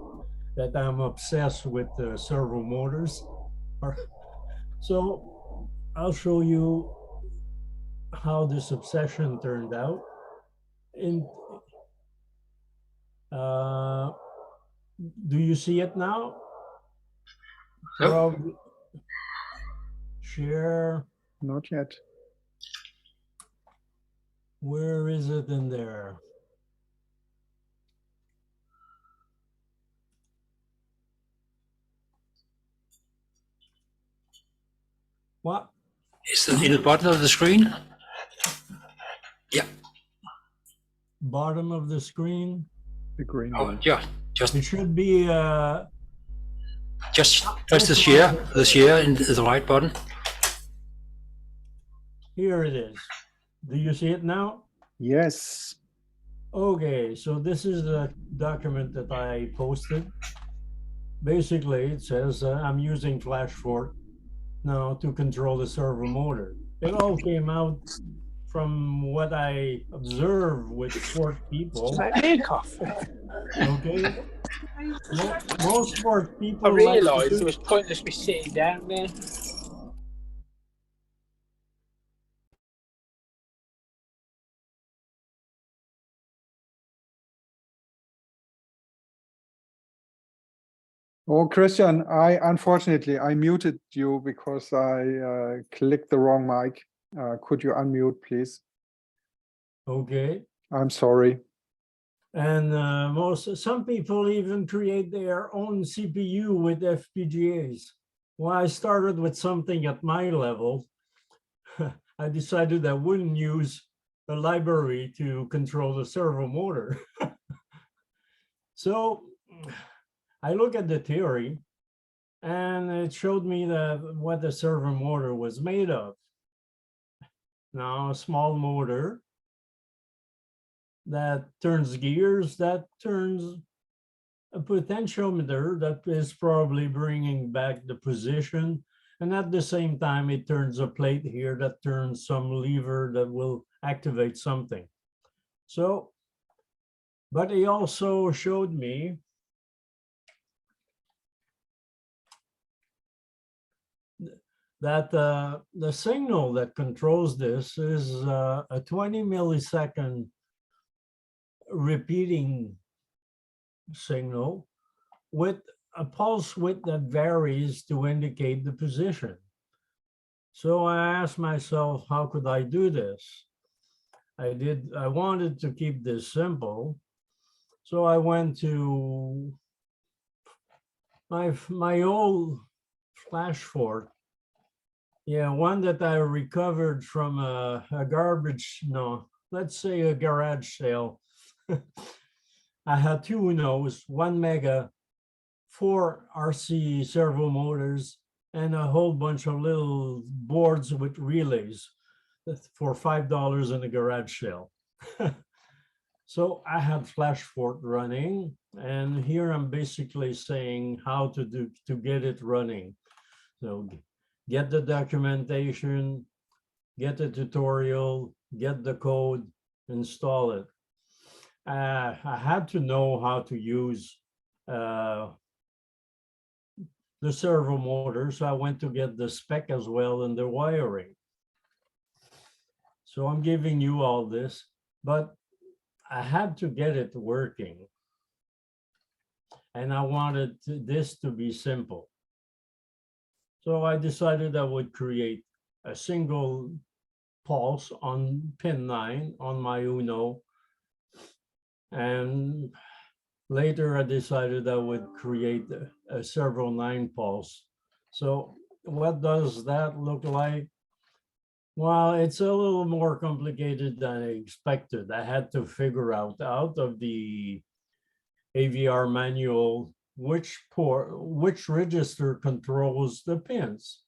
that I'm obsessed with servo motors. So I'll show you how this obsession turned out. Do you see it now? Nope. Share. Not yet. Where is it in there? What? Is it in the bottom of the screen? Yeah. Bottom of the screen? The green one. Yeah, just. It should be. Just press the share in the right button. Here it is. Do you see it now? Yes. Okay, so this is the document that I posted. Basically, it says I'm using Flashforth now to control the servo motor. It all came out from what I observed with Forth people. Okay. Most Forth people. I realised it was pointless me sitting down there. Oh, Christian, unfortunately I muted you because I clicked the wrong mic. Could you unmute, please? Okay. I'm sorry. And some people even create their own CPU with FPGAs. When I started with something at my level, I decided I wouldn't use a library to control the servo motor. So I look at the theory and it showed me what the servo motor was made of. Now, a small motor that turns gears, that turns a potentiometer that is probably bringing back the position. And at the same time, it turns a plate here that turns some lever that will activate something. So, but he also showed me that the signal that controls this is a 20 millisecond repeating signal with a pulse width that varies to indicate the position. So I asked myself, how could I do this? I wanted to keep this simple. So I went to my old Flashforth. Yeah, one that I recovered from a garbage, no, let's say a garage sale. I had two Unos, 1 mega, 4 RC servo motors, and a whole bunch of little boards with relays for $5 in a garage sale. So I had Flashforth running, and here I'm basically saying how to get it running. So get the documentation, get the tutorial, get the code, install it. I had to know how to use the servo motor, so I went to get the spec as well and the wiring. So I'm giving you all this, but I had to get it working. And I wanted this to be simple. So I decided I would create a single pulse on pin 9 on my Uno. And later I decided I would create a servo 9 pulse. So what does that look like? Well, it's a little more complicated than I expected. I had to figure out of the AVR manual which register controls the pins.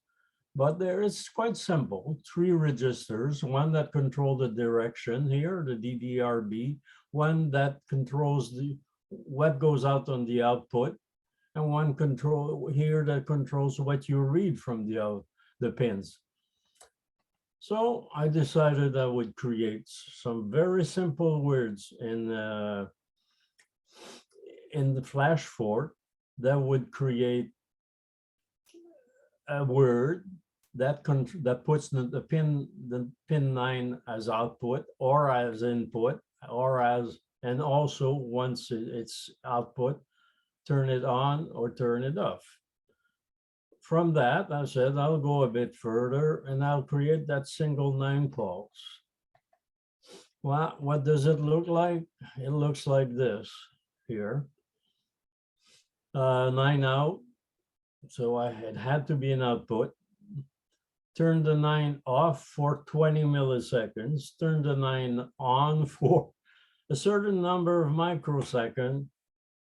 But there it's quite simple. 3 registers, one that controls the direction here, the DDRB, one that controls what goes out on the output, and one control here that controls what you read from the pins. So I decided I would create some very simple words in the Flashforth that would create a word that puts the pin 9 as output or as input or as, and also once it's output, turn it on or turn it off. From that, I said, I'll go a bit further and I'll create that single 9 pulse. Well, what does it look like? It looks like this here. 9 out, so it had to be an output. Turn the 9 off for 20 milliseconds, turn the 9 on for a certain number of microseconds,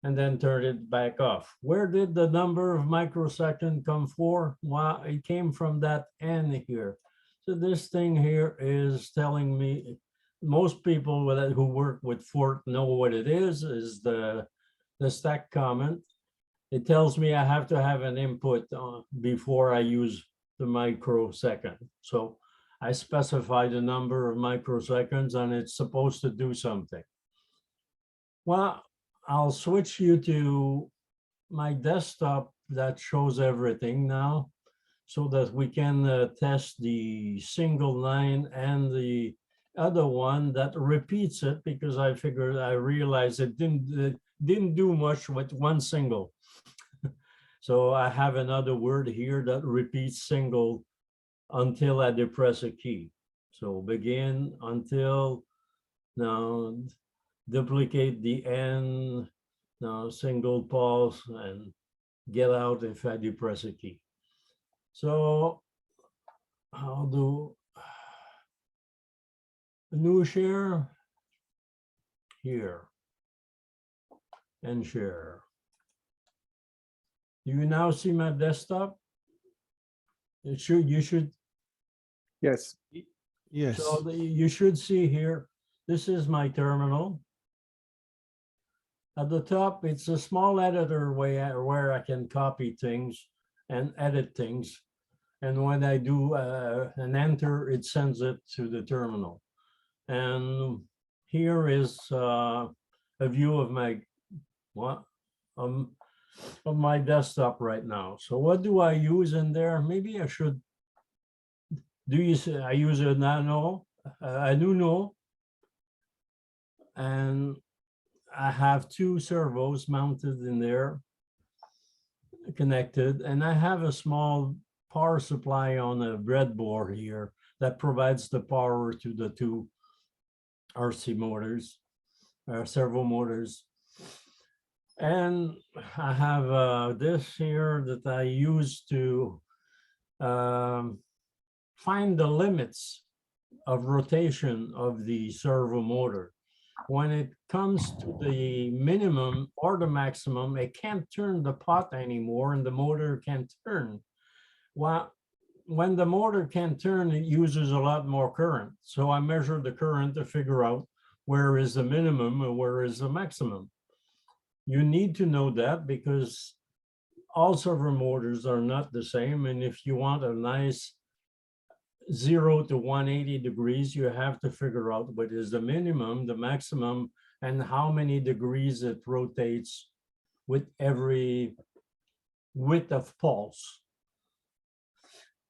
and then turn it back off. Where did the number of microseconds come for? Well, it came from that N here. So this thing here is telling me, most people who work with Forth know what it is the stack comment. It tells me I have to have an input before I use the microsecond. So I specify the number of microseconds and it's supposed to do something. Well, I'll switch you to my desktop that shows everything now so that we can test the single 9 and the other one that repeats it, because I realized it didn't do much with one single. So I have another word here that repeats single until I depress a key. So begin until, now duplicate the N, now single pulse, and get out if I depress a key. So I'll do a new share here and share. Do you now see my desktop? You should. Yes. Yes. So you should see here, this is my terminal. At the top, it's a small editor where I can copy things and edit things. And when I do an enter, it sends it to the terminal. And here is a view of my of my desktop right now. So what do I use in there? Maybe I should. I use a Nuno, and I have 2 servos mounted in there, connected, and I have a small power supply on a breadboard here that provides the power to the 2 RC motors, servo motors. And I have this here that I use to find the limits of rotation of the servo motor. When it comes to the minimum or the maximum, it can't turn the pot anymore and the motor can't turn. Well, when the motor can't turn, it uses a lot more current. So I measure the current to figure out where is the minimum and where is the maximum. You need to know that because all servo motors are not the same. And if you want a nice 0 to 180 degrees, you have to figure out what is the minimum, the maximum, and how many degrees it rotates with every width of pulse.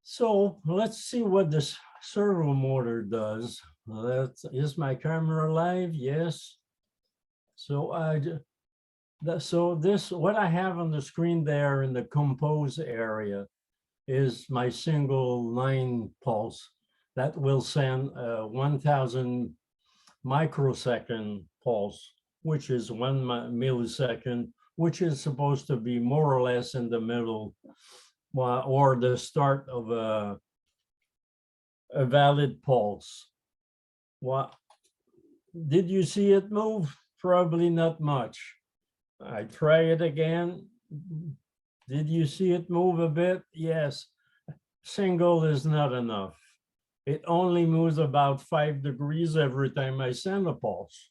So let's see what this servo motor does. Is my camera live? Yes. So what I have on the screen there in the compose area is my single 9 pulse that will send 1000 microsecond pulse, which is 1 millisecond, which is supposed to be more or less in the middle or the start of a valid pulse. What did you see it move? Probably not much. I try it again. Did you see it move a bit? Yes. Single is not enough. It only moves about 5 degrees every time I send a pulse.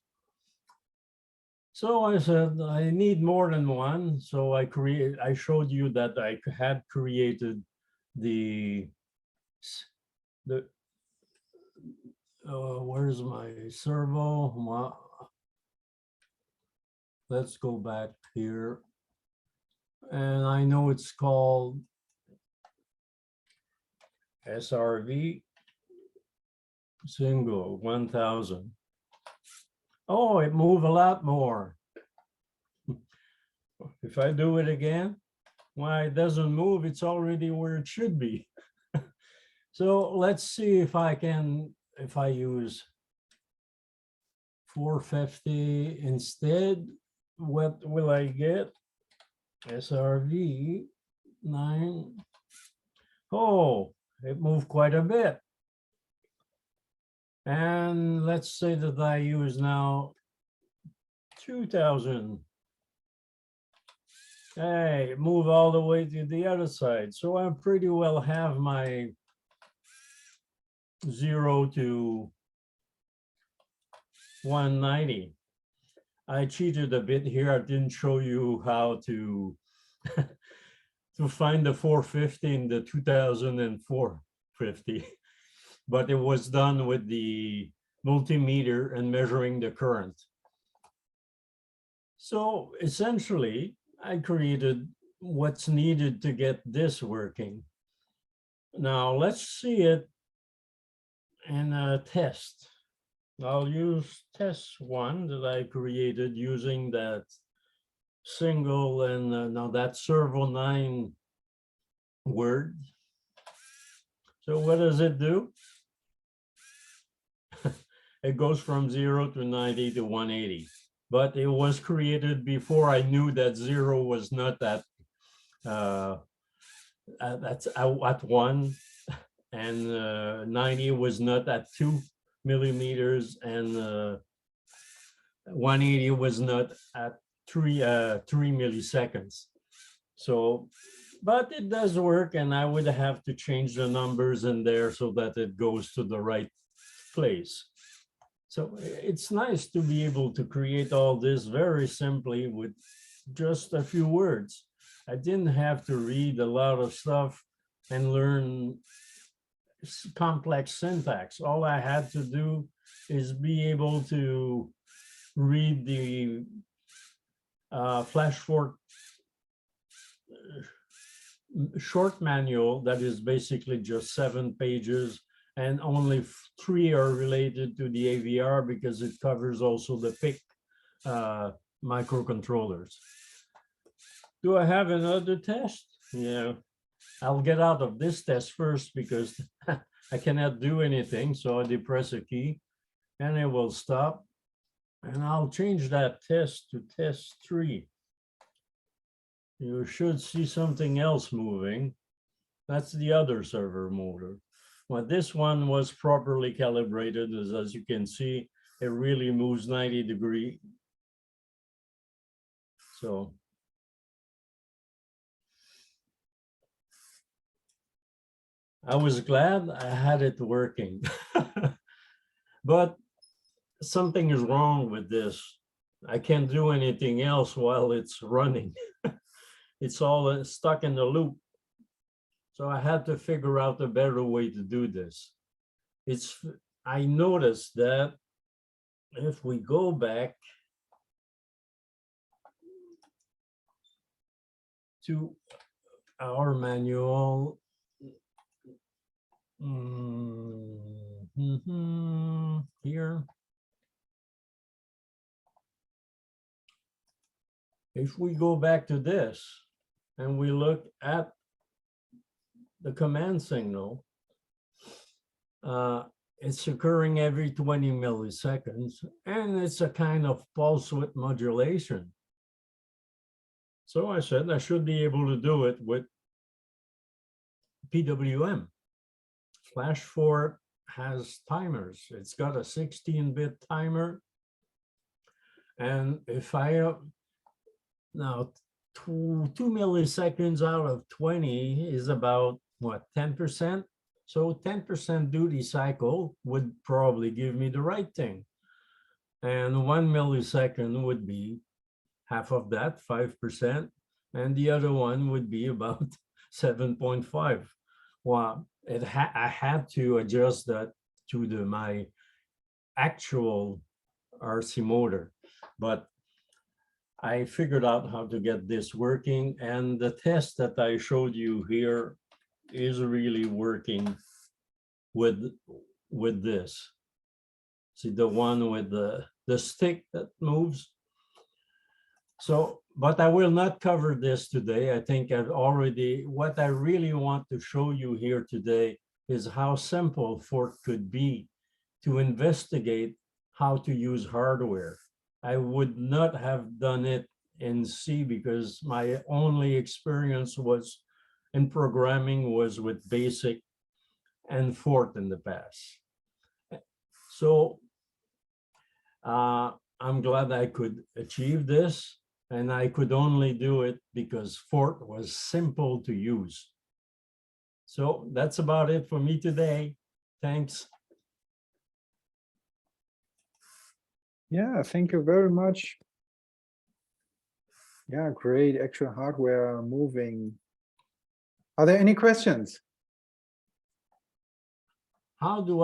So I said, I need more than one. So I showed you that I had created the where's my servo? Let's go back here. And I know it's called SRV single 1000. Oh, it moved a lot more. If I do it again, why it doesn't move, it's already where it should be. So let's see if I use 450 instead, what will I get? SRV 9. Oh, it moved quite a bit. And let's say that I use now 2000. Hey, move all the way to the other side. So I pretty well have my 0 to 190. I cheated a bit here. I didn't show you how to to find the 450 in the 2004-50, but it was done with the multimeter and measuring the current. So essentially, I created what's needed to get this working. Now let's see it in a test. I'll use test 1 that I created using that single and now that servo 9 word. So what does it do? It goes from 0 to 90 to 180. But it was created before I knew that 0 was not at 1, and 90 was not at 2 millimeters, and 180 was not at 3 milliseconds. So, but it does work, and I would have to change the numbers in there so that it goes to the right place. So it's nice to be able to create all this very simply with just a few words. I didn't have to read a lot of stuff and learn complex syntax. All I had to do is be able to read the Flashforth short manual that is basically just 7 pages, and only 3 are related to the AVR because it covers also the PIC microcontrollers. Do I have another test? Yeah, I'll get out of this test first because I cannot do anything. So I depress a key and it will stop. And I'll change that test to test 3. You should see something else moving. That's the other server motor. Well, this one was properly calibrated. As you can see, it really moves 90 degrees. So I was glad I had it working. But something is wrong with this. I can't do anything else while it's running. It's all stuck in the loop. So I had to figure out a better way to do this. I noticed that if we go back to our manual, here, if we go back to this and we look at the command signal, it's occurring every 20 milliseconds, and it's a kind of pulse width modulation. So I said I should be able to do it with PWM. Flashforth has timers. It's got a 16-bit timer. And if I, now 2 milliseconds out of 20 is about, what, 10%? So 10% duty cycle would probably give me the right thing. And 1 millisecond would be half of that, 5%, and the other one would be about 7.5. Well, I had to adjust that to my actual RC motor, but I figured out how to get this working, and the test that I showed you here is really working with this. See the one with the stick that moves. So, but I will not cover this today. I think I've already, what I really want to show you here today is how simple Forth could be to investigate how to use hardware. I would not have done it in C because my only experience was in programming was with BASIC and Forth in the past. So I'm glad I could achieve this, and I could only do it because Forth was simple to use. So that's about it for me today. Thanks. Yeah, thank you very much. Yeah, great. Actual hardware moving. Are there any questions? How do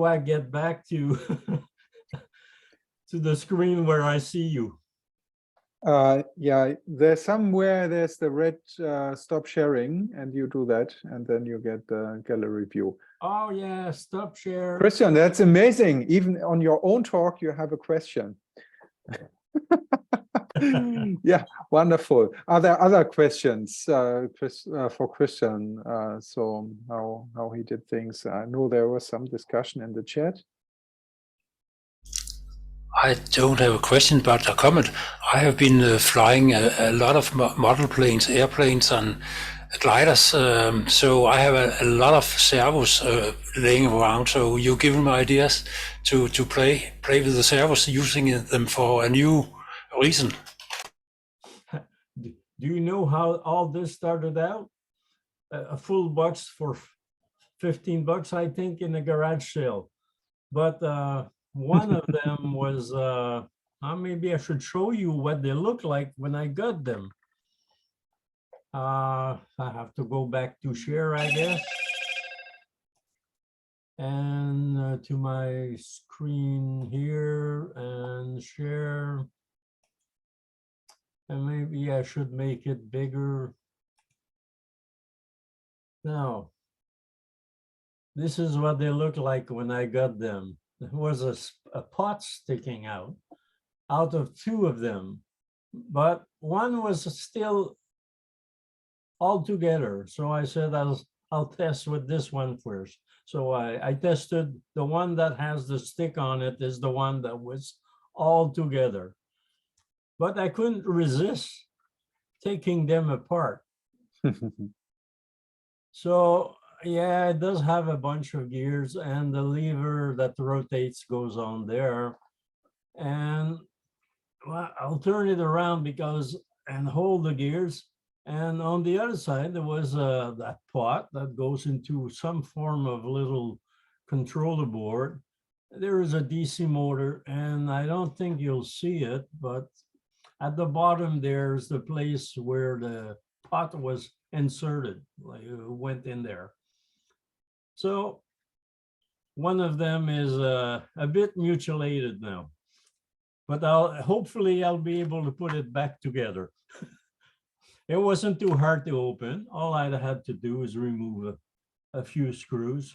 I get back to to the screen where I see you? Yeah, there's somewhere there's the red stop sharing, and you do that, and then you get the gallery view. Oh yeah, stop share. Christian, that's amazing. Even on your own talk, you have a question. Yeah, wonderful. Are there other questions for Christian? So how he did things? I know there was some discussion in the chat. I don't have a question, but a comment. I have been flying a lot of model planes, airplanes, and gliders. So I have a lot of servos laying around. So you're giving me ideas to play with the servos, using them for a new reason. Do you know how all this started out? A full box for $15, I think, in a garage sale. But one of them was, maybe I should show you what they look like when I got them. I have to go back to share, I guess. And to my screen here and share. And maybe I should make it bigger. Now, this is what they look like when I got them. There was a pot sticking out of two of them, but one was still all together. So I said, I'll test with this one first. So I tested the one that has the stick on it is the one that was all together. But I couldn't resist taking them apart. So yeah, it does have a bunch of gears, and the lever that rotates goes on there. And well, I'll turn it around and hold the gears. And on the other side, there was that pot that goes into some form of little controller board. There is a DC motor, and I don't think you'll see it, but at the bottom, there's the place where the pot was inserted, like it went in there. So one of them is a bit mutilated now, but hopefully I'll be able to put it back together. It wasn't too hard to open. All I had to do is remove a few screws,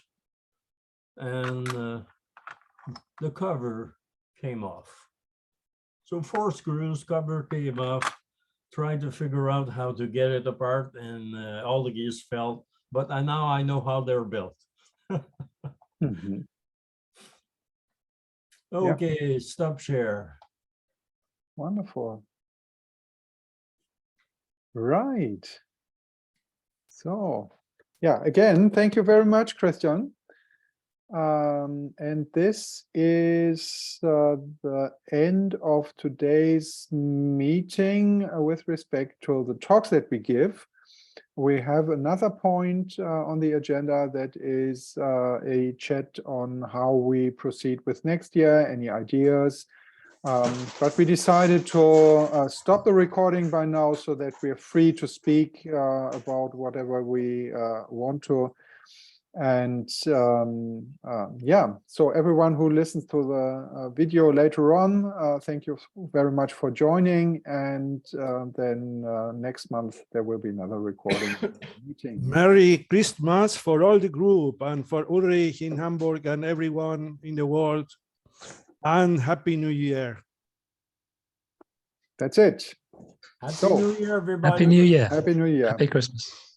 and the cover came off. So 4 screws, cover came off, tried to figure out how to get it apart, and all the gears fell, but now I know how they're built. Mm-hmm. Okay, yeah. Stop share. Wonderful. Right. So, yeah, again, thank you very much, Christian. And this is the end of today's meeting with respect to the talks that we give. we have another point on the agenda that is a chat on how we proceed with next year, any ideas. But we decided to stop the recording by now so that we are free to speak about whatever we want to. And yeah, so everyone who listens to the video later on, thank you very much for joining. And then next month there will be another recording meeting. Merry Christmas for all the group and for Ulrich in Hamburg and everyone in the world. And Happy New Year. That's it. Happy New Year, everybody. Happy New Year. Happy New Year. Happy Christmas.